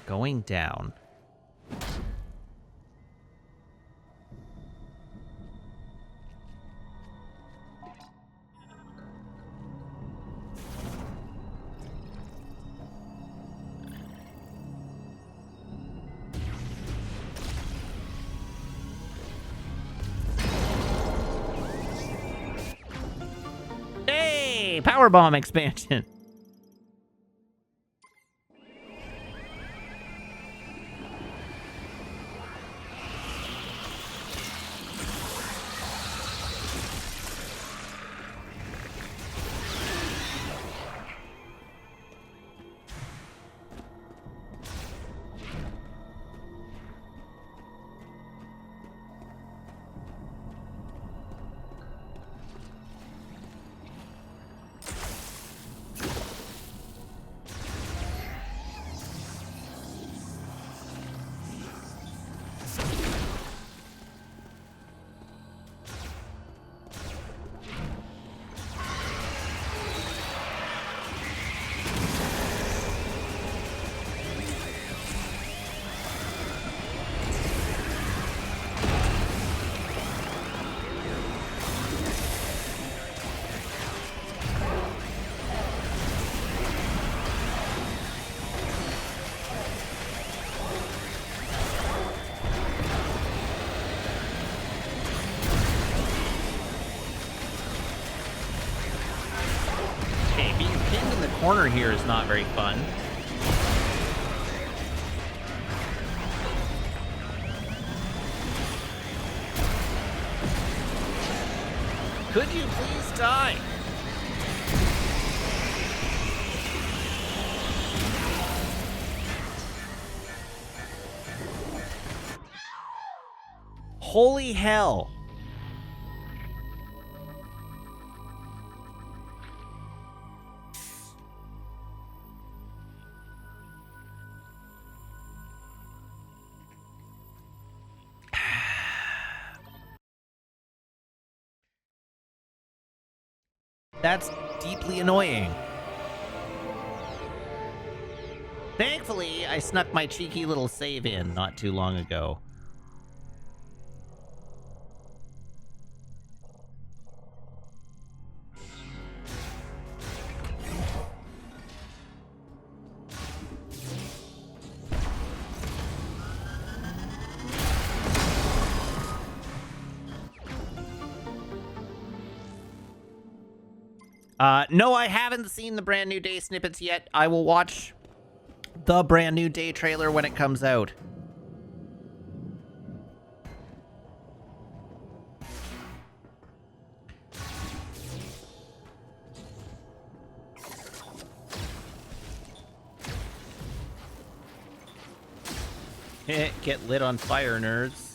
[SPEAKER 1] Going down. Hey, power bomb expansion. Corner here is not very fun. Could you please die? Holy hell. That's deeply annoying. Thankfully, I snuck my cheeky little save in not too long ago. No, I haven't seen the Brand New Day snippets yet. I will watch the Brand New Day trailer when it comes out. Get lit on fire, nerds.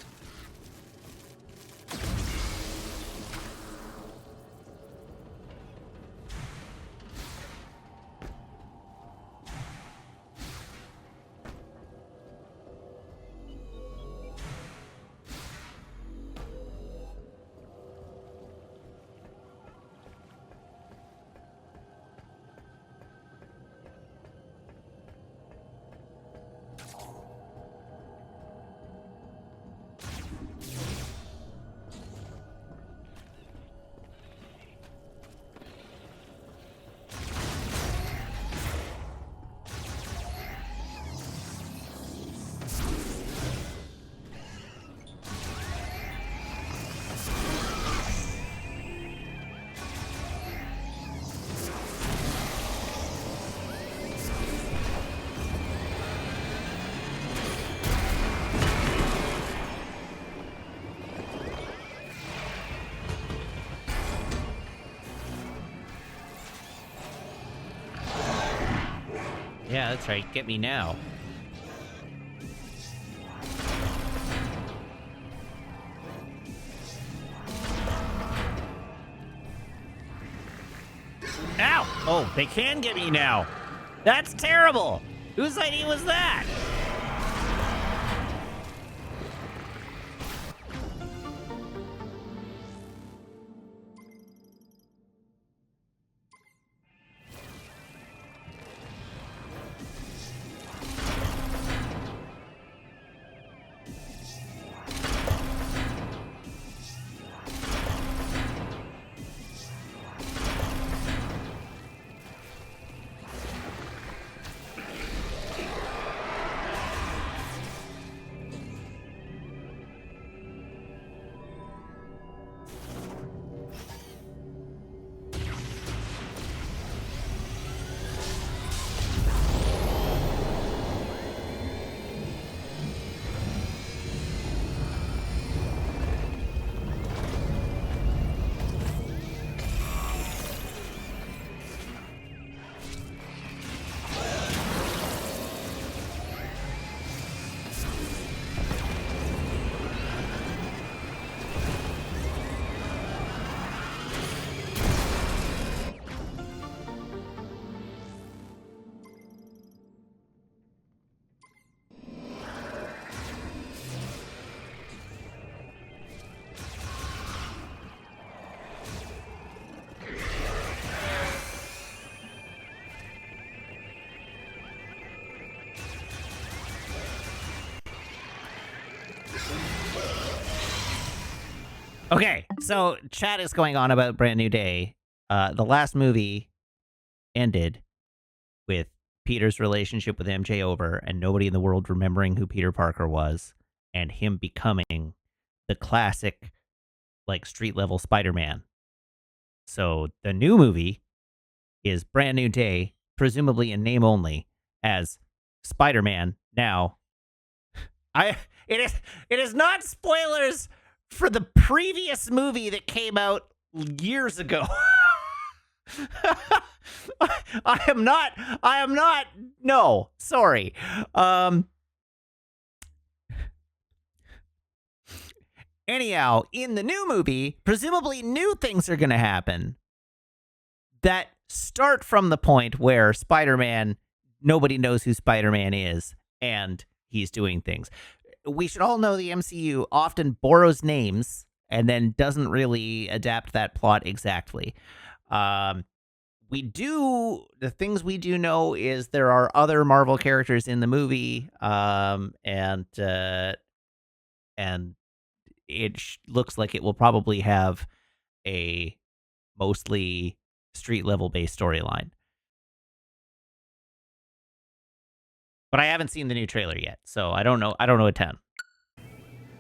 [SPEAKER 1] Yeah, that's right. Get me now. Ow! Oh, they can get me now. That's terrible. Whose idea was that? Okay, so chat is going on about Brand New Day. The last movie ended with Peter's relationship with MJ over and nobody in the world remembering who Peter Parker was and him becoming the classic, like, street-level Spider-Man. So the new movie is Brand New Day, presumably in name only, as Spider-Man. Now, it is not spoilers for the previous movie that came out years ago. I am not, no, sorry. Anyhow, in the new movie, presumably new things are going to happen that start from the point where Spider-Man, nobody knows who Spider-Man is, and he's doing things. We should all know the MCU often borrows names and then doesn't really adapt that plot exactly. the things we do know is there are other Marvel characters in the movie, and it looks like it will probably have a mostly street level based storyline. But I haven't seen the new trailer yet, so I don't know a ton.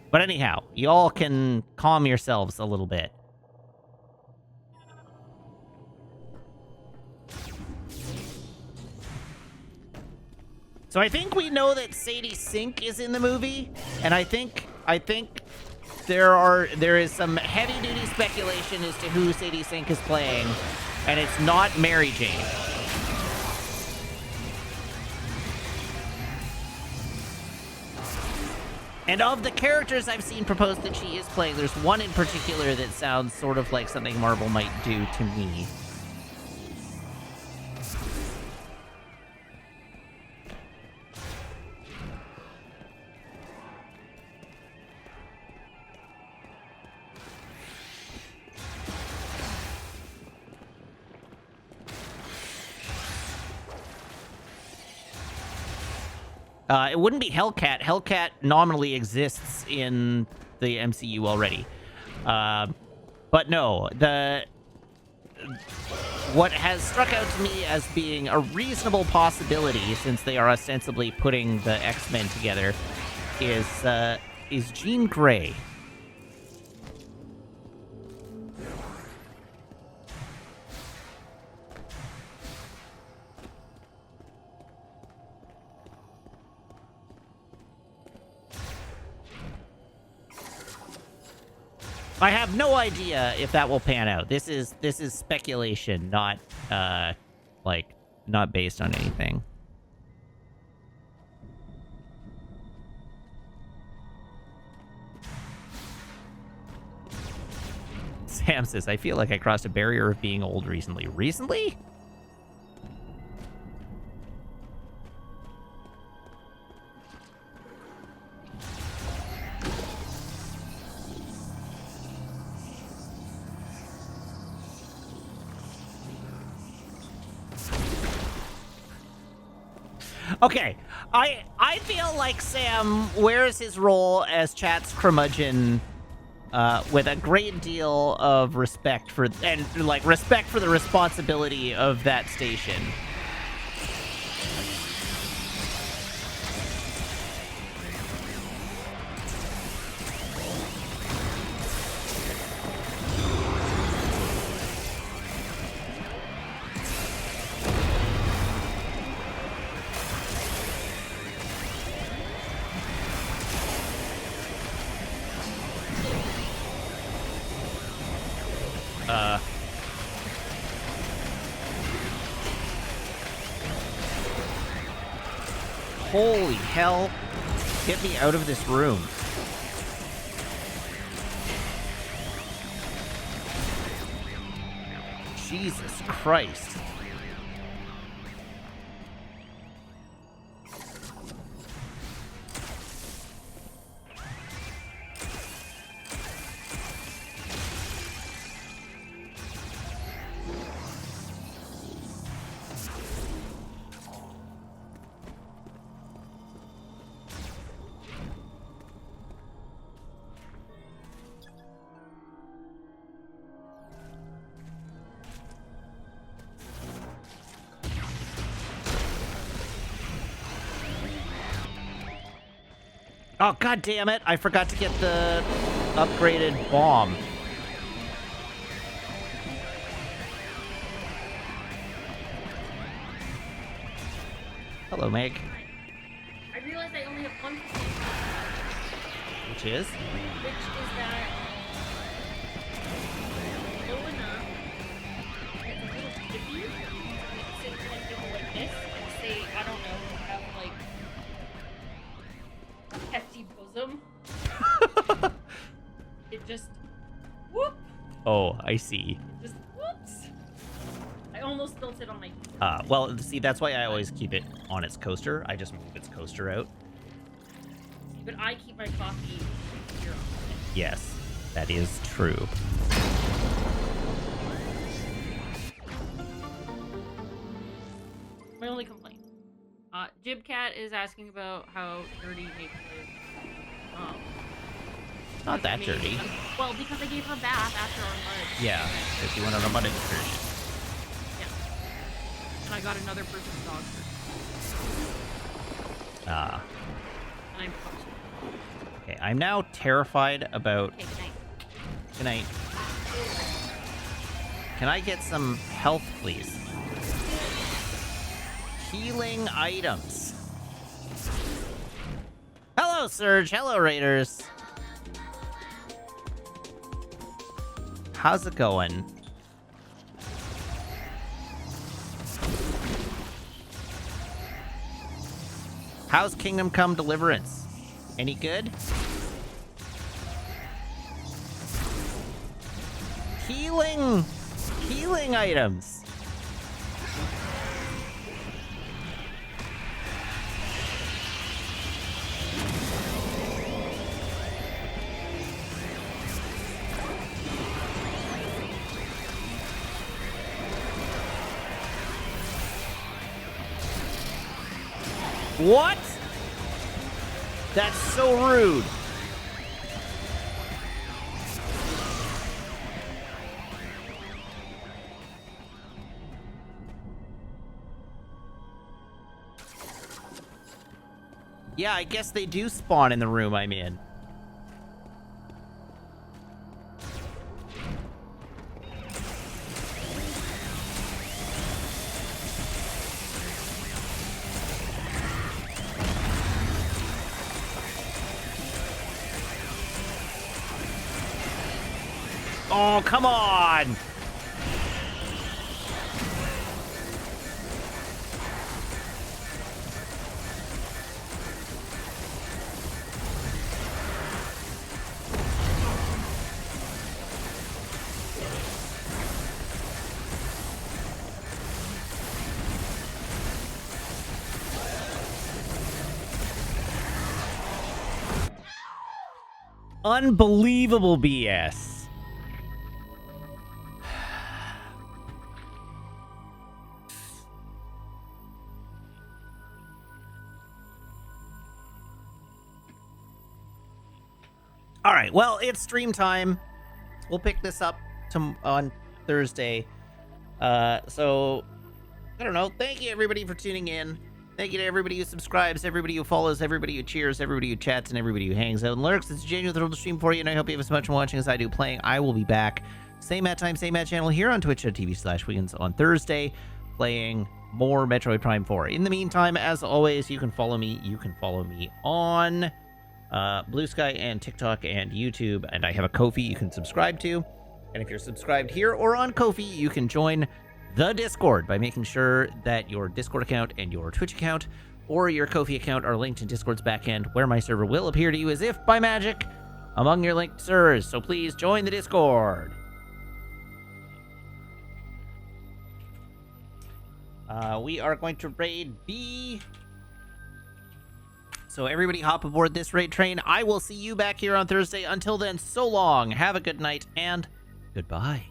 [SPEAKER 1] But anyhow, y'all can calm yourselves a little bit. So I think we know that Sadie Sink is in the movie, and I think there is some heavy duty speculation as to who Sadie Sink is playing, and it's not Mary Jane. And of the characters I've seen proposed that she is playing, there's one in particular that sounds sort of like something Marvel might do to me. It wouldn't be Hellcat. Hellcat nominally exists in the MCU already. But no, what has struck out to me as being a reasonable possibility, since they are ostensibly putting the X-Men together, is Jean Grey. I have no idea if that will pan out. This is speculation, not not based on anything. Sam says, I feel like I crossed a barrier of being old recently. Recently? Okay, I feel like Sam wears his role as chat's curmudgeon with a great deal of respect for the responsibility of that station. Holy hell. Get me out of this room. Jesus Christ. Oh, god damn it. I forgot to get the upgraded bomb. Hello, Meg.
[SPEAKER 2] I realized I only have one percent.
[SPEAKER 1] Which is?
[SPEAKER 2] Which is that low enough and it's a little dippy. So you can like go like this and say, I don't know, have like hefty bosom. It just whoop.
[SPEAKER 1] Oh, I see.
[SPEAKER 2] Just whoops. I almost spilled it on my
[SPEAKER 1] Well, see, that's why I always keep it on its coaster. I just move its coaster out.
[SPEAKER 2] But I keep my coffee here on it.
[SPEAKER 1] Yes, that is true.
[SPEAKER 2] Jibcat is asking about how dirty Maple is.
[SPEAKER 1] Not that
[SPEAKER 2] because I
[SPEAKER 1] dirty.
[SPEAKER 2] made- Well, because I gave her a bath after our mud.
[SPEAKER 1] Yeah, if you went on a mud excursion.
[SPEAKER 2] Yeah. And I got another person's dog food.
[SPEAKER 1] Ah.
[SPEAKER 2] And I'm fucked.
[SPEAKER 1] Okay, I'm now terrified about...
[SPEAKER 2] Okay, good night.
[SPEAKER 1] Good night. Can I get some health, please? Healing items. Hello, Surge. Hello, Raiders. How's it going? How's Kingdom Come Deliverance? Any good? Healing items. What? That's so rude. Yeah, I guess they do spawn in the room I'm in. Oh, come on! Unbelievable BS. All right, well, it's stream time. We'll pick this up on Thursday. So, I don't know. Thank you, everybody, for tuning in. Thank you to everybody who subscribes, everybody who follows, everybody who cheers, everybody who chats, and everybody who hangs out and lurks. It's a genuine thrill to stream for you, and I hope you have as much fun watching as I do playing. I will be back. Same mat time, same mat channel here on twitch.tv/Wiggins on Thursday, playing more Metroid Prime 4. In the meantime, as always, you can follow me. You can follow me on Blue Sky and TikTok and YouTube, and I have a Ko-fi you can subscribe to. And if you're subscribed here or on Ko-fi, you can join the Discord by making sure that your Discord account and your Twitch account or your Ko-fi account are linked in Discord's backend, where my server will appear to you as if by magic among your linked servers. So please join the Discord. We are going to raid B. So everybody hop aboard this raid train. I will see you back here on Thursday. Until then, so long, have a good night, and goodbye.